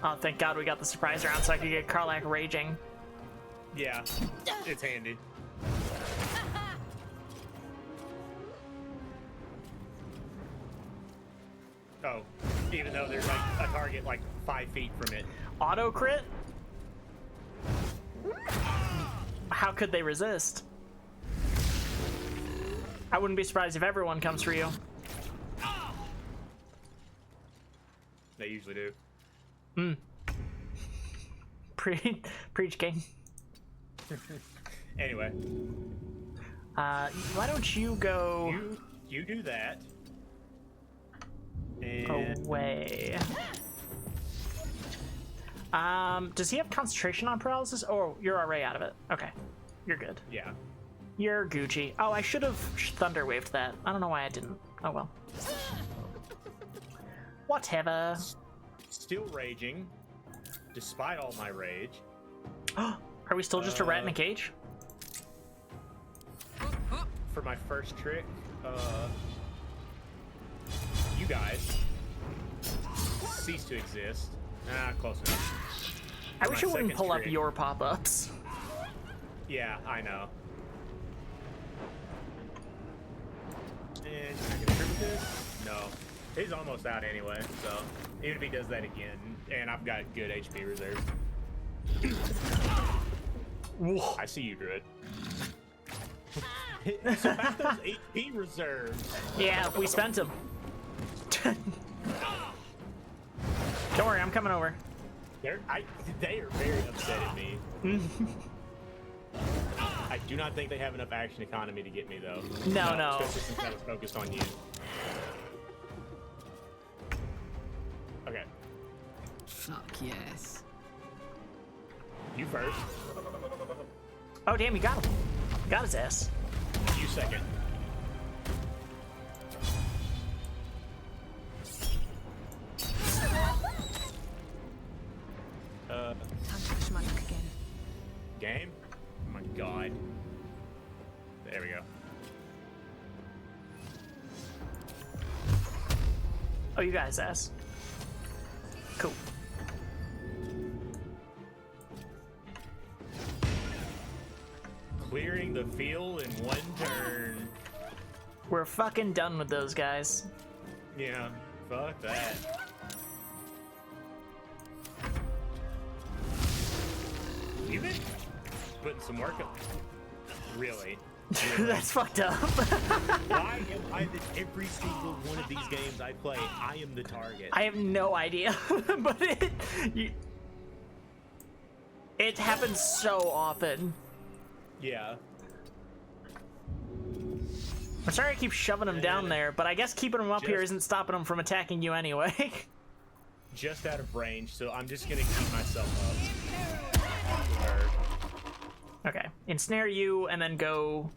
Oh, thank God we got the surprise round so I could get Karlach raging. Yeah, it's handy. Oh, even though there's like a target like 5 feet from it. Auto crit? How could they resist? I wouldn't be surprised if everyone comes for you. They usually do. Hmm. Preach, King. Anyway. Why don't you go... You do that. And... Away. Does he have concentration on paralysis? Oh, you're already out of it. Okay. You're good. Yeah. You're Gucci. Oh, I should have thunder waved that. I don't know why I didn't. Oh well. Whatever. Still raging, despite all my rage. Are we still just a rat in a cage? For my first trick, you guys cease to exist. Close enough. I wish My you wouldn't second pull up trick- your pop-ups. Yeah, I know. And I can trip this? No. He's almost out anyway, so even if he does that again, and I've got good HP reserves. I see you, Druid. So about those HP reserves. Yeah, we spent them. Don't worry, I'm coming over. They are very upset at me. I do not think they have enough action economy to get me though. No. Especially since I was focused on you. Okay. Fuck yes. You first. Oh damn, you got him. Got his ass. You second. Time to push my luck again. Game? Oh my god. There we go. Oh, you got his ass. Cool. Clearing the field in one turn. We're fucking done with those guys. Yeah, fuck that. You've been putting some work up. Really? That's fucked up. Why am I every single one of these games I play, I am the target? I have no idea, but it happens so often. Yeah. I'm sorry I keep shoving him down there, but I guess keeping him up here isn't stopping him from attacking you anyway. Just out of range, so I'm just gonna keep myself up. Okay, ensnare you and then go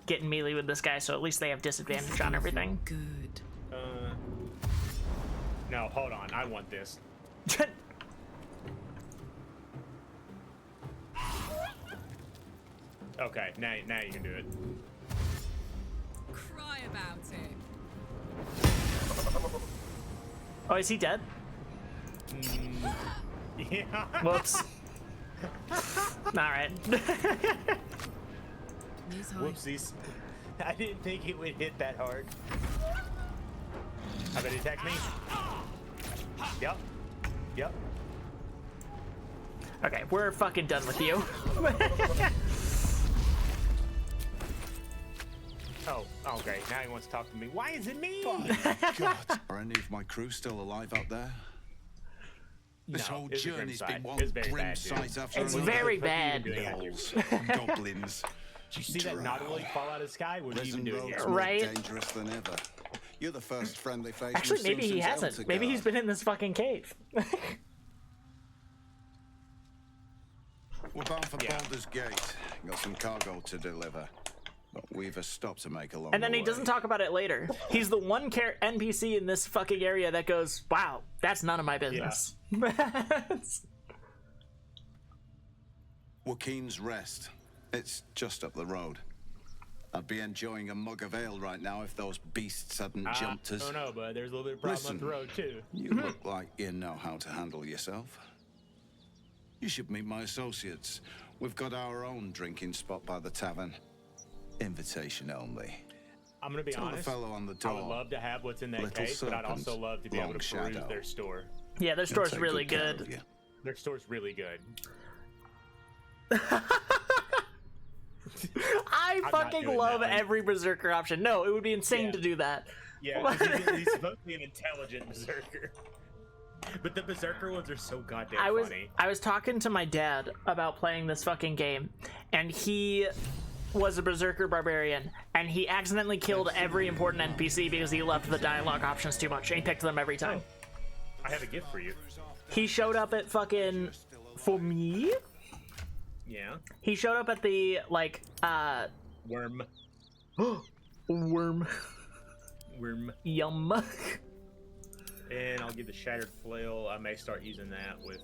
get in melee with this guy, so at least they have disadvantage on everything. Good. No, hold on. I want this. Okay, now you can do it. Cry about it. Oh, is he dead? Yeah. Whoops. Alright. Whoopsies. I didn't think it would hit that hard. I bet it attacked me. Yep. Yep. Okay, we're fucking done with you. Oh, great. Now he wants to talk to me. Why is it me? God, are any of my crew still alive out there? This No, whole it's a grim journey's sight. been one It's very grim bad, dude. sight after It's another. very bad. Gnolls, goblins. Did you see that Nautilus fall out of the sky? What are you even Prison doing here? road's more Right. dangerous than ever. You're the first friendly face. Actually, we've maybe seen he since hasn't. Maybe Eltergard. he's been in this fucking cave. We're bound for Yeah. Baldur's Gate. Got some cargo to deliver. But we've a stop to make along And then the he doesn't way. talk about it later. He's the one NPC in this fucking area that goes, wow, that's none of my business. Joaquin's Rest. It's just up the road. I'd be enjoying a mug of ale right now if those beasts hadn't jumped us. Oh no, but there's a little bit of problem Listen, up the road too. You look like you know how to handle yourself. You should meet my associates. We've got our own drinking spot by the tavern. Invitation only. I'm gonna be Tell honest. the fellow on the I would door. love to have what's in that Little case, but I'd also serpent, love to be able long to peruse shadow. their store. Yeah, their store's take really good care good. of you. Their store's really good. I not fucking doing love that. every Berserker option. No, it would be insane Yeah. to do that. Yeah, 'cause he's supposed to be an intelligent berserker. But the berserker ones are so goddamn funny. I was talking to my dad about playing this fucking game, and he was a berserker barbarian, and he accidentally killed every important NPC because he left the dialogue options too much, and he picked them every time. I have a gift for you. He showed up at fucking for me. Yeah. He showed up at the like Worm. worm. Worm. Yum. And I'll give the shattered flail. I may start using that with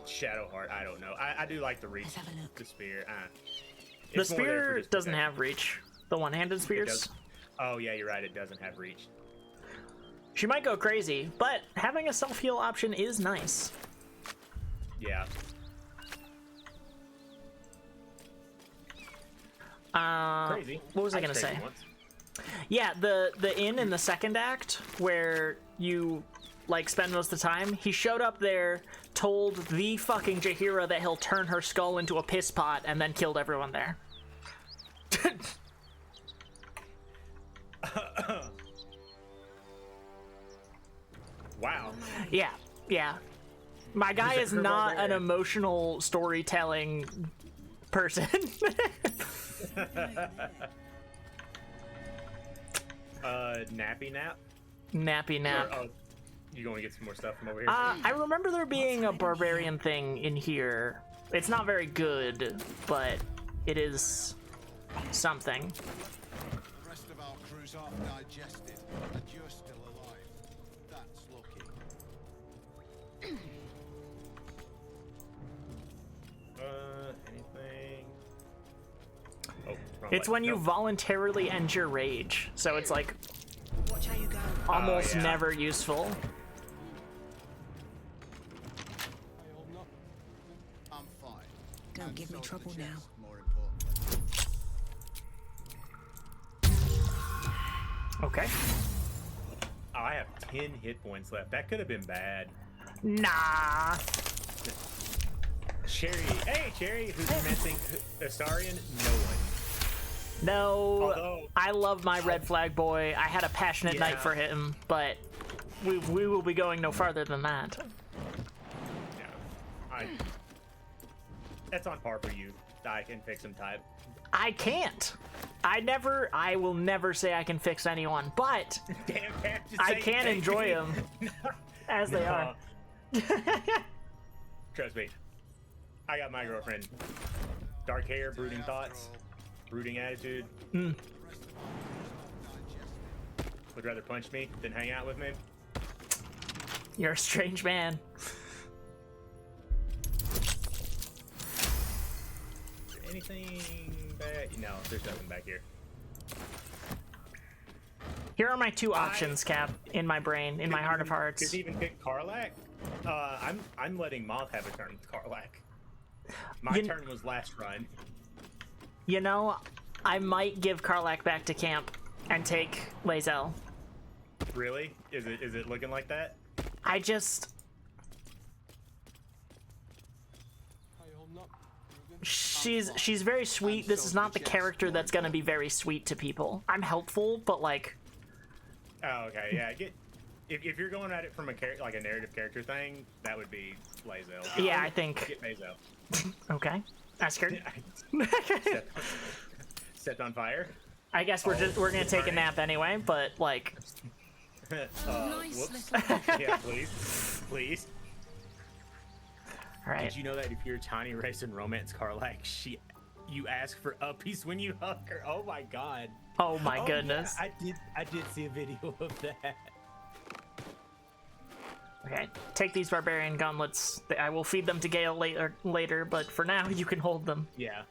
Shadowheart. I don't know. I do like the reach. The spear. The It's more there for spear just doesn't protection. have reach. The one-handed It spears. does- Oh yeah, you're right. It doesn't have reach. She might go crazy, but having a self-heal option is nice. Yeah. Crazy. What was I gonna crazy say? once. Yeah, the inn in the second act where you like spend most of the time. He showed up there, told the fucking Jaheira that he'll turn her skull into a piss pot, and then killed everyone there. Wow. Yeah, yeah. My guy is Berserker not an barbarian. emotional storytelling person. Nappy nap. Nappy nap. Or, you going to get some more stuff from over here? I remember there being a barbarian thing in here. It's not very good, but it is something. The rest of our crew's half digested, and you're still alive. That's lucky. Anything? Oh, wrong It's button. when you Nope. voluntarily end your rage, so it's like Watch how you go. almost yeah. never useful. I'm fine. Don't give me trouble now. More importantly. Okay. Oh, I have 10 hit points left. That could have been bad. Nah. Cherry. Hey, Cherry, who's missing Astarion? No one. No, Although- I love my red flag boy. I had a passionate night Yeah. for him, but we will be going no farther than that. Yeah. That's on par for you. I can fix him type. I can't. I will never say I can fix anyone, but Damn, Pat, just I say can thank enjoy me. them as they are. Trust me. I got my girlfriend. Dark hair, brooding thoughts, brooding attitude. Mm. Would rather punch me than hang out with me. You're a strange man. Anything back? No, there's nothing back here. Here are my two options, Cap, in my brain, in my heart of hearts. Could you even pick Karlach? I'm letting Moth have a turn with Karlach. My turn was last run. You know, I might give Karlach back to camp and take Lae'zel. Really? Is it looking like that? I just... She's very sweet. This is not the character that's gonna be very sweet to people. I'm helpful, but like... Oh, okay, yeah. If you're going at it from a like a narrative character thing, that would be Lae'zel. Yeah, I think. Get Lae'zel. Okay. Oscar. Stepped on fire. I guess we're gonna take a nap anyway, but like. Whoops. Yeah, please. All right. Did you know that if you're Tiny Race in Romance Karlach, you ask for uppies when you hug her? Oh my god. Oh my goodness. Yeah, I did see a video of that. Okay, take these barbarian gauntlets. I will feed them to Gale later, but for now you can hold them. Yeah.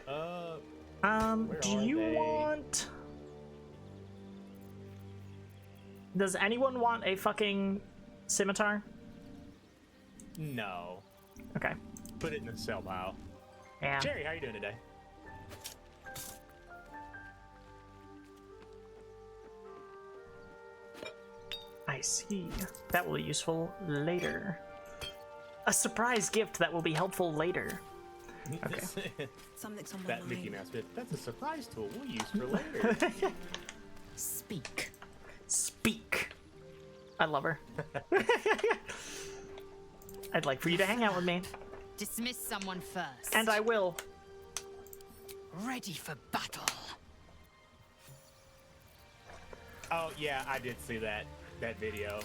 Do you want? Does anyone want a fucking scimitar? No. Okay. Put it in the sell pile. Yeah. Jerry, how you doing today? I see. That will be useful later. A surprise gift that will be helpful later. Okay. Something's on my That Mickey Mouse bit. That's a surprise tool we'll use for later. Speak. Speak. I love her. I'd like for you to hang out with me. Dismiss someone first. And I will. Ready for battle. Oh yeah, I did see that video.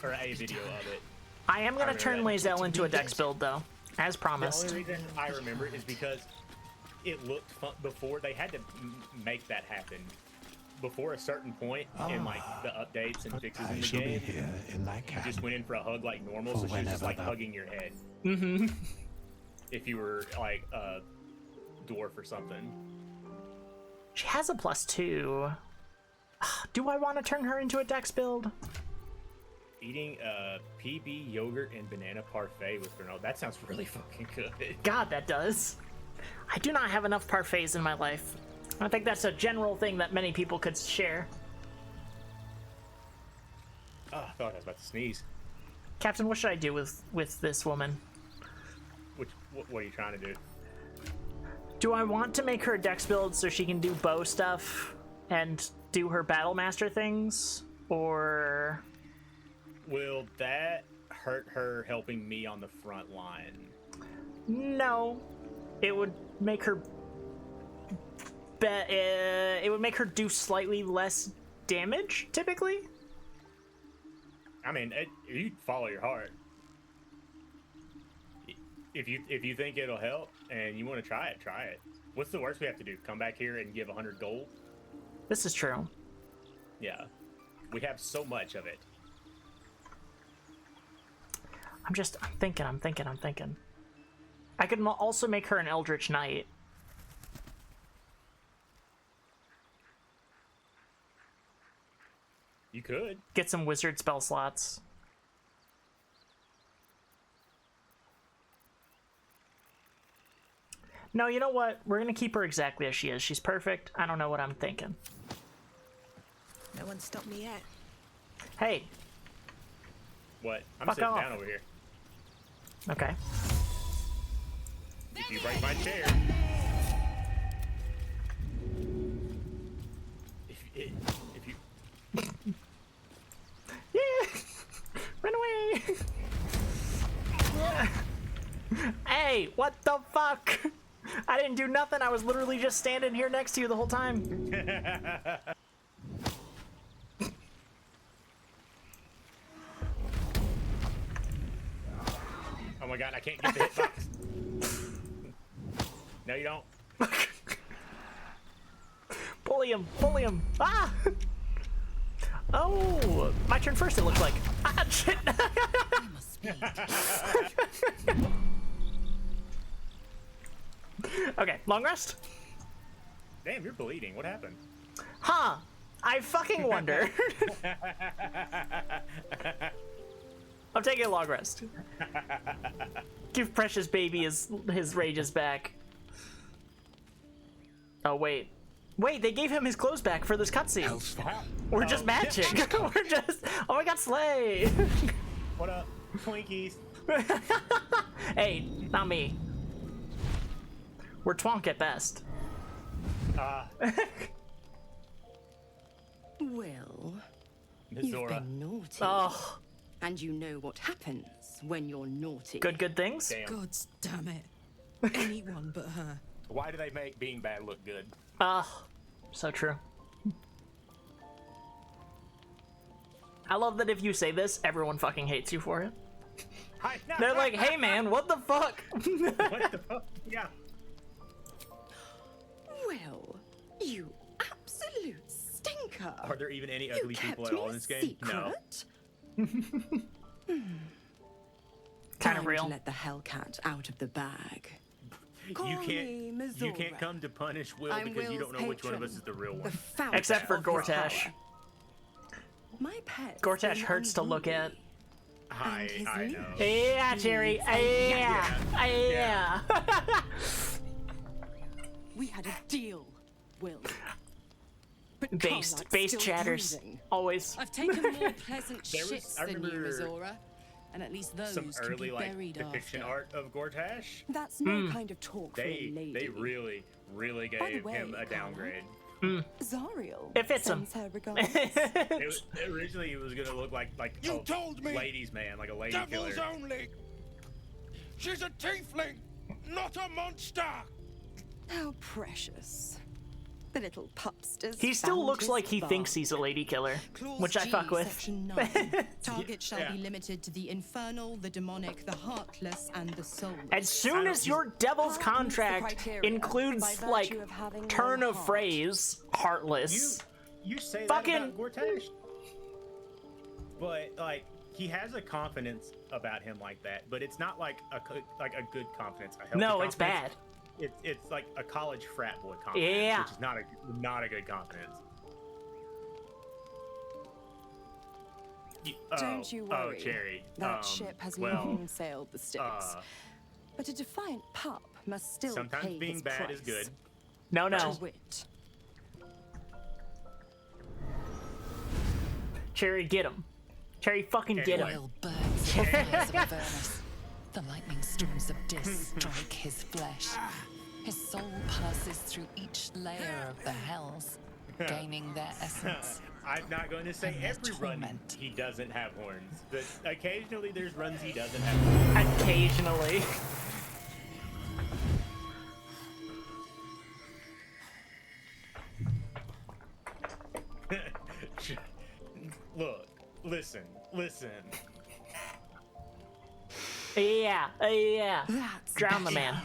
Or a video of it. I am gonna turn Lae'zel into a dex build though, as promised. The only reason I remember it is because it looked fun before they had to make that happen. Before a certain point in like the updates and fixes in the shall be game, here in thy you just went in for a hug like normal, so she was just like hugging your head. Mm-hmm. If you were like a dwarf or something. She has a +2. Do I want to turn her into a dex build? Eating PB yogurt and banana parfait with granola. That sounds really fucking good. God, that does. I do not have enough parfaits in my life. I think that's a general thing that many people could share. Oh, I thought I was about to sneeze. Captain, what should I do with this woman? What are you trying to do? Do I want to make her a dex build so she can do bow stuff and do her battle master things, or will that hurt her helping me on the front line? No, it would make her it would make her do slightly less damage typically. I mean, you follow your heart. If you think it'll help and you want to try it. What's the worst we have to do? Come back here and give 100 gold? This is true. Yeah, we have so much of it. I'm thinking. I could also make her an Eldritch Knight. You could. Get some wizard spell slots. No, you know what? We're gonna keep her exactly as she is. She's perfect. I don't know what I'm thinking. No one stopped me yet. Hey. What? I'm Fuck sitting off. down over here. Okay. If you break my chair. If you. Yeah! Run away! Hey, what the fuck? I didn't do nothing. I was literally just standing here next to you the whole time. Oh my god, I can't get the hitbox. No, you don't. Bully him. Ah! Oh, my turn first, it looks like. Ah, shit. Okay, long rest. Damn, you're bleeding. What happened? Huh. I fucking wonder. I'm taking a long rest. Give Precious Baby his rages back. Oh, wait. Wait, they gave him his clothes back for this cutscene. We're just matching. We're just... Oh my god, Slay! What up, Twinkies? Hey, not me. We're twonk at best. Well, You've Mizora. been naughty. Oh, And you know what happens when you're naughty. good things. Damn. God damn it. Anyone but her. Why do they make being bad look good? So true. I love that if you say this, everyone fucking hates you for it. They're like, hey man, what the fuck? What the fuck? Yeah. Well, you absolute stinker. Are there even any You ugly kept people at me all a in this game? secret? Kind Time of to real. let the Hellcat out of the bag. No. Call You me can't. You can't Mizora. come to punish Will I'm because you don't Will's know which one of us patron, is the real one. the founder Except for of his Gortash. power. My pet. Gortash hurts to look at. I know. Yeah, Jerry. Yeah. Yeah. We had a deal, Will. But Based Carlight's still chatters. breathing. Always. I've taken more pleasant There was- shits I than you, remember Mizora. And at least those Some can early be like buried depiction after. art of Gortash. That's no kind of talk for a lady. They really By the gave way, him a Carla, downgrade. Zariel It fits him. sends her regards. Originally, it was gonna look like You a told me! ladies' man, like a lady Devils killer. only! She's a tiefling, not a monster! How precious. The little pupsters. He still found looks his like he bar. thinks he's a lady killer, Clause which I G, fuck with. Section 9. Target shall Yeah. be limited to the infernal, the demonic, the heartless, and the soulless. As soon as your devil's Heart meets the contract criteria by includes virtue like of having turn no of heart. phrase, heartless. You say Fucking- that about Gortash, but like he has a confidence about him like that, but it's not like a good confidence. A healthy No, it's confidence. bad. It's like a college frat boy confidence, Yeah. which is not a good confidence. Don't you worry. Oh, Cherry. That ship has well, long sailed the Styx. But a defiant pup must still sometimes pay being his bad price. is good. No, no. To wit, Cherry, get him. Cherry, fucking get him. Will burns in the fires of Avernus. The lightning storms of Dis strike his flesh. His soul passes through each layer of the hells, gaining their essence. I'm not going to say And their every run torment. he doesn't have horns, but occasionally there's runs he doesn't have horns. Occasionally. Look, listen. Yeah. Drown the man.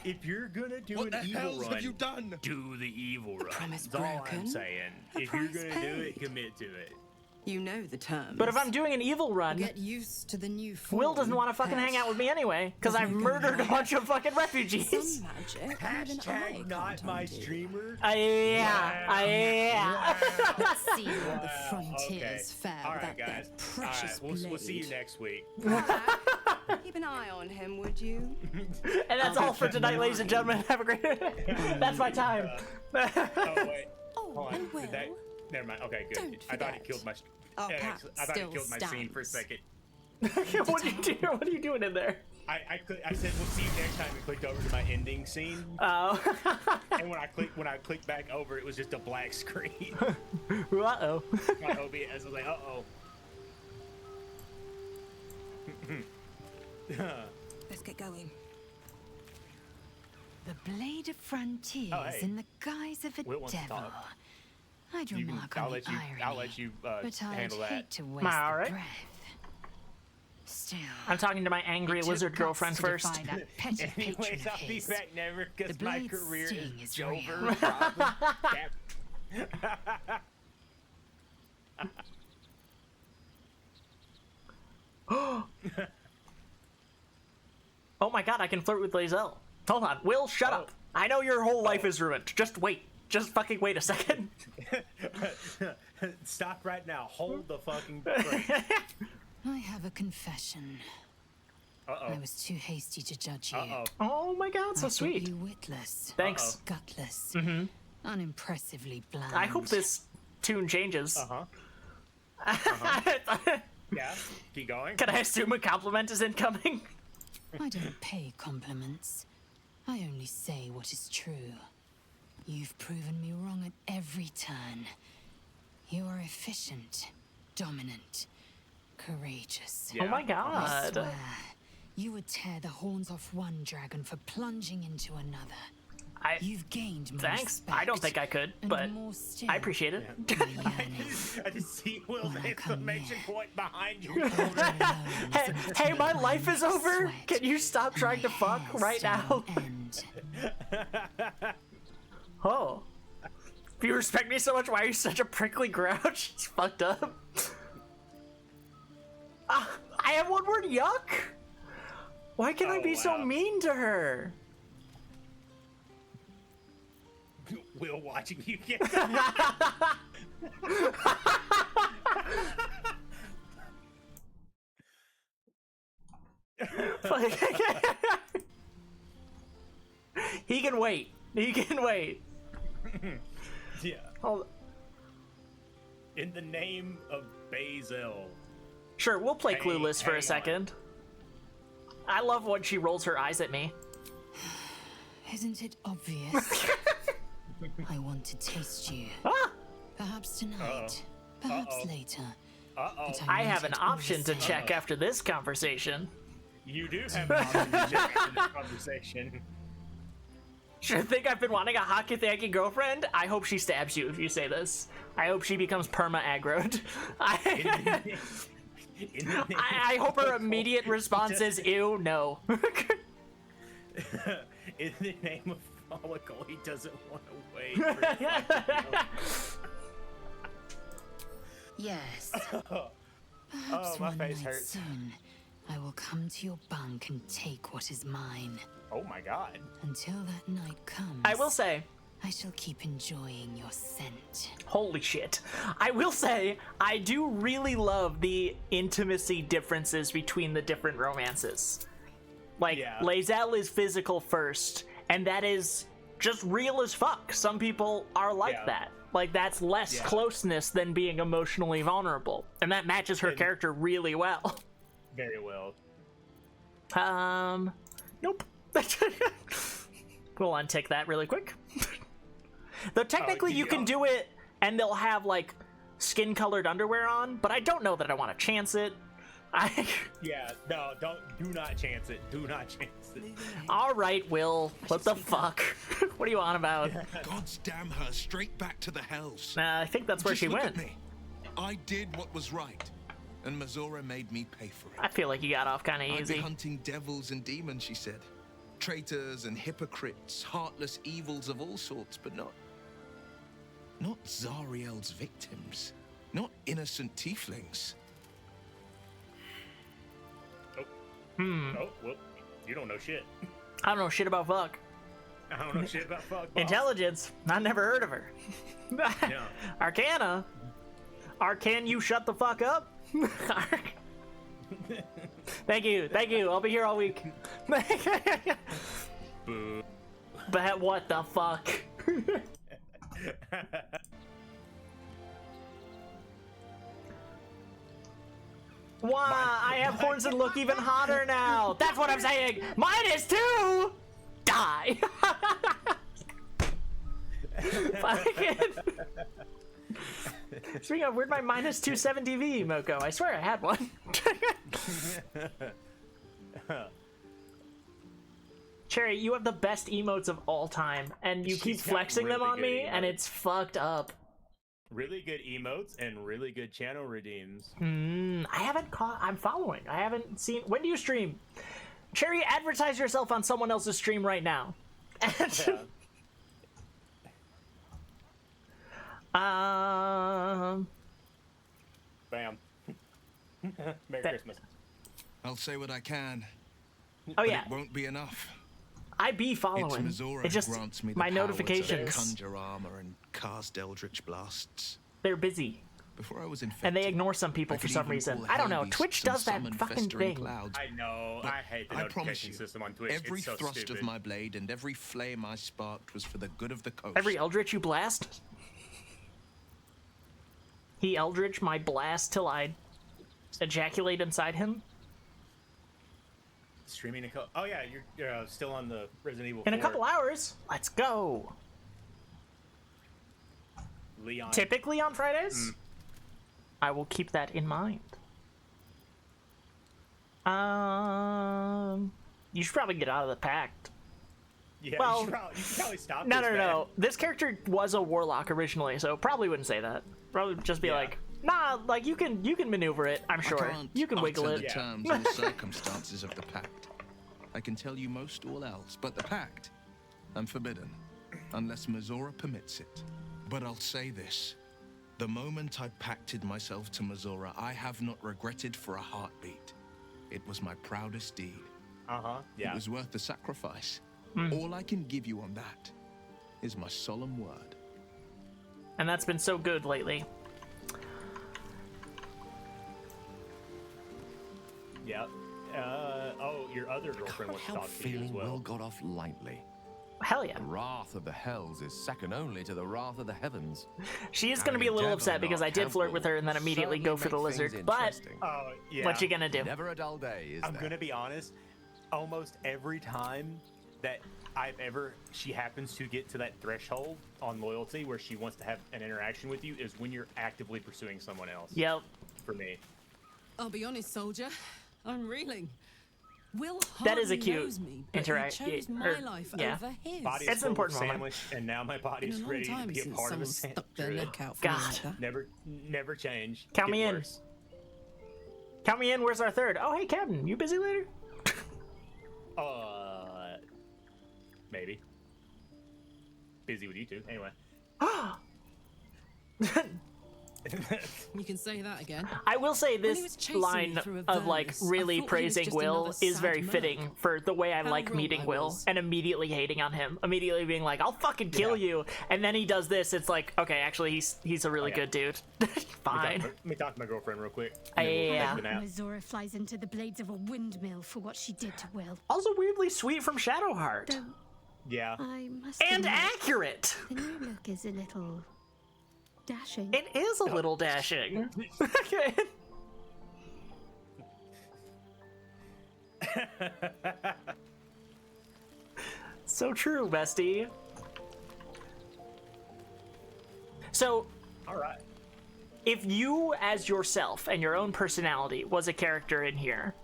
If you're gonna do What an the evil hells run, have you done? do the evil run. promise That's all I'm broken, saying. a If you're price gonna do it, paid. commit to it. you know the terms. But if I'm doing an evil run, Get used to the new form. Will doesn't want to fucking hang out with me anyway, because I've murdered a bunch of fucking refugees. Some magic, even I Hashtag not can't my undo. streamer. Yeah. Let's see how the frontiers Okay. fare All without right, guys. that precious All right, we'll see you blade. next week. Keep an eye on him, would you? And that's all for tonight, ladies and gentlemen. Have a great. That's my time. Oh wait. Oh, Hold on. and Will, Did that? Never mind. Okay, good. don't I thought he forget, killed my. our yeah, pact I thought he still killed my scene for a stands. second. What are you doing in there? I said we'll see you next time and clicked over to my ending scene. Oh. And when I clicked back over, it was just a black screen. Uh-oh. My OBS I was like, uh-oh. Let's get going. The blade of frontiers Oh, hey. in the guise of a Will wants to devil. talk. I'd You can- remark I'll on let the you. irony, I'll let you but I'd handle hate that. to waste All the right. breath. Still, I'm talking to my angry it took lizard guts girlfriend to first. defy that petty Anyways, patron of I'll be his. back never because The my blade's career sting is is real. over. Oh my god, I can flirt with Lae'zel. Hold on. Will, shut up. I know your whole life is ruined. Just wait. Just fucking wait a second. Stop right now. Hold the fucking break. I have a confession. Uh-oh. I was too hasty to judge you. Uh-oh. Oh my god, so I thought sweet. you witless. Thanks. Gutless. Mm-hmm. Unimpressively bland. I hope this tune changes. Yeah, keep going. Can I assume a compliment is incoming? I don't pay compliments. I only say what is true. You've proven me wrong at every turn. You are efficient, dominant, courageous. Oh my I god. swear, you would tear the horns off one dragon for plunging into another. You've gained more Thanks. respect, I don't think I could, and but more still, I appreciate it. I just see Will's exclamation point behind you. Hey, my life is over. Can you stop trying to fuck right now? Oh. If you respect me so much, why are you such a prickly grouch? It's fucked up. I have one word, yuck. Why can I be so mean to her? Will watching you get He can wait. He can wait. Yeah. Hold. In the name of Basil. Sure, we'll play Hey, Clueless for hang a second. I love when she rolls her eyes at me. Isn't it obvious? I want to taste you. Perhaps tonight. Perhaps later. But I have an want it all option the to same. check after this conversation. You do have an option to check after this conversation. Sure think I've been wanting a hockey thanky girlfriend? I hope she stabs you if you say this. I hope she becomes perma-aggroed. I hope her immediate response is, ew, no. In the name of Follicle, he doesn't want to wait. For Yes. oh, Perhaps my one face night hurts. soon, I will come to your bunk and take what is mine. Oh my god. Until that night comes, I will say, I shall keep enjoying your scent. holy shit. I will say, I do really love the intimacy differences between the different romances. Like, Lae'zel is physical first, and that is just real as fuck. Some people are like that. Like, that's less closeness than being emotionally vulnerable. And that matches her character really well. Very well. Nope. We'll untick that really quick. Though technically you can do it and they'll have like skin colored underwear on, but I don't know that I want to chance it. Yeah, no, do not chance it. Do not chance it. All right, Will. What the fuck? What are you on about? God's damn her, straight back to the hells. I think that's where Just she look went. at me. I did what was right, and Mazora made me pay for it. I feel like you got off kind of I'd be easy. hunting devils and demons, she said. Traitors and hypocrites, heartless evils of all sorts, but not Zariel's victims. Not innocent tieflings. Oh, well, you don't know shit. I don't know shit about fuck. I don't know shit about fuck. boss. Intelligence. I never heard of her. Yeah. Arcana. Can you shut the fuck up? Thank you. I'll be here all week. Boo. But what the fuck? Why? I have horns and look even hotter now. That's what I'm saying. -2. Die. Fucking. Speaking of, where'd my -2 7DV emote go? I swear I had one. Cherry, you have the best emotes of all time, and you keep She's got flexing them really on good me, and emotes. it's fucked up. Really good emotes and really good channel redeems. I haven't caught. I'm following. I haven't seen. When do you stream? Cherry, advertise yourself on someone else's stream right now. Bam. Merry Christmas. I'll say what I can. Oh but yeah, it won't be enough. I be following. It's Mazora It just who grants me the my power notifications. to conjure armor and cast eldritch blasts. They're busy. Before I was infected, And they ignore some people I for could some even reason. call I don't know. hell beasts Twitch and does that summon fucking festering thing. clouds. I know. But I hate the I promise notification you, system on Twitch. every It's so thrust stupid. of my blade and every flame I sparked was for the good of the coast. Every eldritch you blast. He eldritch my blast till I ejaculate inside him. Streaming a oh yeah, you're still on the Resident Evil 4. In a couple hours, let's go. Leon. Typically on Fridays. I will keep that in mind. You should probably get out of the pact. Yeah, Well, you should probably stop No, this, no, man. no. This character was a warlock originally, so probably wouldn't say that. Probably just be like, nah, like you can maneuver it. I'm sure I can't you can wiggle utter it. the terms or circumstances of the pact. I can tell you most all else, but the pact, I'm forbidden, unless Mizora permits it. But I'll say this: the moment I pacted myself to Mizora, I have not regretted for a heartbeat. It was my proudest deed. Yeah. It was worth the sacrifice. Mm. All I can give you on that is my solemn word. And that's been so good lately. Yeah. Oh, your other girlfriend wants to talk to you as Feeling well. Will got off lightly. Hell yeah. The wrath of the hells is second only to the wrath of the heavens. She is going to be a little upset because I did flirt with her and then immediately go for the lizard. But what you gonna do? Never a dull day, is I'm there? gonna be honest. Almost every time that she happens to get to that threshold on loyalty where she wants to have an interaction with you is when you're actively pursuing someone else. Yep. For me. I'll be honest, soldier. I'm reeling. Will That is a hardly cute knows me, but he interact. chose my life over his. Body It's is an important full of moment. sandwich, and now my body's Been a long ready to time be a since part of a someone sandwich. stuck their neck out for me like that. Never change. Count Get me in. worse. Count me in. Where's our third? Oh, hey, Captain. You busy later? Maybe. Busy with you two. Anyway. You can say that again. I will say When he this was chasing line me through of like Avernus, I really thought he was praising just Will another is sad very merc. fitting for the way I How like wrong meeting I Will was. and immediately hating on him, immediately being like, "I'll fucking kill you," and then he does this. It's like, okay, actually, he's a really good dude. Fine. Let me talk to my girlfriend real quick. Yeah. Mizora flies into the blades of a windmill for what she did to Will. Also weirdly sweet from Shadowheart. Yeah. I must And admit, accurate. The new look is a little dashing. It is a little dashing. Okay. So true, bestie. So, all right. If you, as yourself and your own personality, was a character in here,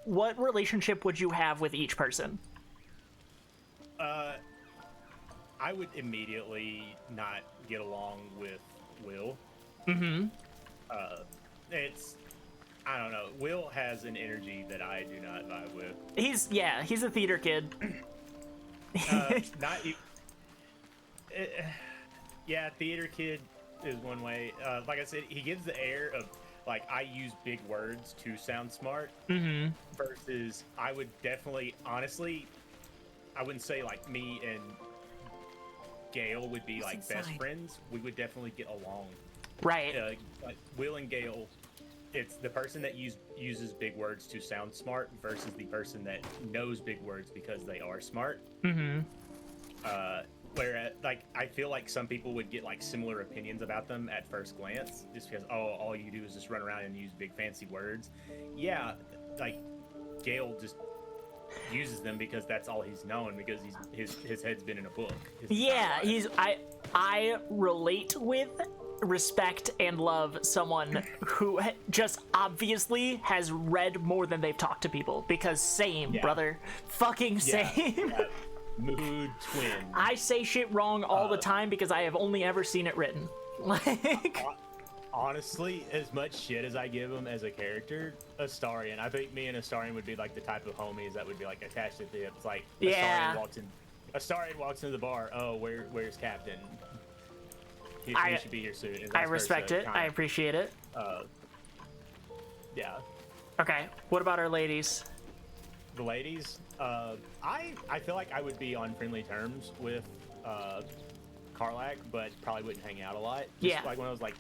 what relationship would you have with each person? I would immediately not get along with Will. Mm-hmm. I don't know. Will has an energy that I do not vibe with. He's a theater kid. Yeah, theater kid is one way. Like I said, he gives the air of like I use big words to sound smart. Mm-hmm. Versus, I would definitely, honestly, I wouldn't say like me and Gale would be like best friends. We would definitely get along. Right. Like Will and Gale, it's the person that uses big words to sound smart versus the person that knows big words because they are smart. Mm-hmm. Whereas, like, I feel like some people would get like similar opinions about them at first glance, just because all you do is just run around and use big fancy words. Yeah, like Gale just uses them because that's all he's known, because his head's been in a book. Yeah, I relate with, respect, and love someone who just obviously has read more than they've talked to people, because same, brother. Fucking same. Yeah. Mood twin. I say shit wrong all the time because I have only ever seen it written. Like, honestly, as much shit as I give him as a character, Astarion, I think me and Astarion would be like the type of homies that would be like attached at the hip. It's like Yeah. Astarion walks into the bar. Oh, where's Captain? He should be here soon. and I vice respect versa, it. kinda. I appreciate it. Yeah. Okay, what about our ladies? The ladies, I feel like I would be on friendly terms with Karlach, but probably wouldn't hang out a lot. Just Yeah. like when I was like,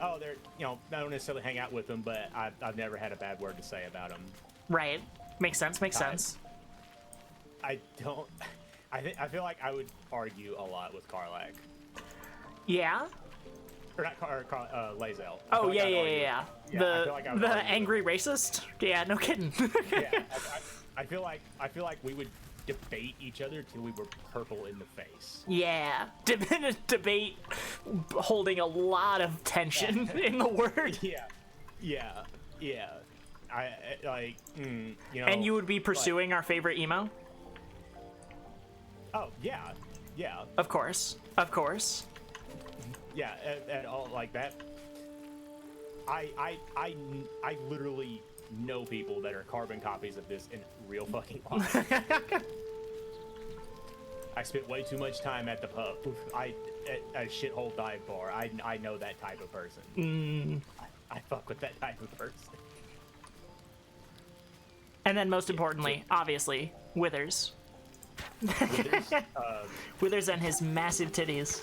oh, they're, I don't necessarily hang out with them, but I've never had a bad word to say about them. Right. Makes sense. Makes sense. I don't. I feel like I would argue a lot with Karlach. Yeah. Or not Lae'zel. Oh yeah. I feel like I would The argue angry racist. Yeah, no kidding. yeah, I feel like we would debate each other till we were purple in the face. Yeah, debate holding a lot of tension in the word. Yeah. I like, you know. And you would be pursuing our favorite emo? Oh yeah. Of course. Yeah, at all like that. I literally know people that are carbon copies of this in real fucking life. I spent way too much time at the pub. At a shithole dive bar. I know that type of person. I fuck with that type of person. And then most importantly, obviously, Withers. Withers and his massive titties.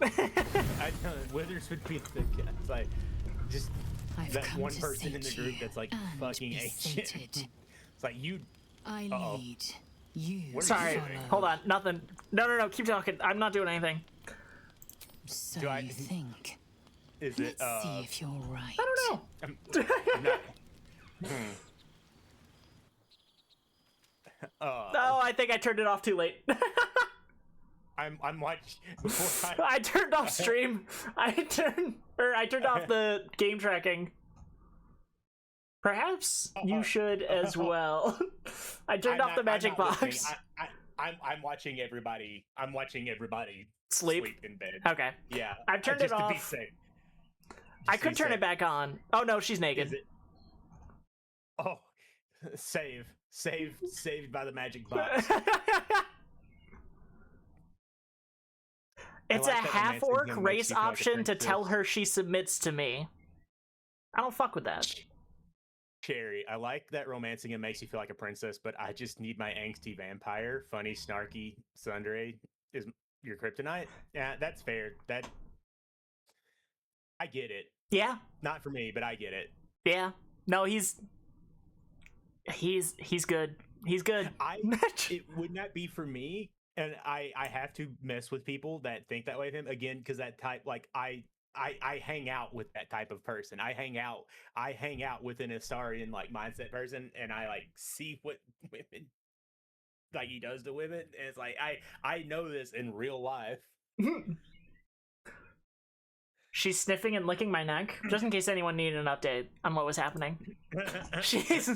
I know Withers would be the guy. It's like just that one person in the group that's like fucking ancient. It's like you. I lead. You. Sorry, hold on. Nothing. No. Keep talking. I'm not doing anything. So you think? Is Let's it? see if you're right. I don't know. I'm not, No, I think I turned it off too late. I'm watching before I turned off stream. I turned off the game tracking. Perhaps you should as well. I turned off the magic box. I'm watching everybody. I'm watching everybody sleep in bed. Okay. Yeah. I've turned it off. To be safe. I could turn it back on. Oh no, she's naked. Oh, saved by the magic box. It's like a half-orc race option to tell her she submits to me. I don't fuck with that. Cherry, I like that romancing him makes you feel like a princess, but I just need my angsty vampire. Funny, snarky Sundere is your kryptonite. Yeah, that's fair. That I get it. Yeah. Not for me, but I get it. Yeah. No, he's good. He's good. It would not be for me, and I have to mess with people that think that way of him again, because that type, like I hang out with that type of person. I hang out with an Astarian like mindset person, and I like see what women like he does to women, and it's like I know this in real life. She's sniffing and licking my neck, just in case anyone needed an update on what was happening. She's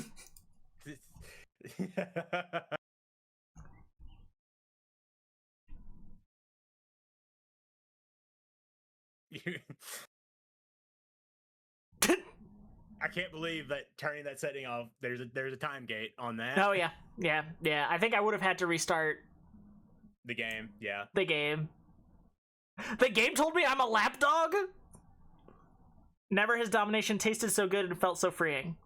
I can't believe that turning that setting off. There's a time gate on that. Oh yeah. I think I would have had to restart the game. Yeah. The game told me I'm a lapdog. Never has domination tasted so good and felt so freeing.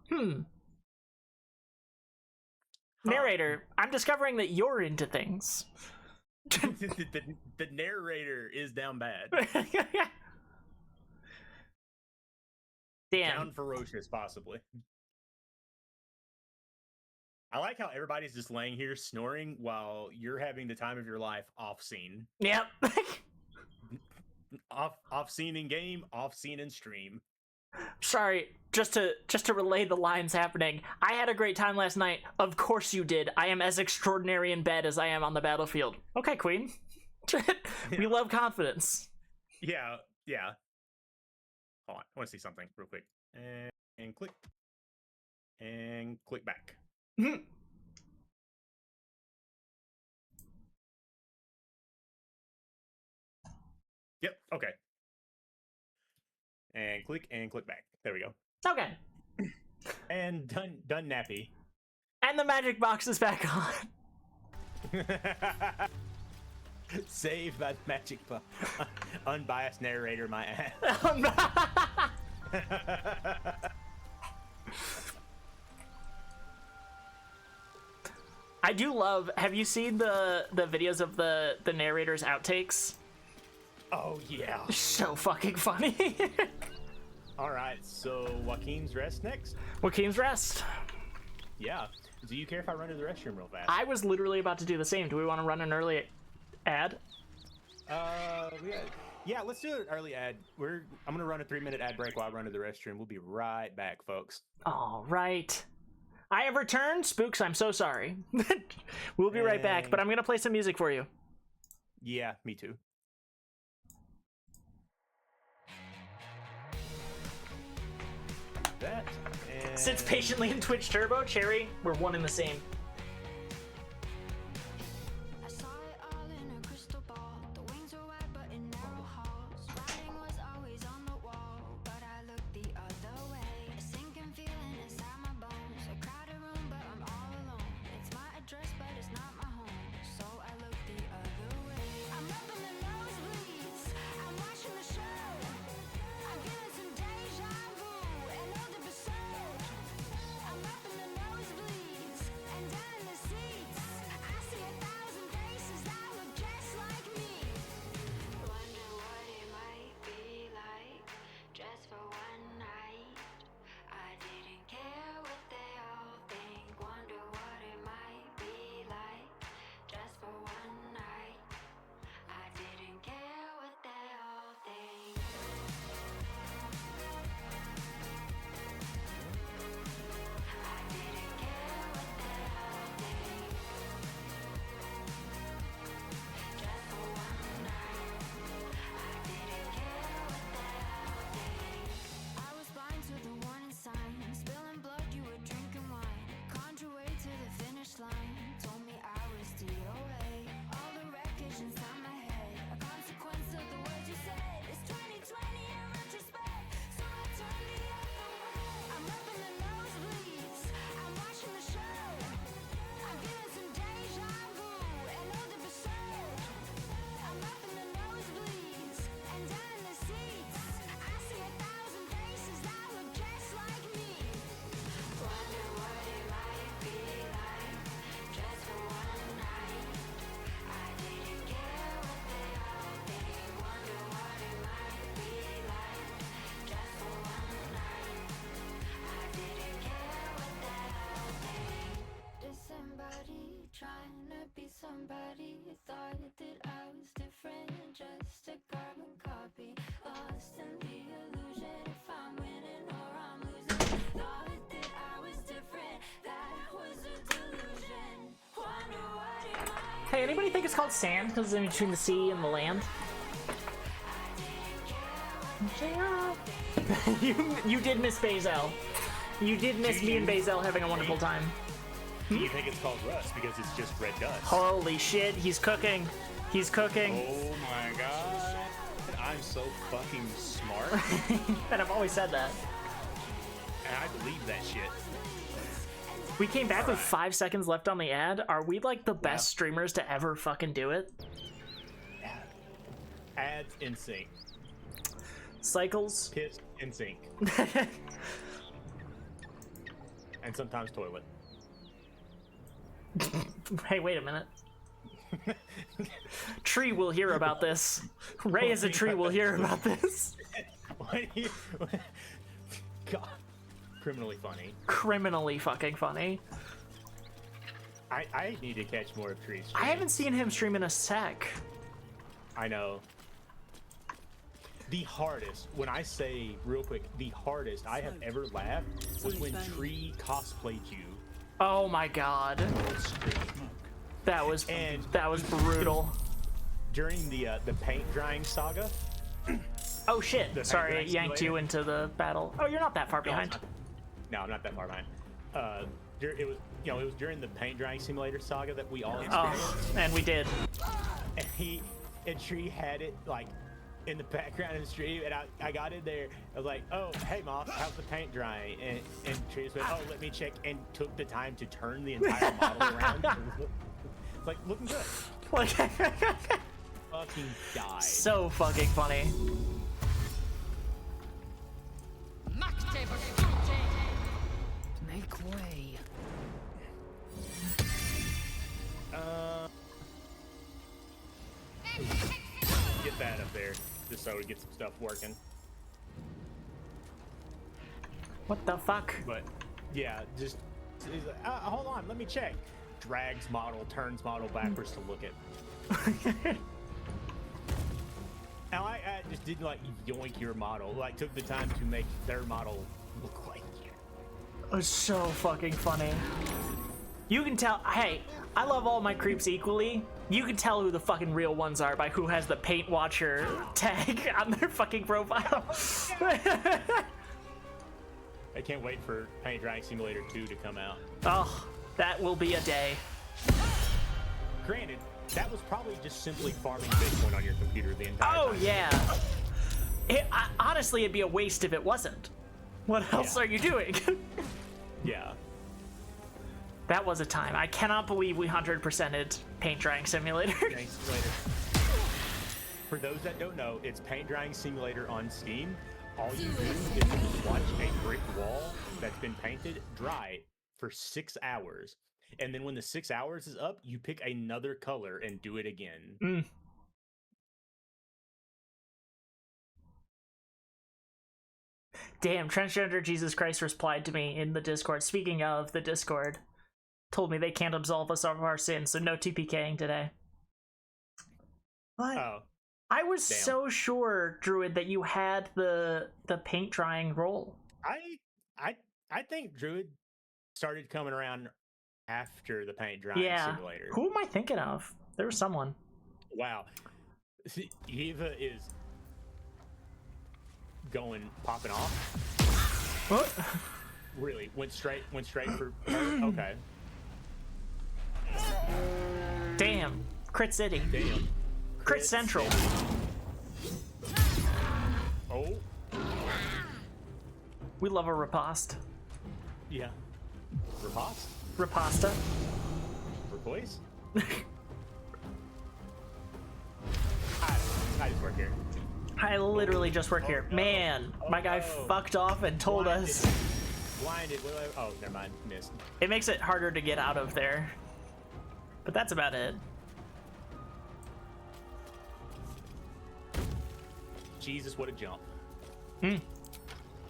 Narrator, I'm discovering that you're into things. the narrator is down bad. Damn. Down ferocious, possibly. I like how everybody's just laying here snoring while you're having the time of your life off scene. Yep. off scene in game, off scene in stream. Sorry, just to relay the lines happening. I had a great time last night. Of course you did. I am as extraordinary in bed as I am on the battlefield. Okay, Queen. We love confidence. Yeah. Hold on, I want to see something real quick. And click. And click back. Yep, okay. And click back. There we go. Okay. And done nappy. And the magic box is back on. Saved by the magic box. Unbiased narrator, my ass. I do love. Have you seen the videos of the narrator's outtakes? Oh yeah. So fucking funny. All right, so Joaquin's Rest next. Joaquin's Rest. Yeah. Do you care if I run to the restroom real fast? I was literally about to do the same. Do we want to run an early ad? Yeah, let's do an early ad. I'm gonna run a 3-minute ad break while I run to the restroom. We'll be right back, folks. All right. I have returned. Spooks, I'm so sorry. We'll be right back, but I'm gonna play some music for you. Yeah, me too. That and... Sits patiently in Twitch Turbo. Cherry, we're one and the same. Somebody thought that I was different, just a carbon copy, lost in the illusion. If I'm winning or I'm losing, thought that I was different, that was a delusion. Wonder what it might. Hey, anybody think it's called sand because it's in between the sea and the land? you did miss Bazel. You did miss me and Bazel having a wonderful time. Do you think it's called rust because it's just red dust? Holy shit, he's cooking. He's cooking. Oh my god. I'm so fucking smart. And I've always said that. And I believe that shit. We came back with 5 seconds left on the ad. Are we like the best streamers to ever fucking do it? Ads in sync. Cycles. Piss in sync. And sometimes toilet. Hey, wait a minute. Tree will hear about this. Ray as a tree will hear about this. God. Criminally funny. Criminally fucking funny. I need to catch more of Tree's. I haven't seen him stream in a sec. I know. The hardest, when I say real quick, the hardest I have ever laughed was when Tree cosplayed you. Oh my god. That was brutal. During the paint drying saga. Oh shit! Sorry, I yanked you into the battle. Oh, you're not that far behind. No, I'm not that far behind. It was, it was during the paint drying simulator saga that we all experienced. Oh, and we did. And Tree had it like in the background of the stream, and I got in there. I was like, "Oh, hey, Moth, how's the paint drying?" And Tree went, "Oh, let me check," and took the time to turn the entire model around. It's like looking good. Fucking died. So fucking funny. Make way. Get that up there, just so we get some stuff working. What the fuck? But yeah, just he's like, hold on, let me check. Drags model, turns model backwards to look at. Now I just didn't like yoink your model. Like took the time to make their model look like you. It was so fucking funny. You can tell. Hey, I love all my creeps equally. You can tell who the fucking real ones are by who has the Paint Watcher tag on their fucking profile. I can't wait for Paint Drying Simulator 2 to come out. Oh, that will be a day. Granted, that was probably just simply farming Bitcoin on your computer the entire time. Oh yeah. Honestly, it'd be a waste if it wasn't. What else are you doing? Yeah. That was a time. I cannot believe we 100%ed Paint Drying Simulator. Drying Simulator. For those that don't know, it's Paint Drying Simulator on Steam. All you do is watch a brick wall that's been painted dry for 6 hours. And then when the 6 hours is up, you pick another color and do it again. Damn, Transgender Jesus Christ replied to me in the Discord. Speaking of the Discord, told me they can't absolve us of our sins, so no TPKing today. What? Oh. I was so sure, Druid, that you had the paint drying role. I think Druid started coming around after the Paint Drying Simulator. Who am I thinking of? There was someone. Wow. See, Eva is popping off. What? Really? Went straight for her? Okay. Damn. Crit City. Damn. Crit Central. Oh. We love a riposte. Yeah. Riposte? Riposta. Replace? I just work here. I literally just work here. Man, my guy fucked off and told us. Blinded. Oh, never mind. Missed. It makes it harder to get out of there. But that's about it. Jesus, what a jump.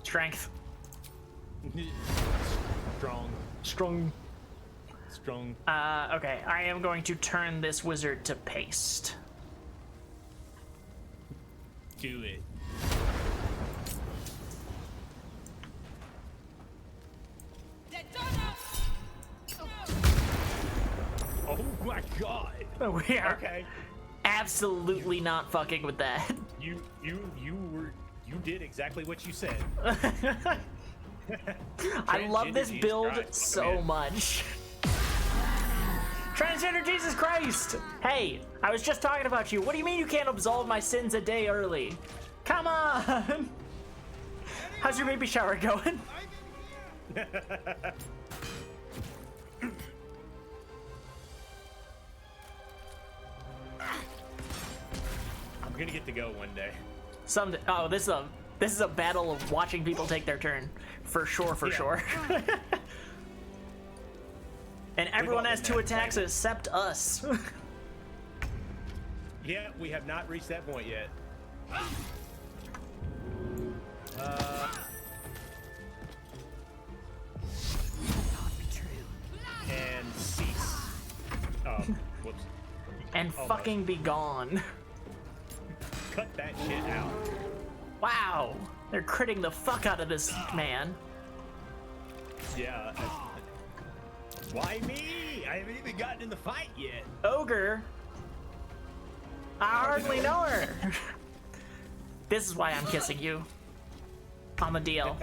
Strength. Strong. Okay, I am going to turn this wizard to paste. Do it. Oh my god. We are okay. Absolutely not fucking with that. You did exactly what you said. I love this build so much. Transgender Jesus Christ! Hey, I was just talking about you. What do you mean you can't absolve my sins a day early? Come on! How's your baby shower going? I'm gonna get to go one day. Someday. Oh, this is a battle of watching people take their turn, for sure. And everyone has 2 attacks except us. Yeah, we have not reached that point yet. And cease. Oh, whoops. And fucking be gone. Cut that shit out. Wow, they're critting the fuck out of this man. Yeah. Why me? I haven't even gotten in the fight yet. Ogre? I hardly know her. This is why I'm kissing you. On the deal.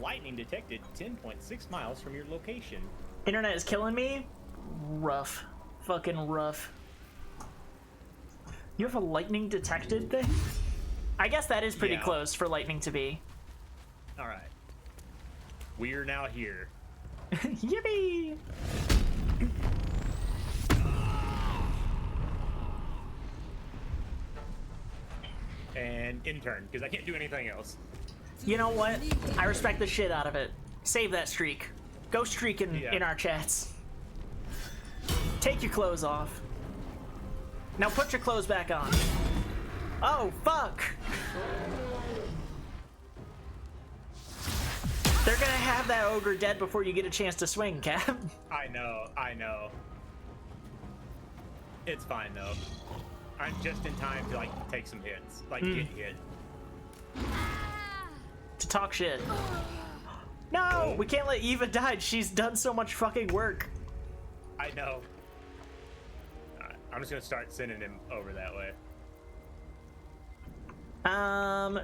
Lightning detected 10.6 miles from your location. Internet is killing me? Rough. Fucking rough. You have a lightning detected thing? I guess that is pretty close for lightning to be. Alright. We're now here. Yippee! And intern, because I can't do anything else. You know what? I respect the shit out of it. Save that streak. Go streaking in our chats. Take your clothes off. Now put your clothes back on. Oh, fuck! They're gonna have that ogre dead before you get a chance to swing, Cap. I know. It's fine, though. I'm just in time to like take some hits, like get hit. To talk shit. No, we can't let Eva die. She's done so much fucking work. I know. Alright, I'm just gonna start sending him over that way.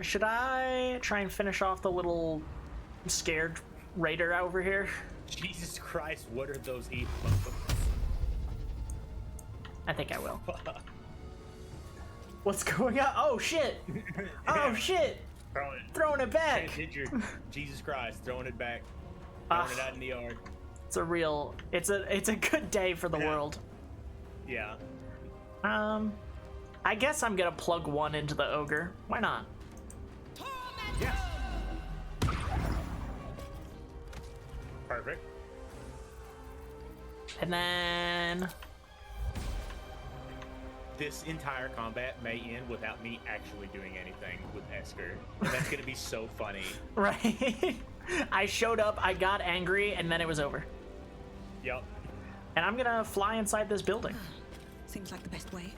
Should I try and finish off the little scared raider over here? Jesus Christ, what are those evil? I think I will. What's going on? Oh shit! Oh shit! Throwing it back! Jesus Christ, throwing it back. Throwing it out in the yard. It's a real... It's a good day for the world. Yeah. I guess I'm gonna plug one into the ogre. Why not? Yeah. Perfect. And then... This entire combat may end without me actually doing anything with Esker. And that's gonna be so funny. Right? I showed up, I got angry, and then it was over. Yep. And I'm gonna fly inside this building. Seems like the best way.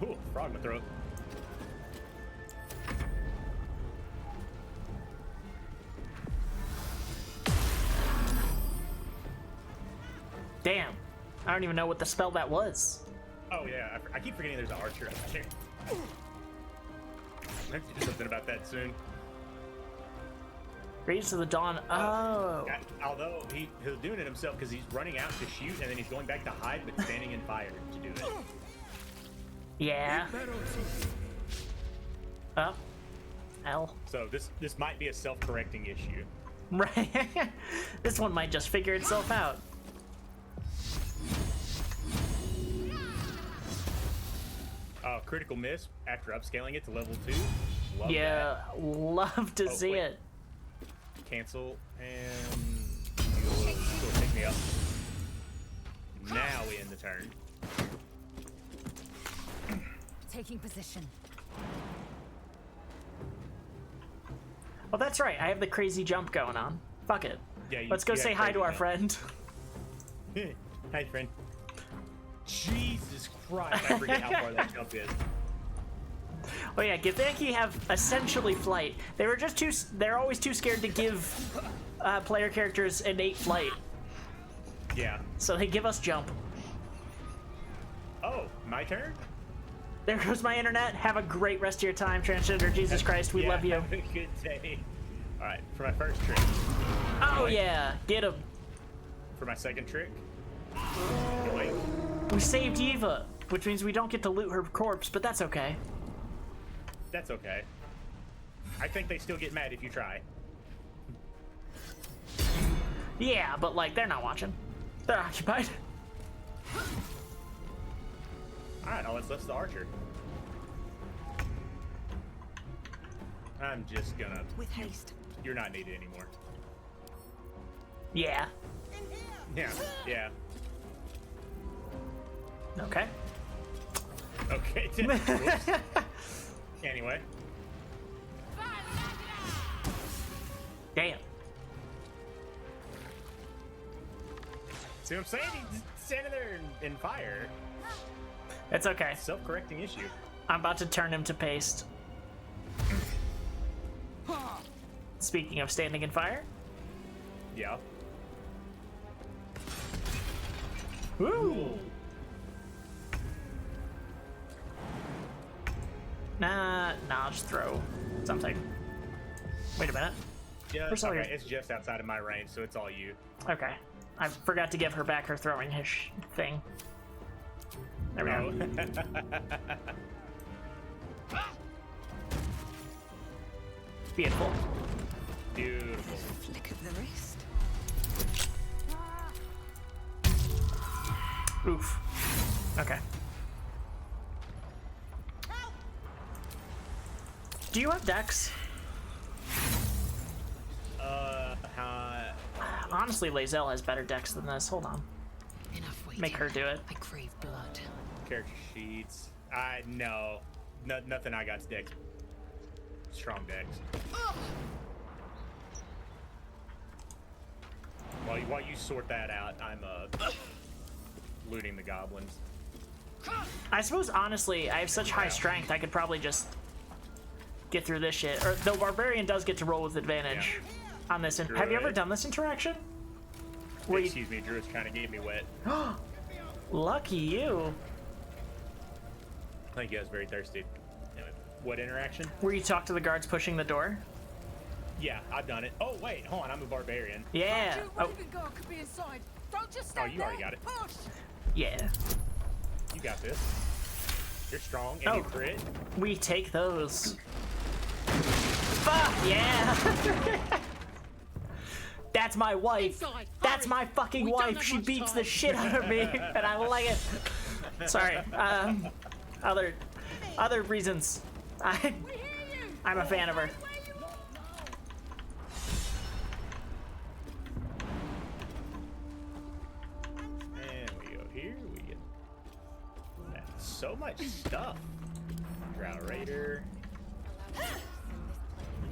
Ooh, frog in my throat. Damn. I don't even know what the spell that was. Oh yeah, I keep forgetting there's an archer out there. I have to do something about that soon. Raise to the dawn. Oh. Although he's doing it himself because he's running out to shoot and then he's going back to hide but standing in fire to do it. Yeah. Oh. L. So this might be a self-correcting issue. Right. This one might just figure itself out. Critical miss after upscaling it to level 2. Love that. Love to see it. Cancel and you'll pick me up. Now we end the turn. Taking position. Oh, that's right. I have the crazy jump going on. Fuck it. Yeah, let's go say hi to our friend. Hi, friend. Jesus Christ, I forget how far that jump is. Oh yeah, Githyanki have essentially flight. They're always too scared to give player characters innate flight. Yeah. So they give us jump. Oh, my turn? There goes my internet. Have a great rest of your time, Transgender. Jesus Christ, we love you. Have a good day. Alright, for my first trick. Oh yeah, get him. For my second trick. We saved Eva, which means we don't get to loot her corpse, but that's okay. That's okay. I think they still get mad if you try. Yeah, but like, they're not watching. They're occupied. Alright, all that's left's the archer. I'm just gonna... With haste. You're not needed anymore. Yeah. Yeah, yeah. Okay. Okay, anyway. Damn. See what I'm saying? He's standing there in fire. It's okay. Self-correcting issue. I'm about to turn him to paste. Speaking of standing in fire. Yeah. Woo! Nah, I'll just throw something. Wait a minute. Yeah, okay, it's just outside of my range, so it's all you. Okay. I forgot to give her back her throwing his thing. There we go. Beautiful. Beautiful. Flick of the wrist. Oof. Okay. Do you have Dex? Honestly, Lae'zel has better Dex than this. Hold on. Enough waiting. Make her do it. I crave blood. Character sheets. No. Nothing I got's Dex. Strong Dex. While you sort that out, I'm looting the goblins. I suppose, honestly, I have such high strength, I could probably just get through this shit. Or the barbarian does get to roll with advantage on this. Have you ever done this interaction? Excuse me, Druid's trying to get me wet. Lucky you. I think you guys very thirsty. Anyway, what interaction? Where you talk to the guards pushing the door? Yeah, I've done it. Oh, wait, hold on, I'm a barbarian. Yeah. Oh. Could be inside. Don't just Oh, you already got it. Push. Yeah. You got this. You're strong and you crit. We take those. Fuck yeah! That's my wife. That's my fucking wife. She beats the shit out of me, and I like it. Sorry. Other reasons. I'm a fan of her. And we go here. We get so much stuff. Drow Raider.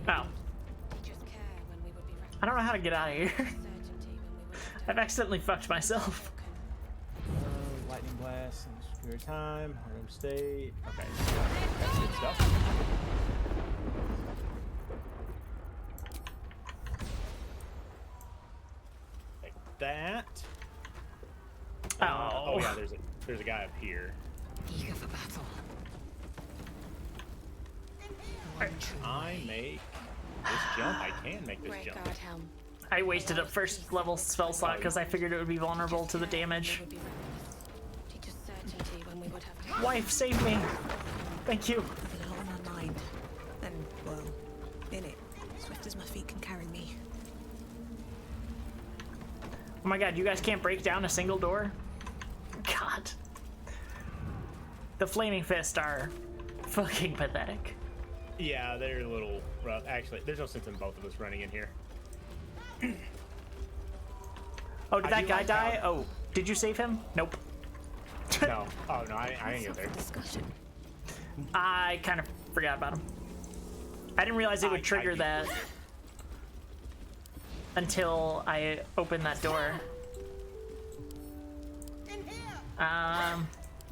Oh. I don't know how to get out of here. I've accidentally fucked myself. Lightning Blast, and Superior Time, Home State. Okay, that's good stuff. Like that. Oh yeah, there's a guy up here. Eager for battle. I make this jump. I can make this jump. I wasted a first level spell slot because I figured it would be vulnerable to the damage. Wife, save me! Thank you. With a lot on my mind. And, well, in it. Swift as my feet can carry me. Oh my god, you guys can't break down a single door? God. The Flaming Fist are fucking pathetic. Yeah, they're a little rough. Actually, there's no sense in both of us running in here. Oh, did that guy die? Oh, did you save him? Nope. No. Oh, no, I didn't get there. I kind of forgot about him. I didn't realize it would trigger that until I opened that door.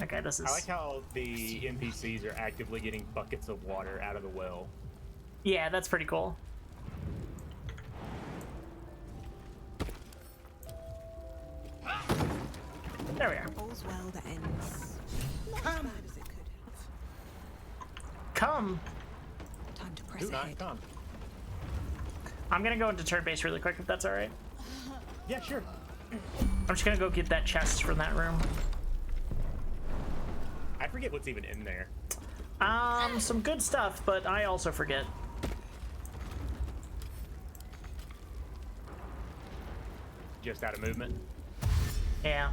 Okay, this is... I like how the NPCs are actively getting buckets of water out of the well. Yeah, that's pretty cool. There we are. All's well that ends. Not as bad as it could have. Come. Time to press ahead. Come. I'm gonna go into turn base really quick if that's alright. Yeah, sure. I'm just gonna go get that chest from that room. I forget what's even in there. Some good stuff, but I also forget. Just out of movement. Yeah,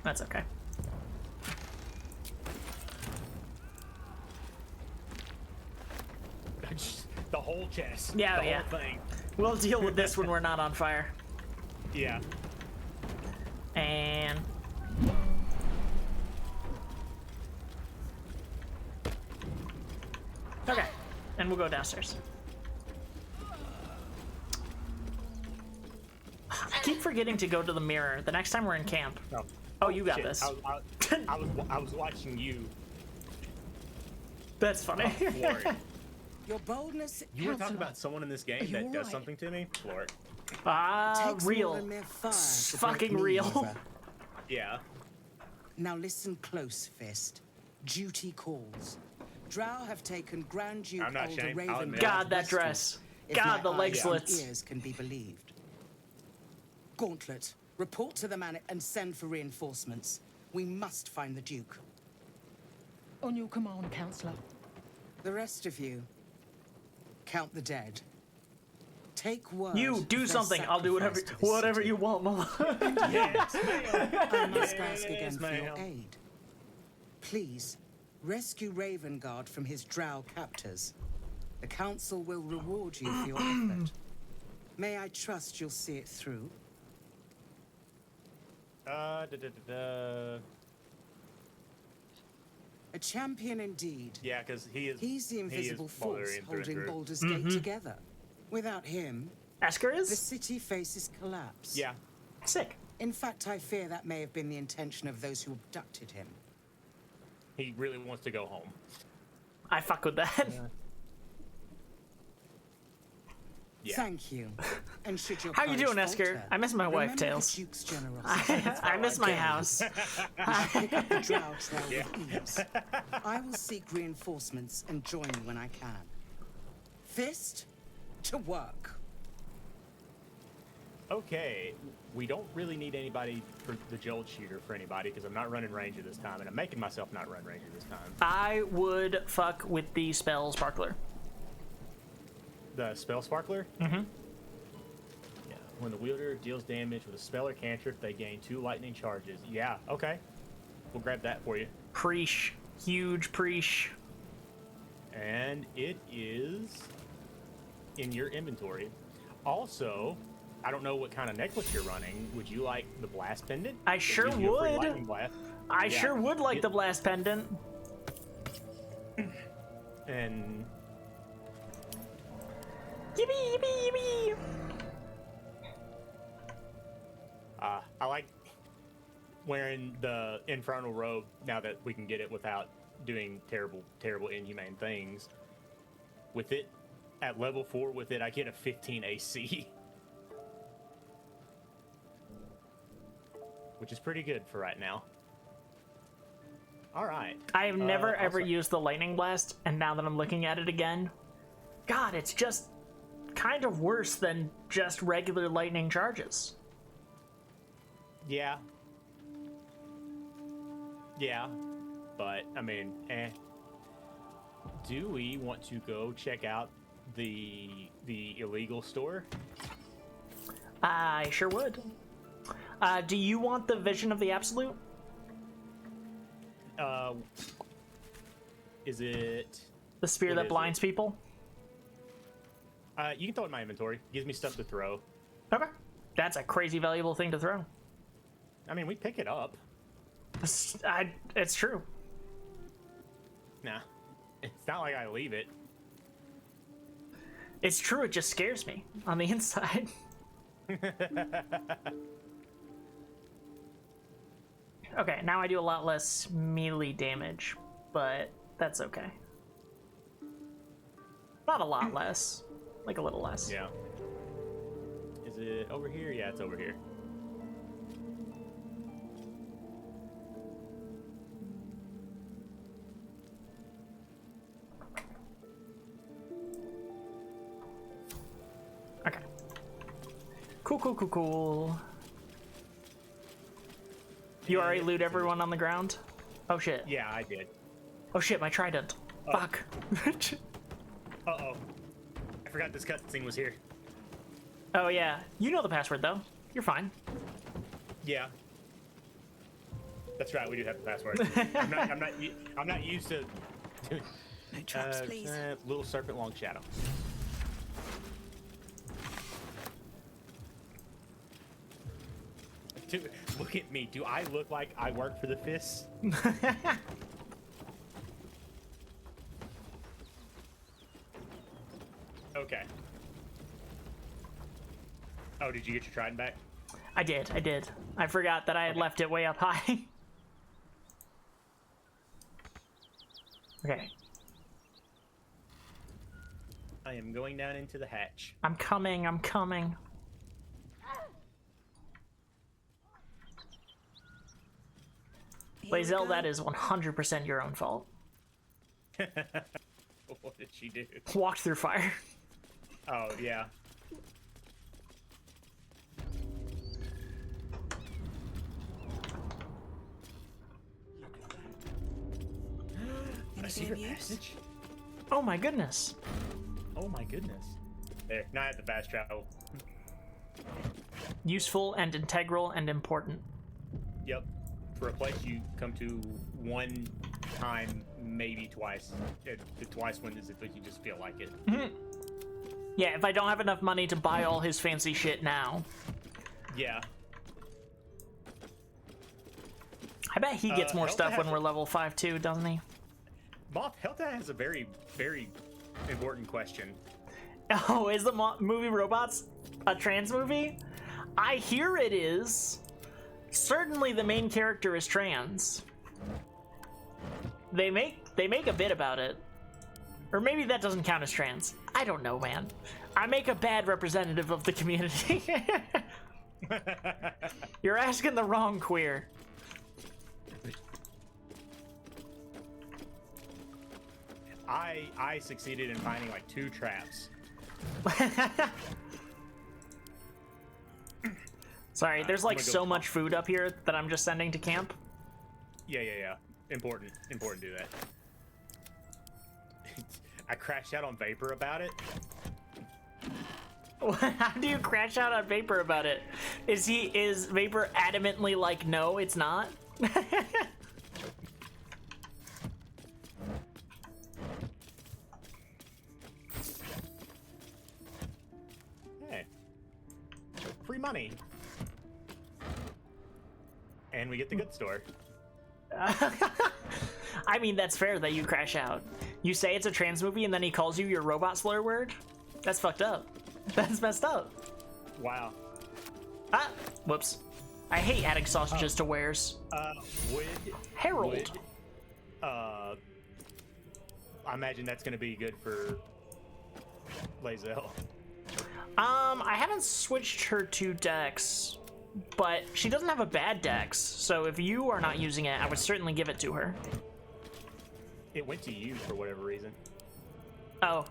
that's okay. The whole chest. Yeah, the yeah. whole thing. We'll deal with this when we're not on fire. Yeah. And... okay, and we'll go downstairs. I keep forgetting to go to the mirror the next time we're in camp. No. Oh, you got Shit. this. I was watching you. That's funny. Your boldness. You want to talk about someone in this game that does something to me? Floor. Real. Fucking real. Yeah. Now listen close, Fist. Duty calls. Drow have taken Grand Duke I'm not Alder ashamed. I'll Raven. admit. God, that dress. If God, my the leg eyes slits. and ears can be believed. Gauntlet, report to the man and send for reinforcements. We must find the Duke. On your command, Counselor. The rest of you, count the dead. Take word. You do of their something. I'll do sacrifice to this whatever city. you want, Mama. Yes, I must ask again Yes, for your ma'am. aid. Please, rescue Ravengard from his drow captors. The council will reward you for your effort. May I trust you'll see it through? A champion indeed. Yeah, because He's the invisible force Baldurian through and holding through. Baldur's Gate together. Without him, Esker is? the city faces collapse. Yeah. Sick. In fact, I fear that may have been the intention of those who abducted him. He really wants to go home. I fuck with that. Yeah. Thank you. And should your How you doing, courage Esker? falter, I miss my wife, remember the Tails. Duke's generosity. I miss my house. Pick up the drow trail with ease. I will seek reinforcements and join you when I can. Fist to work. Okay, we don't really need anybody for the Jolt shooter for anybody because I'm not running Ranger this time, and I'm making myself not run Ranger this time. I would fuck with the spell Sparkler. The spell Sparkler? Mm-hmm. Yeah. When the wielder deals damage with a spell or cantrip, they gain 2 lightning charges. Yeah, okay. We'll grab that for you. Preesh. Huge preesh. And it is in your inventory. Also, I don't know what kind of necklace you're running. Would you like the blast pendant? I sure would. I sure would like the blast pendant. And yippee, yippee, yippee. I like wearing the infernal robe now that we can get it without doing terrible, inhumane things. With it, at level 4 with it, I get a 15 AC. Which is pretty good for right now. Alright. I have never ever used the lightning blast, and now that I'm looking at it again, God, it's just kind of worse than just regular lightning charges. Yeah. Yeah. But, I mean, Do we want to go check out the illegal store? I sure would. Do you want the Vision of the Absolute? Is it the spear that blinds people? You can throw it in my inventory. Gives me stuff to throw. Okay. That's a crazy valuable thing to throw. I mean, we pick it up. It's true. Nah. It's not like I leave it. It's true, it just scares me on the inside. Okay, now I do a lot less melee damage, but that's okay. Not a lot less, like a little less. Yeah. Is it over here? Yeah, it's over here. Okay. Cool. You already loot everyone on the ground? Oh shit. Yeah, I did. Oh shit, my trident. Oh. Fuck. Uh-oh. I forgot this cutscene was here. Oh yeah. You know the password though. You're fine. Yeah. That's right, we do have the password. I'm not used to No traps, please. Little serpent long shadow. Look at me. Do I look like I work for the Fists? Okay. Oh, did you get your trident back? I did. I forgot that I had left it way up high. Okay. I am going down into the hatch. I'm coming. Lae'zel, that is 100% your own fault. What did she do? Walked through fire. Oh, yeah. Anything of use? Oh my goodness. Oh my goodness. There, now I have the fast travel. Useful and integral and important. Yep. For a place you come to one time, maybe twice. The twice one is if you just feel like it. Mm-hmm. Yeah, if I don't have enough money to buy all his fancy shit now. Yeah. I bet he gets more stuff when we're level 5 too, doesn't he? Moth, Helta has a very, very important question. Oh, is the movie Robots a trans movie? I hear it is. Certainly the main character is trans. They make a bit about it. Or maybe that doesn't count as trans. I don't know, man. I make a bad representative of the community. You're asking the wrong queer. I succeeded in finding like 2 traps. Sorry, there's like so much food up here that I'm just sending to camp. Yeah. Important to do that. I crashed out on Vapor about it. How do you crash out on Vapor about it? Is Vapor adamantly like, no, it's not? Hey. Free money. And we get the good store. I mean, that's fair that you crash out. You say it's a trans movie and then he calls you your robot slur word? That's fucked up. That's messed up. Wow. Ah, whoops. I hate adding sausages to wares. Harold. I imagine that's gonna be good for Lae'zel. I haven't switched her to Dex, but she doesn't have a bad Dex, so if you are not using it, I would certainly give it to her. It went to you for whatever reason. Oh,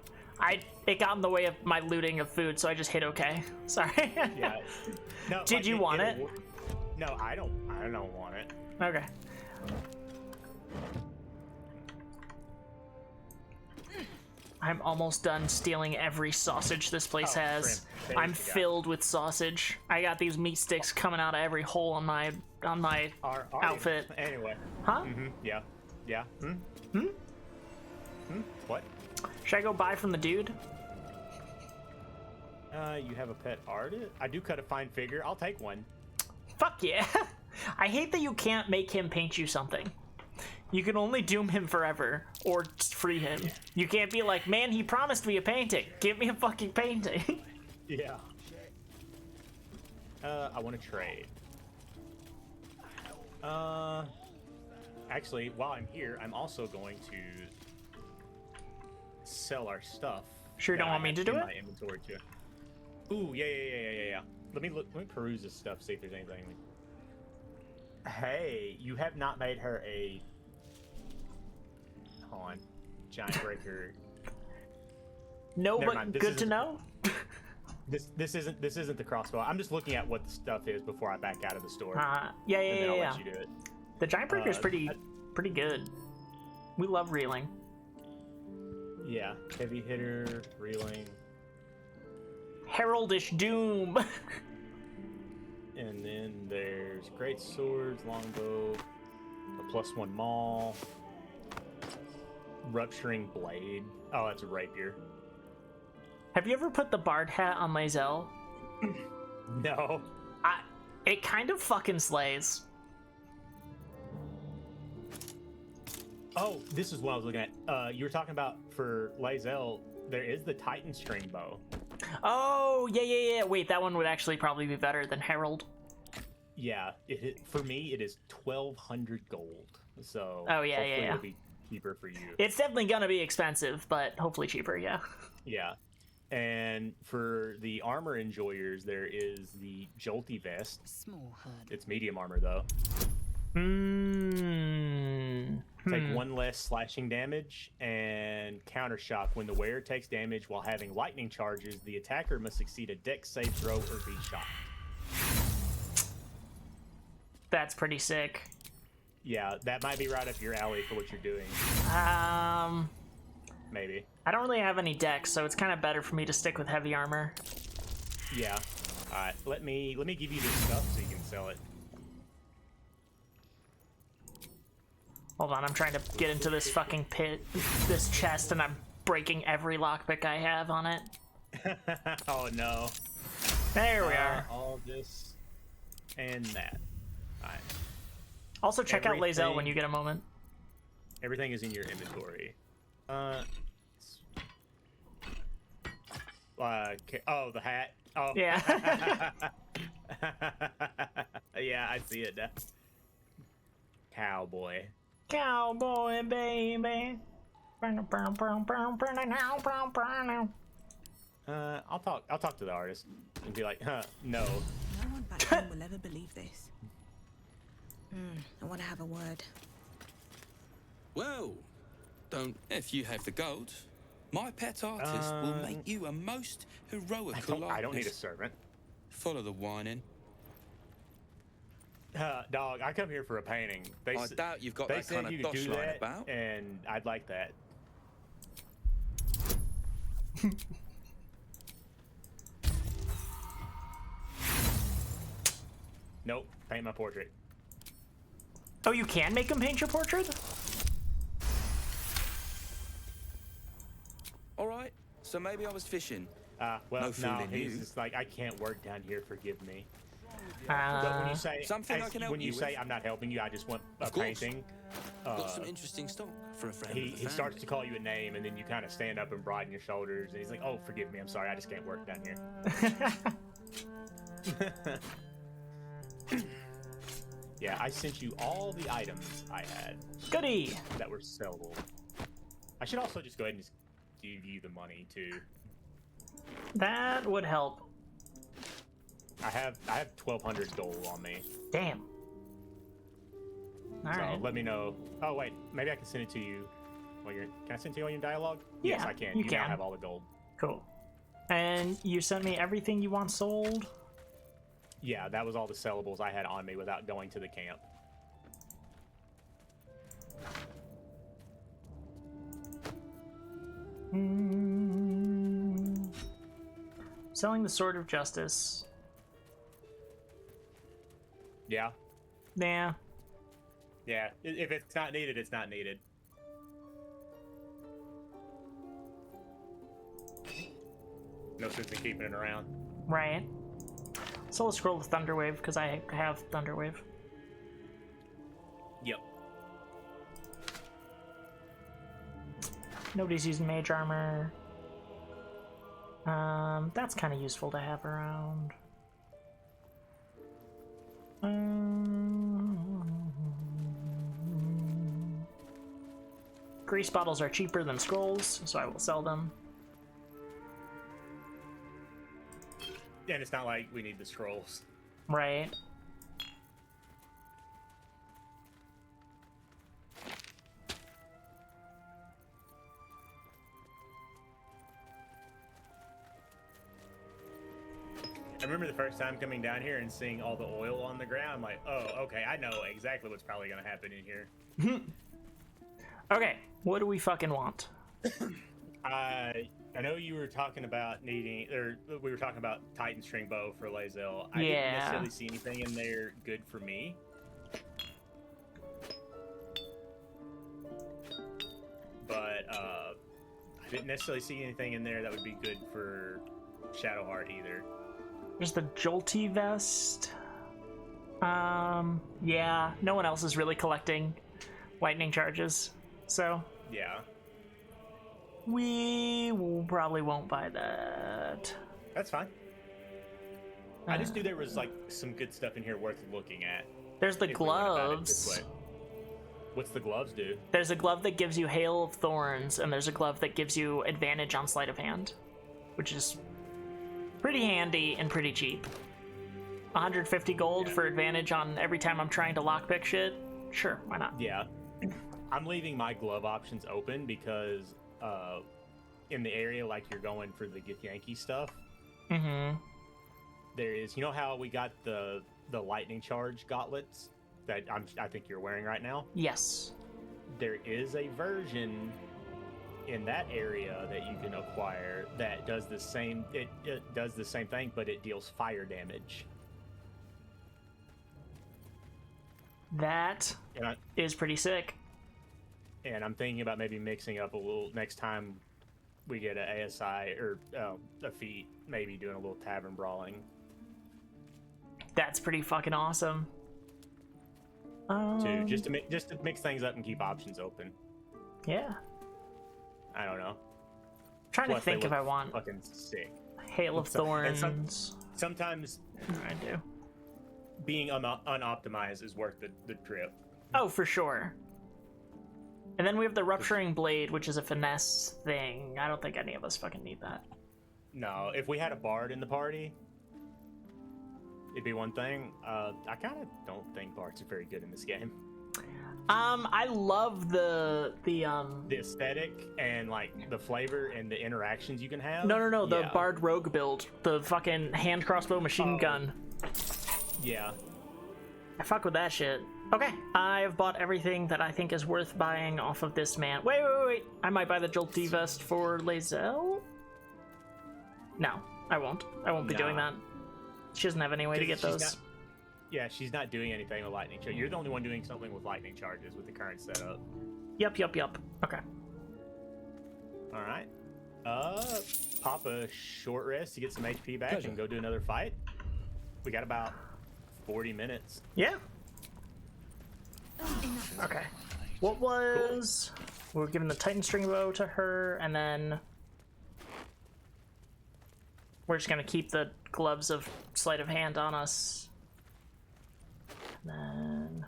it got in the way of my looting of food, so I just hit okay. Sorry. Yeah. No, Did you want it? No, I don't want it. Okay. I'm almost done stealing every sausage this place has. I'm filled with sausage. I got these meat sticks coming out of every hole on my outfit. Anyway. Huh? Yeah. Yeah. What? Should I go buy from the dude? You have a pet artist? I do cut a fine figure. I'll take one. Fuck yeah. I hate that you can't make him paint you something. You can only doom him forever or free him. You can't be like, man, he promised me a painting. Give me a fucking painting. Yeah. I want to trade. Actually, while I'm here, I'm also going to sell our stuff. Sure, don't want me to do it? My inventory too. Ooh, yeah. Let me peruse this stuff, see if there's anything. Hey, you have not made her a giant breaker. No, but good to know. This isn't the crossbow. I'm just looking at what the stuff is before I back out of the store. Yeah. Let you do it. The giant breaker is pretty good. We love reeling. Yeah, heavy hitter, reeling. Heraldish Doom. And then there's great swords, longbow, a +1 maul, rupturing blade. Oh, that's a rapier. Have you ever put the bard hat on Lae'zel? No. It kind of fucking slays. Oh, this is what I was looking at. You were talking about for Lae'zel, there is the Titan string bow. Oh, yeah. Wait, that one would actually probably be better than Herald. Yeah, for me, it is 1,200 gold. So oh, yeah. It'll be cheaper for you. It's definitely gonna be expensive, but hopefully cheaper, yeah. Yeah. And for the armor enjoyers, there is the Jolty Vest. Small hood. It's medium armor, though. Take 1 less slashing damage and counter shock. When the wearer takes damage while having lightning charges, the attacker must succeed a dex save throw or be shocked. That's pretty sick. Yeah, that might be right up your alley for what you're doing. Maybe. I don't really have any dex, so it's kind of better for me to stick with heavy armor. Yeah. All right. Let me give you this stuff so you can sell it. Hold on, I'm trying to get into this fucking pit, this chest, and I'm breaking every lockpick I have on it. Oh no. There we are. All this and that. All right. Also, check out Lae'zel when you get a moment. Everything is in your inventory. Oh, the hat. Oh. Yeah. Yeah, I see it. Cowboy. Cowboy, baby. I'll talk to the artist and be like, no. No one back home will ever believe this. I want to have a word. Well, if you have the gold, my pet artist will make you a most heroical I don't need a servant. Follow the whining. Dog, I come here for a painting. I doubt you've got that kind of dosh lying about. And I'd like that. Nope, paint my portrait. Oh, you can make him paint your portrait? All right, so maybe I was fishing. Well, no fooling he's you. just like, I can't work down here, forgive me. But when you say something I can help when you you say with. I'm not helping you, I just want a Of course. painting. Got some interesting stock for a friend. He starts to call you a name, and then you kind of stand up and broaden your shoulders, and he's like, "Oh, forgive me, I'm sorry, I just can't work down here." Yeah, I sent you all the items I had. Goody! That were sellable. I should also just go ahead and just give you the money too. That would help. I have 1,200 gold on me. Damn. All so right. let me know. Oh wait, maybe I can send it to you. While you're, can I send it to you on your dialogue? Yeah, yes, I can. you now can. have all the gold. Cool. And you sent me everything you want sold? Yeah, that was all the sellables I had on me without going to the camp. Selling the Sword of Justice. Yeah. Yeah. Yeah. If it's not needed, it's not needed. No sense in keeping it around. Right. Sell a scroll of Thunderwave because I have Thunderwave. Yep. Nobody's using mage armor. That's kind of useful to have around. Grease bottles are cheaper than scrolls, so I will sell them. And it's not like we need the scrolls. Right. I remember the first time coming down here and seeing all the oil on the ground. I'm like, oh, okay, I know exactly what's probably going to happen in here. Okay, what do we fucking want? I know you were talking about needing, or we were talking about Titan string bow for Lae'zel. I didn't necessarily see anything in there good for me. But I didn't necessarily see anything in there that would be good for Shadowheart either. There's the Jolty vest. Yeah, no one else is really collecting lightning charges, so yeah, we probably won't buy that. That's fine. I just knew there was like some good stuff in here worth looking at. There's the gloves. What's the gloves do? There's a glove that gives you Hail of Thorns, and there's a glove that gives you advantage on sleight of hand, which is pretty handy and pretty cheap. 150 gold for advantage on every time I'm trying to lockpick shit? Sure, why not? Yeah. I'm leaving my glove options open because in the area, like you're going for the Githyanki stuff, there is, you know how we got the lightning charge gauntlets that I think you're wearing right now? Yes. There is a version in that area that you can acquire that does the same, it does the same thing, but it deals fire damage. That is pretty sick. And I'm thinking about maybe mixing up a little next time we get an ASI or a feat, maybe doing a little tavern brawling. That's pretty fucking awesome. Too, just to mix things up and keep options open. Yeah. I don't know. Trying to think if I want fucking sick. Hail of Thorns. Sometimes I do. being unoptimized is worth the trip. Oh, for sure. And then we have the Rupturing Blade, which is a finesse thing. I don't think any of us fucking need that. No, if we had a bard in the party, it'd be one thing. I kind of don't think bards are very good in this game. I love the aesthetic and like the flavor and the interactions you can have. No, the Bard Rogue build, the fucking hand crossbow machine gun. Yeah. I fuck with that shit. Okay, I've bought everything that I think is worth buying off of this man. Wait. I might buy the Jolt D vest for Lae'zel? No, I won't. I won't be doing that. She doesn't have any way to get those. She's not doing anything with lightning charge. You're the only one doing something with lightning charges with the current setup. Yep. Okay. All right. Pop a short rest to get some HP back and go do another fight. We got about 40 minutes. Yeah. Okay. What was... Cool. We're giving the Titan string bow to her, and then... We're just gonna keep the gloves of sleight of hand on us. And then...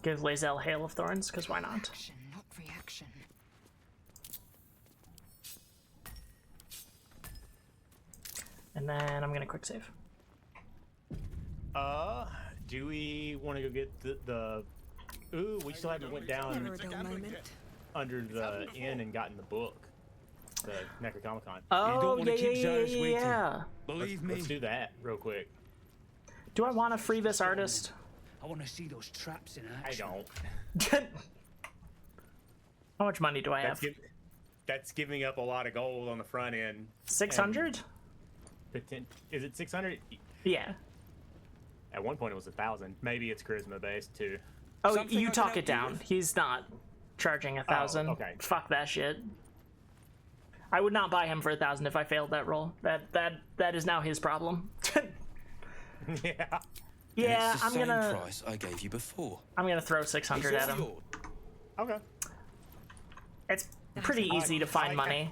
Give Lae'zel Hail of Thorns, because why not? Action, not reaction. And then I'm gonna quick save. Do we want to go get the ooh, we still haven't went down under the inn and gotten the book. The Necronomicon. Oh, yeah. Believe me. Let's do that real quick. Do I want to free this artist? I want to see those traps in action. I don't. How much money do I have? That's giving up a lot of gold on the front end. 600? Is it 600? Yeah. At one point it was 1,000. Maybe it's charisma based too. Oh, you talk it down. He's not charging 1,000. Okay. Fuck that shit. I would not buy him for 1,000 if I failed that roll. That is now his problem. Yeah. Yeah, it's the I'm same gonna. price I gave you before. I'm gonna throw 600 at him. Okay. It's pretty easy to find money.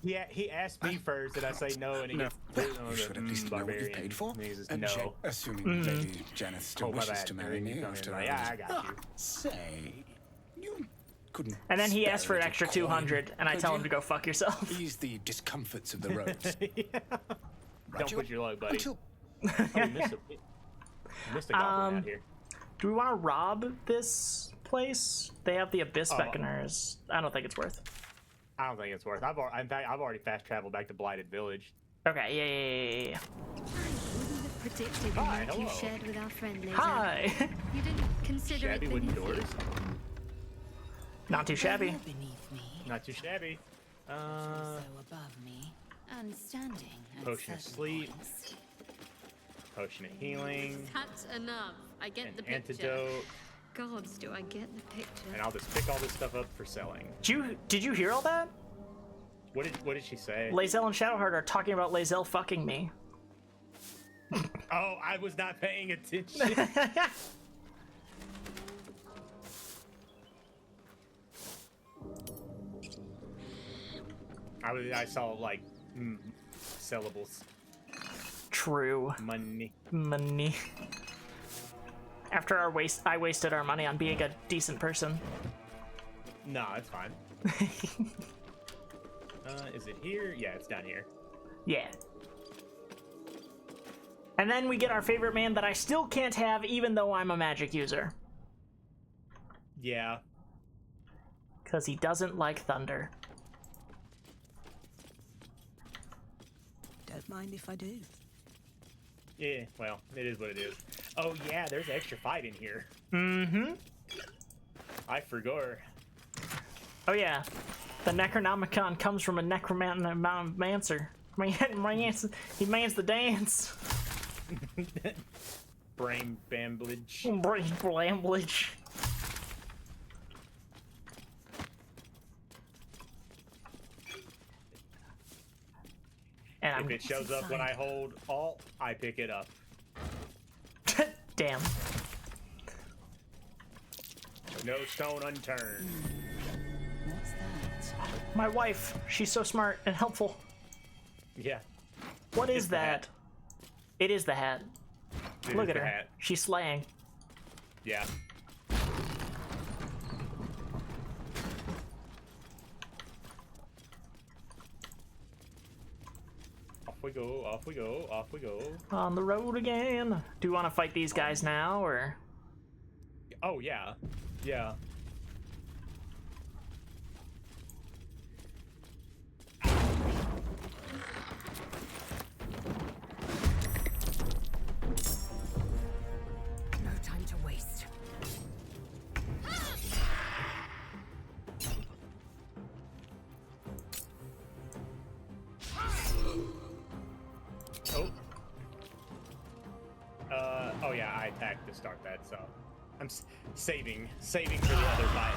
Yeah, he asked me first, and I say no, and he gets you should at least know what you paid for. He says And no. assuming Lady Janeth still wishes to marry me after yeah, I got you. Say, you couldn't. And then he spare asked for an a extra coin, 200, and I could tell you? him to go fuck yourself. Ease the discomforts of the roads. Don't put your load, buddy. Until... We missed a goblin out here. Do we want to rob this place? They have the Abyss Beckoners. I don't think it's worth. I don't think it's worth. In fact, I've already fast traveled back to Blighted Village. Okay, yeah. Wouldn't have predicted the Hi, link you hello. shared with our friend Lae'zel. Hi. You didn't consider Shabby it wooden beneath you. doors. Not too shabby. Beneath me, Not too shabby. so above me, and standing at Potion of certain sleep. points. Potion of healing. That's enough. I get An the picture. antidote. Gods, do I get the picture? And I'll just pick all this stuff up for selling. Did you hear all that? What did she say? Lae'zel and Shadowheart are talking about Lae'zel fucking me. Oh, I was not paying attention. I saw like sellables. True. Money. After I wasted our money on being a decent person. No, it's fine. Is it here? Yeah, it's down here. Yeah. And then we get our favorite man that I still can't have even though I'm a magic user. Yeah. Because he doesn't like thunder. Don't mind if I do. Yeah, well, it is what it is. Oh yeah, there's extra fight in here. Mm-hmm. I forgot. Oh yeah. The Necronomicon comes from a necromancer. He mans the dance. Brain bamblage. Brain blamblage. And if it shows up when I hold Alt, I pick it up. Damn. No stone unturned. What's that? My wife, she's so smart and helpful. Yeah. What is that? It is the hat. Look at her. Hat. She's slaying. Yeah. Off we go, off we go, off we go. On the road again. Do you want to fight these guys now, or? Oh, yeah. Yeah. No time to waste. Oh. Oh yeah, I attacked to start that, so I'm saving for the other fight.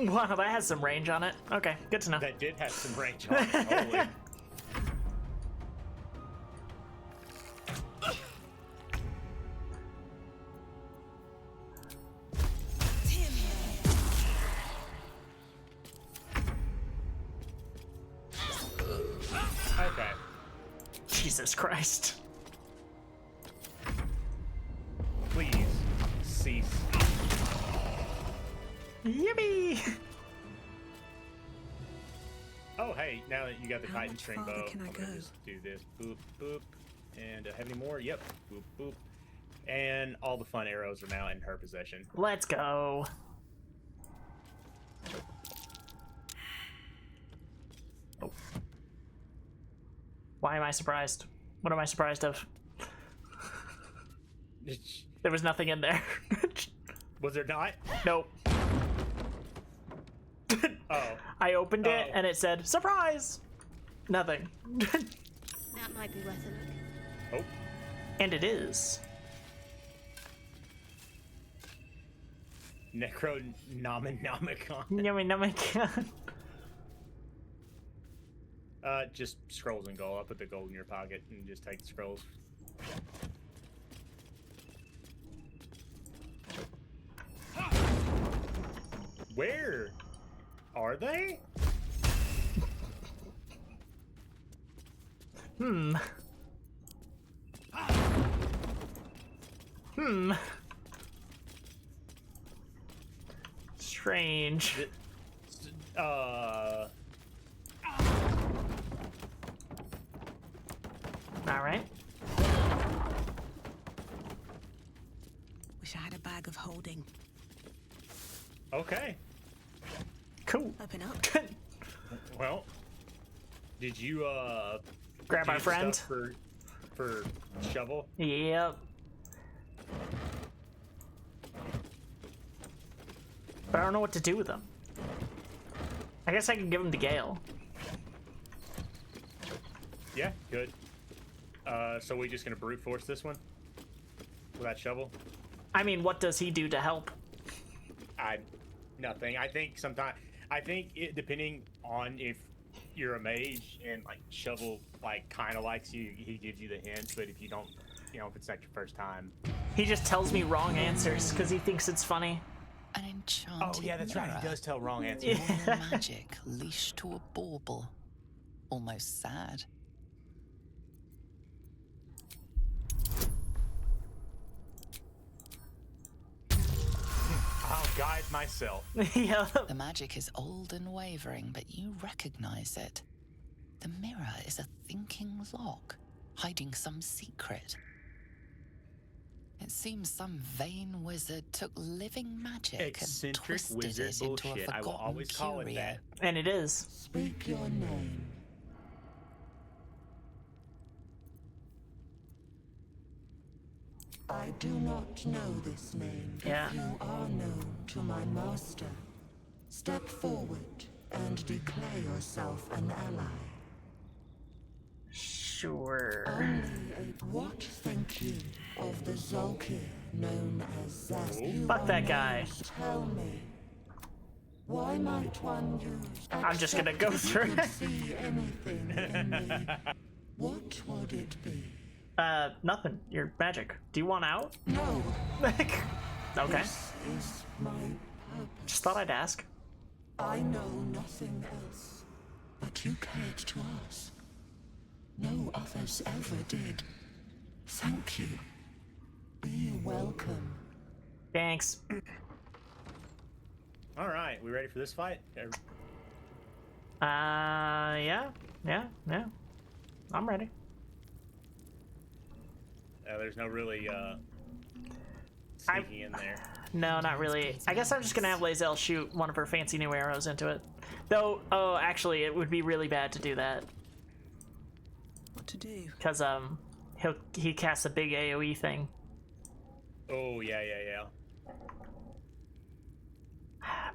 Wow, that has some range on it. Okay, good to know. That did have some range on it. Holy. Okay. Jesus Christ. Please cease. Yippee! Oh, hey, now that you got the How Titan much string farther bow, can I I'm gonna go? just do this. Boop, boop. And have any more? Yep. Boop, boop. And all the fun arrows are now in her possession. Let's go. Oh. Why am I surprised? What am I surprised of? There was nothing in there. Was there not? Nope. Oh. I opened it and it said, surprise! Nothing. That might be worth a look. Oh. And it is. Necronomicon. Nomicon. Just scrolls and gold. I'll put the gold in your pocket and just take the scrolls. Where are they? Hmm. Strange. All right. Wish I had a bag of holding. Okay. Cool. Open up. Well, did you grab do our friend stuff for shovel? Yep. But I don't know what to do with them. I guess I can give them to Gale. Yeah, good. So we just gonna brute force this one with that shovel? I mean, what does he do to help? Nothing. I think it, depending on if you're a mage and like shovel like kind of likes you, he gives you the hints. But if you don't, if it's not your first time, he just tells me wrong answers because he thinks it's funny. An enchanted Oh yeah, that's right. He does tell wrong answers. Royal magic leashed to a bauble. Almost sad. I'll guide myself. Yeah. The magic is old and wavering, but you recognize it. The mirror is a thinking lock, hiding some secret. It seems some vain wizard took living magic Eccentric and twisted wizard it into a bullshit. I will forgotten always call it curio. that. And it is. Speak your name. I do not know this name. Yeah. If you are known to my master, step forward and declare yourself an ally. Sure. What think you of the Zolkir known as Zask? Fuck that guy. Tell me, why might one use? I'm just gonna go through it. See anything in me? What would it be? Nothing. You're magic. Do you want out? No. Okay. This is my purpose. Just thought I'd ask. I know nothing else, but you cared to ask. No others ever did. Thank you. Be welcome. Thanks. All right, we ready for this fight? Yeah. I'm ready. There's no really sneaking in there. No, not really. I guess I'm just gonna have Lae'zel shoot one of her fancy new arrows into it. Though, oh, actually, it would be really bad to do that. What to do? Cause he casts a big AOE thing. Oh yeah.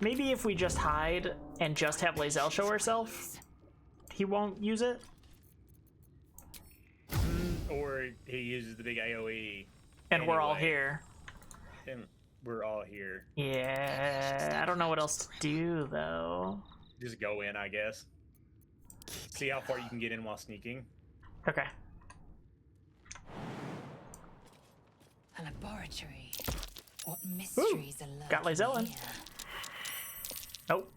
Maybe if we just hide and just have Lae'zel show herself, he won't use it. Or he uses the big AOE. And anyway. we're all here. And we're all here. Yeah, I don't know what else to do though. Just go in, I guess. See how far you can get in while sneaking. Okay. A laboratory. What mysteries are lurking Got Lae'zel in. here? Nope.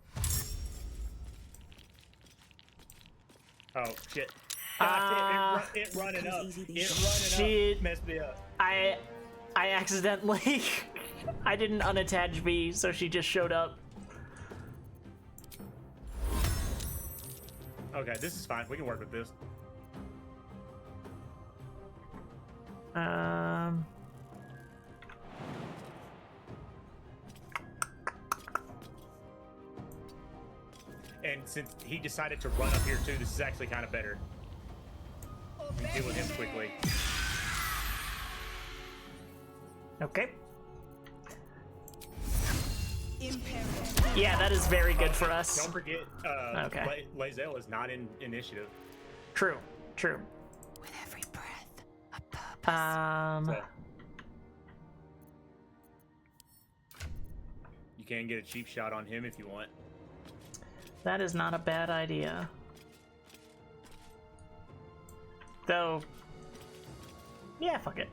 Oh shit. It running up. Messed me up. I accidentally I didn't unattach V, so she just showed up. Okay, this is fine. We can work with this. And since he decided to run up here too, this is actually kind of better. We can deal with him quickly. Okay. Yeah, that is very good for us. Don't forget, okay. Lae'zel is not in initiative. True. With every breath, a purpose. So, you can get a cheap shot on him if you want. That is not a bad idea. Though, yeah, fuck it.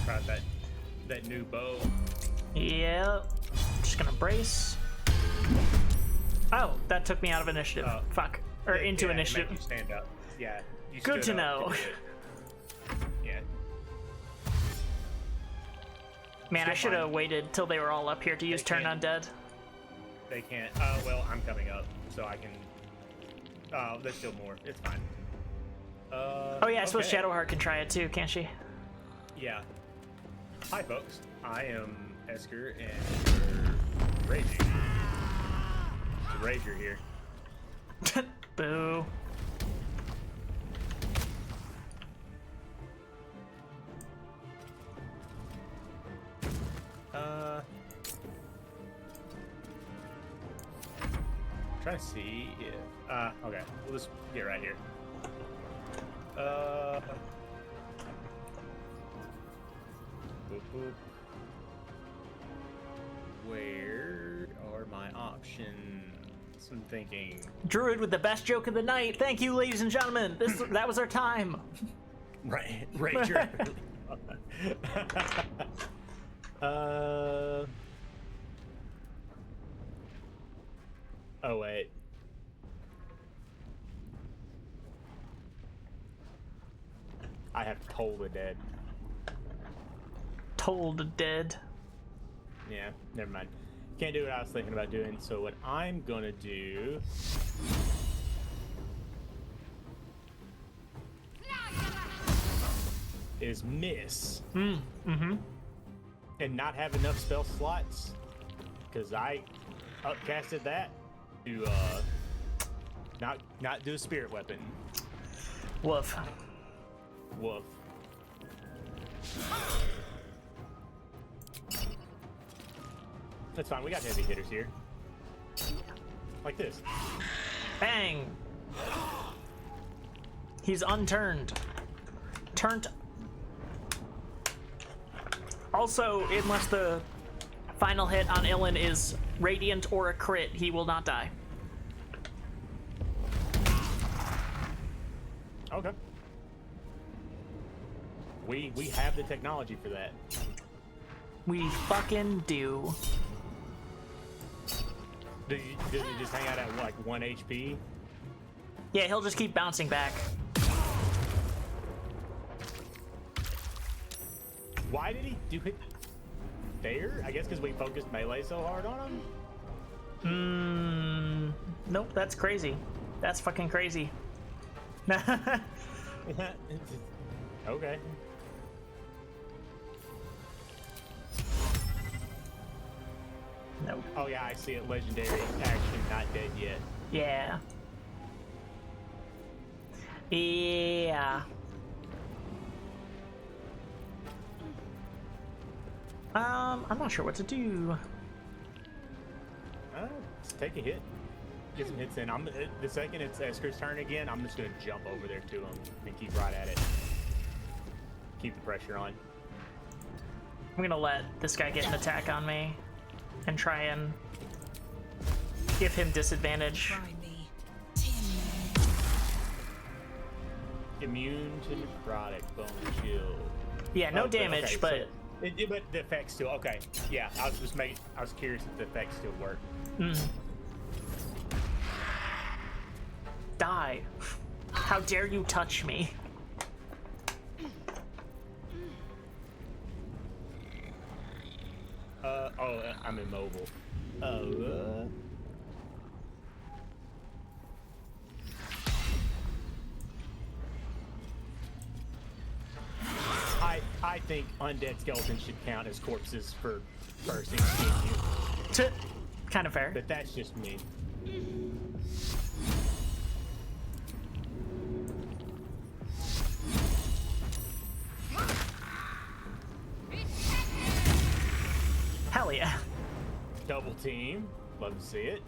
Try that new bow. Yep. Just gonna brace. Oh, that took me out of initiative. Fuck. Or into initiative. You stand up. Yeah. You Good to stood up know. do it. Yeah. Man, Still I should have fine. waited till they were all up here to use Turn Undead. They can't. Well, I'm coming up, so I can. Oh, there's still more. It's fine. Oh yeah, I suppose okay. Shadowheart can try it too, can't she? Yeah. Hi, folks. I am Esker, and we're raging. It's a rager here. Boo. Trying to see if. Okay. We'll just get right here. Boop, boop. Where are my options? I'm thinking. Druid with the best joke of the night. Thank you, ladies and gentlemen. That was our time. Right, Ranger. Oh wait. I have Toll the Dead. Toll the Dead. Yeah, never mind. Can't do what I was thinking about doing, so what I'm gonna do is miss. Mm-hmm. And not have enough spell slots, because I upcasted that to not do a spirit weapon. Woof. Woof. That's fine. We got heavy hitters here. Like this. Bang. He's unturned. Turned. Also, unless the final hit on Ilyn is radiant or a crit, he will not die. Okay. We have the technology for that. We fucking do. Does he just hang out at like 1 HP? Yeah, he'll just keep bouncing back. Why did he do it there? I guess because we focused melee so hard on him? Nope, that's crazy. That's fucking crazy. Okay. Nope. Oh yeah, I see it. Legendary action, not dead yet. Yeah. Yeah. I'm not sure what to do. Just take a hit. Get some hits in. The second it's Esker's turn again, I'm just gonna jump over there to him and keep right at it. Keep the pressure on. I'm gonna let this guy get an attack on me and try and give him disadvantage. Immune to necrotic, bone shield. Yeah, no damage, okay, but but the effects still okay. Yeah, I was curious if the effects still work. Die! How dare you touch me? I'm immobile. I think undead skeletons should count as corpses for first exchange. Kind of fair. But that's just me. Hell yeah. Double team. Love to see it.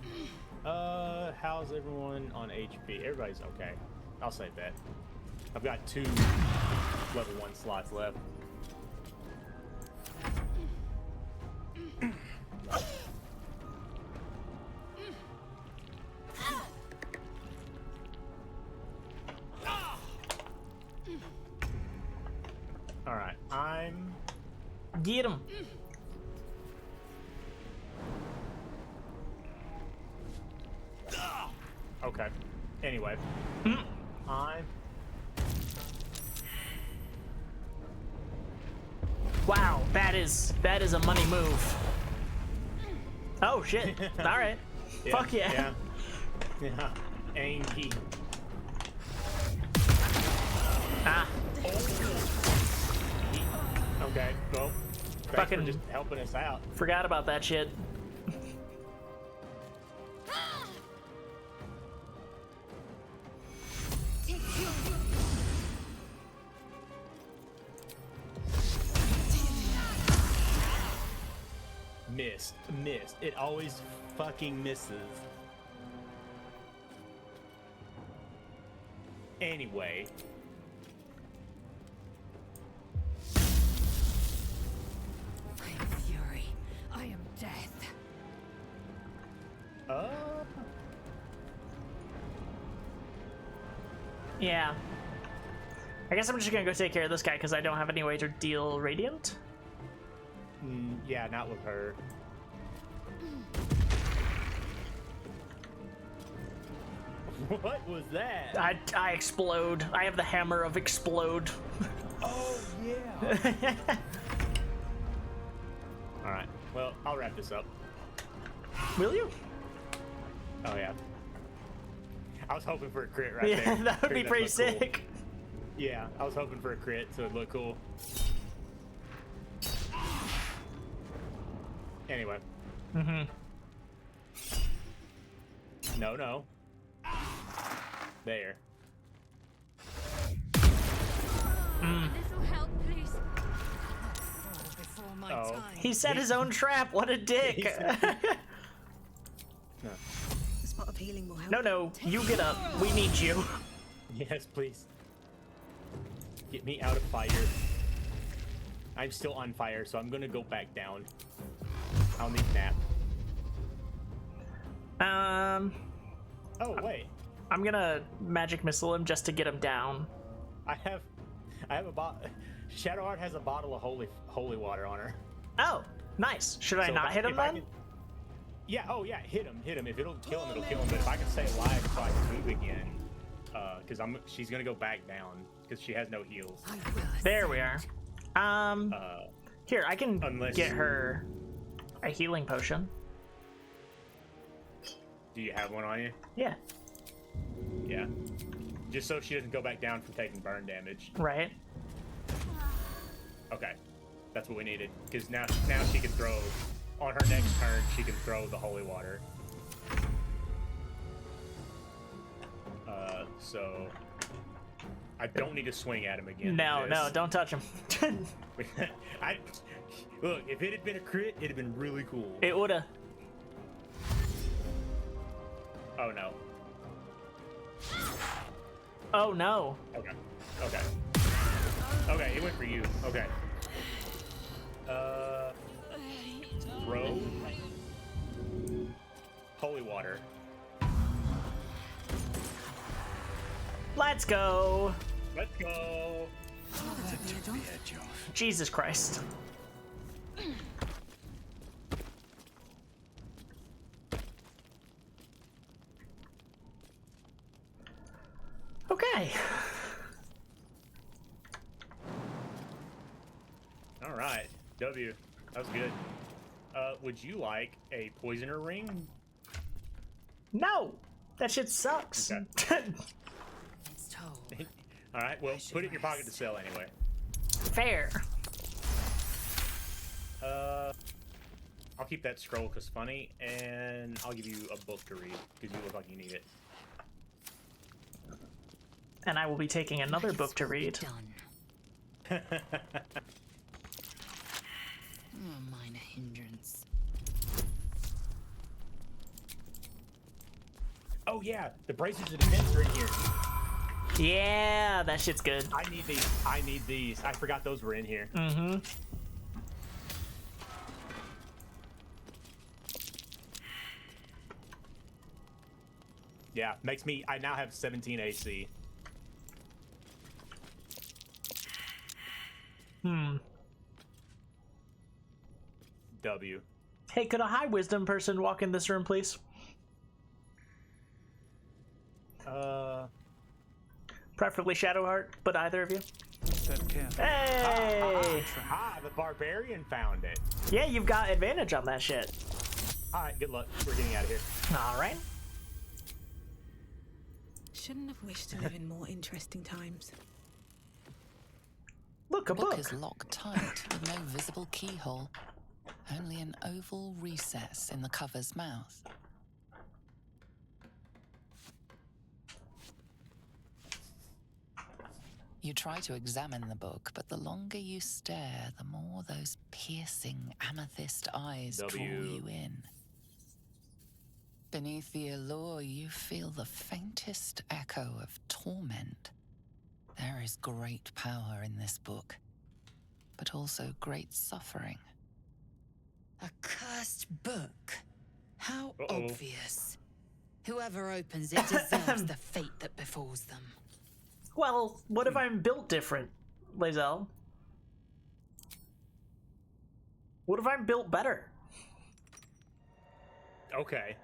How's everyone on HP? Everybody's okay. I'll save that. I've got 2 level 1 slots left. Alright, Get him! Okay. Anyway. Wow, that is a money move. Oh shit. Alright. Fuck yeah. Yeah. Angie. Ah. Okay, well. Thanks for just helping us out. Forgot about that shit. Missed. It always fucking misses. Anyway. I am fury. I am death. Yeah. I guess I'm just gonna go take care of this guy because I don't have any way to deal radiant. Yeah, not with her. What was that? I explode. I have the hammer of explode. Oh yeah. All right. Well, I'll wrap this up. Will you? Oh yeah. I was hoping for a crit right there. Yeah, that would be pretty sick. Cool. Yeah, I was hoping for a crit so it'd look cool. Anyway. No. There. Little help, please. He set his own trap. What a dick. A spot of healing will help. No, you get up. We need you. Yes, please. Get me out of fire. I'm still on fire, so I'm gonna go back down. I'll need a nap. Oh wait. I'm gonna magic missile him just to get him down. I have a bottle. Shadowheart has a bottle of holy water on her. Oh, nice. Should I not hit him then? Yeah, oh yeah, hit him. If it'll kill him, it'll kill him. But if I can stay alive until I can move again, because she's gonna go back down because she has no heals. There we are. Here, I can get her a healing potion. Do you have one on you? Yeah. Yeah. Just so she doesn't go back down from taking burn damage. Right. Okay. That's what we needed. Because now she can throw, on her next turn, she can throw the holy water. So I don't need to swing at him again. No, don't touch him. Look, if it had been a crit, it'd have been really cool. It woulda. Oh no. Oh no. Okay. Okay, it went for you. Okay. Throw. Holy water. Let's go. Let's go. Jesus Christ. Okay. All right. W. That was good. Would you like a poisoner ring? No. That shit sucks. Okay. All right. Well, put it in your pocket to sell anyway. Fair. I'll keep that scroll because funny, and I'll give you a book to read because you look like you need it. And I will be taking another book to read. Minor hindrance. Oh yeah, the braces of defense are in here. Yeah, that shit's good. I need these. I forgot those were in here. Mm-hmm. Yeah, makes me. I now have 17 AC. W. Hey, could a high wisdom person walk in this room, please? Preferably Shadowheart, but either of you. Hey! The barbarian found it. Yeah, you've got advantage on that shit. All right, good luck. We're getting out of here. All right. Shouldn't have wished to live in more interesting times. Look, a book. The book is locked tight with no visible keyhole. Only an oval recess in the cover's mouth. You try to examine the book, but the longer you stare, the more those piercing amethyst eyes draw you in. Beneath the allure, you feel the faintest echo of torment. There is great power in this book, but also great suffering. A cursed book? How obvious. Whoever opens it deserves the fate that befalls them. Well, what if I'm built different, Lae'zel? What if I'm built better? Okay.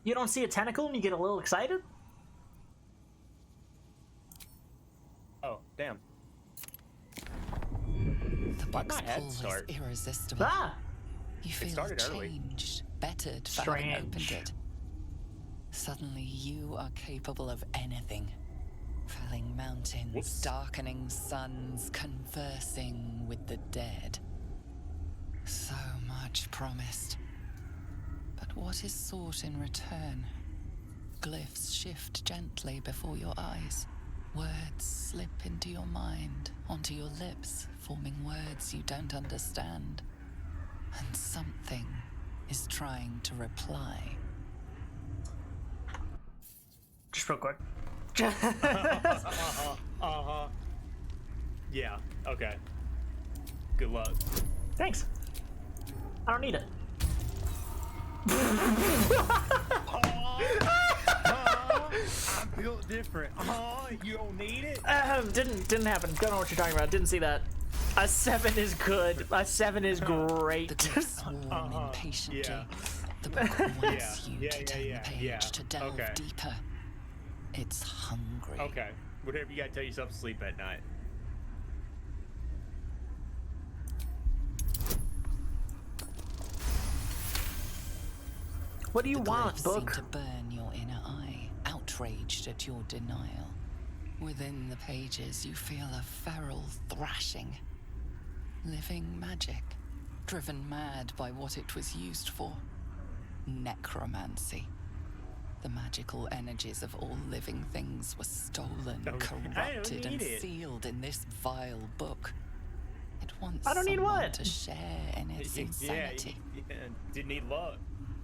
You don't see a tentacle and you get a little excited? Oh, damn. The book's pull is irresistible. You feel changed, bettered for having opened it. Suddenly you are capable of anything. Felling mountains, darkening suns, conversing with the dead. So much promised. But what is sought in return? Glyphs shift gently before your eyes. Words slip into your mind, onto your lips, forming words you don't understand. And something is trying to reply. Just real quick. Yeah, okay. Good luck. Thanks. I don't need it. I'm built different. You don't need it? Didn't happen. Don't know what you're talking about. Didn't see that. A 7 is good. A 7 is great. The glyphs warm impatiently. Yeah. The book wants you to turn the page to delve deeper. It's hungry. Okay. Whatever you gotta tell yourself to sleep at night. What do you The want, glyphs book? seem to burn your inner eye, outraged at your denial. Within the pages, you feel a feral thrashing. Living magic, driven mad by what it was used for. Necromancy. The magical energies of all living things were stolen, corrupted, and sealed in this vile book. It wants I don't need someone what? to share in its insanity. Yeah, didn't need luck.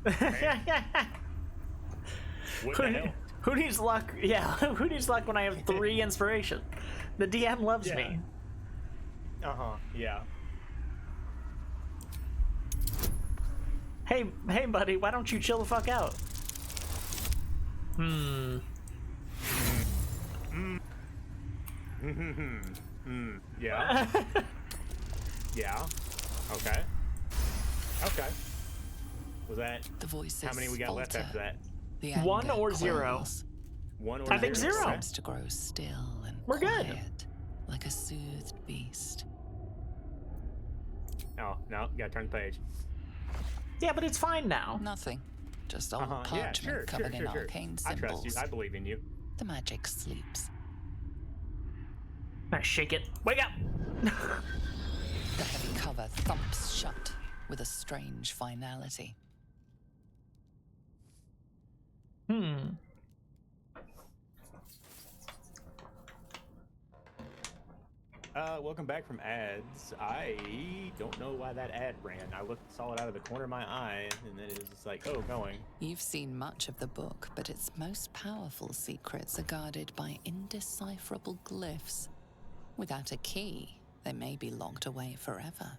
What the hell? Who needs luck? Yeah, who needs luck when I have 3 inspiration? The DM loves me. Yeah. Hey, buddy, why don't you chill the fuck out? Yeah. Yeah. Okay. Okay. Was that The voices how many we got left falter. after that? The 1 anger or 0? quells. 1 or I think 0? 0. Seems to grow still and We're good. quiet, like a soothed beast. Oh, no, gotta turn the page. Yeah, but it's fine now. Nothing. Just old Yeah, parchment sure, covered in sure. arcane I symbols. trust you. I believe in you. The magic sleeps. Now shake it. Wake up! The heavy cover thumps shut with a strange finality. Welcome back from ads. I don't know why that ad ran. I saw it out of the corner of my eye, and then it was just like, oh, going. You've seen much of the book, but its most powerful secrets are guarded by indecipherable glyphs. Without a key, they may be locked away forever.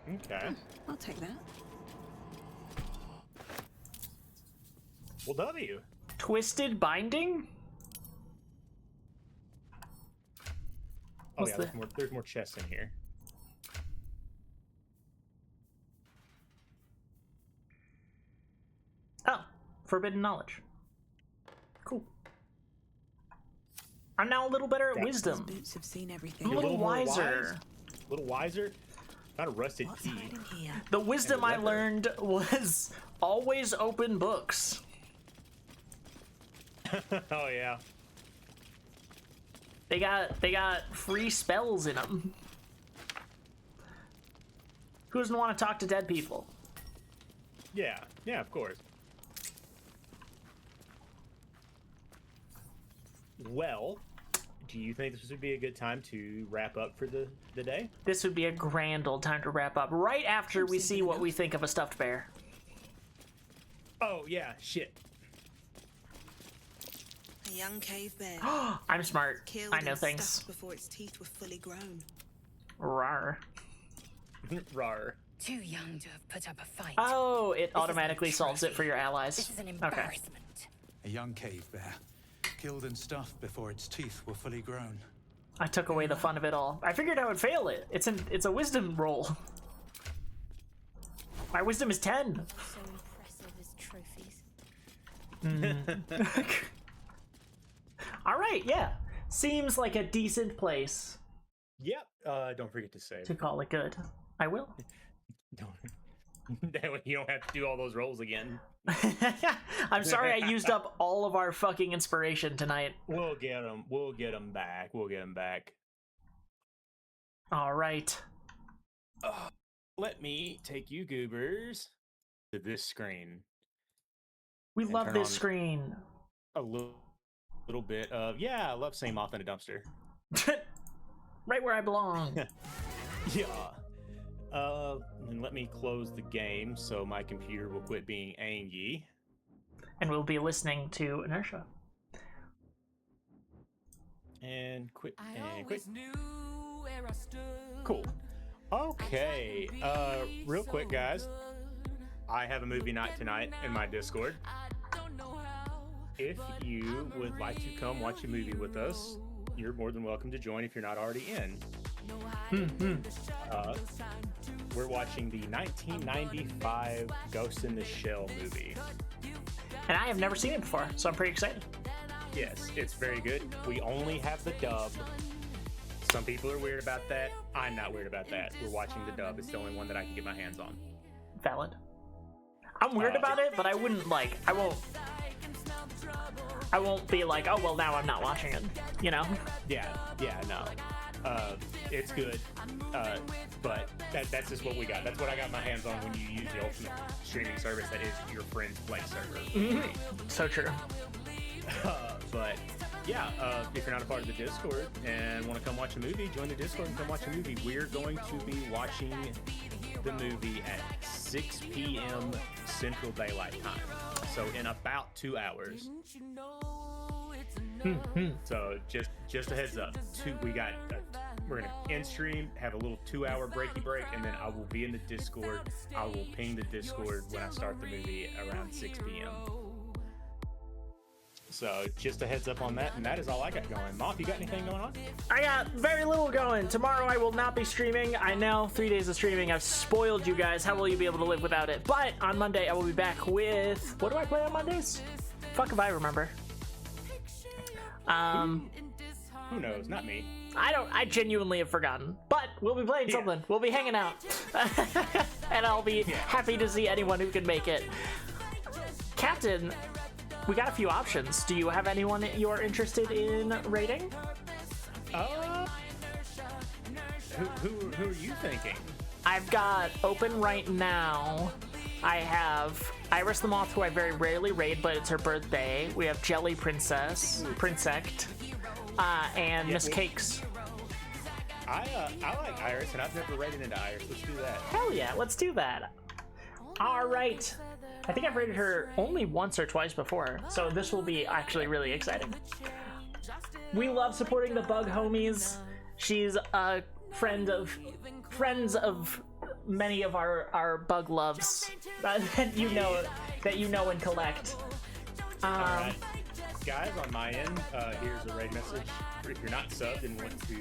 Okay. I'll take that. Well, W. Twisted binding? Oh What's yeah, there's more chests in here. Oh, forbidden knowledge. Cool. I'm now a little better at wisdom. Boots have seen everything. I'm a little wiser. A little wiser? Not a rusted key. The wisdom I learned was always open books. Oh yeah. They got free spells in them. Who doesn't want to talk to dead people? Yeah, of course. Well, do you think this would be a good time to wrap up for the day? This would be a grand old time to wrap up right after we see what we think of a stuffed bear. Oh yeah, shit. A young cave bear. I'm smart. Killed I know and things. stuffed before its teeth were fully grown. Rar. Rar. Too young to have put up a fight. Oh, it automatically solves it for your allies. This is an Okay. embarrassment. A young cave bear, killed and stuffed before its teeth were fully grown. I took away the fun of it all. I figured I would fail it. It's a wisdom roll. My wisdom is 10. So impressive as trophies. All right, yeah. Seems like a decent place Yep. Don't forget to save. to call it good. I will. That way you don't have to do all those rolls again. I'm sorry I used up all of our fucking inspiration tonight. We'll get them. We'll get them back. We'll get them back. All right. Let me take you goobers to this screen. We And love turn this on screen. A little bit of, yeah, I love seeing moth in a dumpster. Right where I belong. Yeah. And let me close the game so my computer will quit being angry. And we'll be listening to Inertia. And quit. And quit. Cool. Okay, real quick, guys. I have a movie night tonight in my Discord. If you would like to come watch a movie with us, you're more than welcome to join if you're not already in. We're watching the 1995 Ghost in the Shell movie. And I have never seen it before, so I'm pretty excited. Yes, it's very good. We only have the dub. Some people are weird about that. I'm not weird about that. We're watching the dub. It's the only one that I can get my hands on. Valid. I'm weird about it, but I wouldn't like. I won't be like, oh well, now I'm not watching it. You know? Yeah, no. It's good, but that's just what we got. That's what I got my hands on when you use the ultimate streaming service that is your friend's play server. So true. But yeah, if you're not a part of the Discord and want to come watch a movie, join the Discord and come watch a movie. We're going to be watching the movie at 6 p.m. Central Daylight Time. So in about 2 hours. So just a heads up. We're gonna end stream, have a little 2-hour break, and then I will be in the Discord. I will ping the Discord when I start the movie around 6 p.m. So just a heads up on that, and that is all I got going. Moth, you got anything going on? I got very little going. Tomorrow I will not be streaming. I know 3 days of streaming. I've spoiled you guys. How will you be able to live without it? But on Monday I will be back with... What do I play on Mondays? Fuck if I remember. Who knows? Not me. I genuinely have forgotten. But we'll be playing something. We'll be hanging out. And I'll be happy to see anyone who can make it. Captain, we got a few options. Do you have anyone you're interested in raiding? Who are you thinking? I've got open right now. I have Iris the Moth, who I very rarely raid, but it's her birthday. We have Jelly Prinsect, and Miss Cakes. I like Iris, and I've never raided into Iris. Let's do that. Hell yeah, let's do that. All right. I think I've raided her only once or twice before, so this will be actually really exciting. We love supporting the Bug Homies. She's a friends of many of our bug loves that you know and collect. All right. Guys, on my end, here's a raid message. If you're not subbed and want to...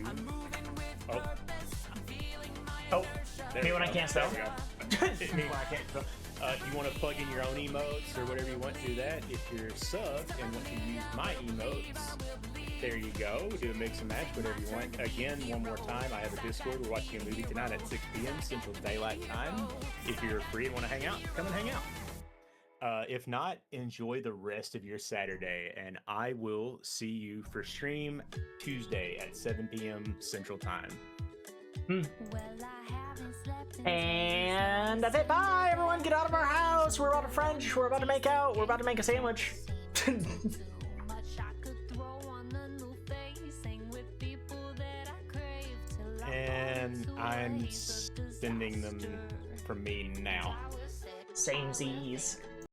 Me when I can't spell. Me when I can't spell. If you want to plug in your own emotes or whatever you want, do that. If you're subbed and want to use my emotes, there you go. Do a mix and match, whatever you want. Again, one more time, I have a Discord. We're watching a movie tonight at 6 p.m. Central Daylight Time. If you're free and want to hang out, come and hang out. If not, enjoy the rest of your Saturday, and I will see you for stream Tuesday at 7 p.m. Central Time. And that's it. Bye, everyone. Get out of our house. We're about to French. We're about to make out. We're about to make a sandwich. And I'm sending them from me now. Samesies.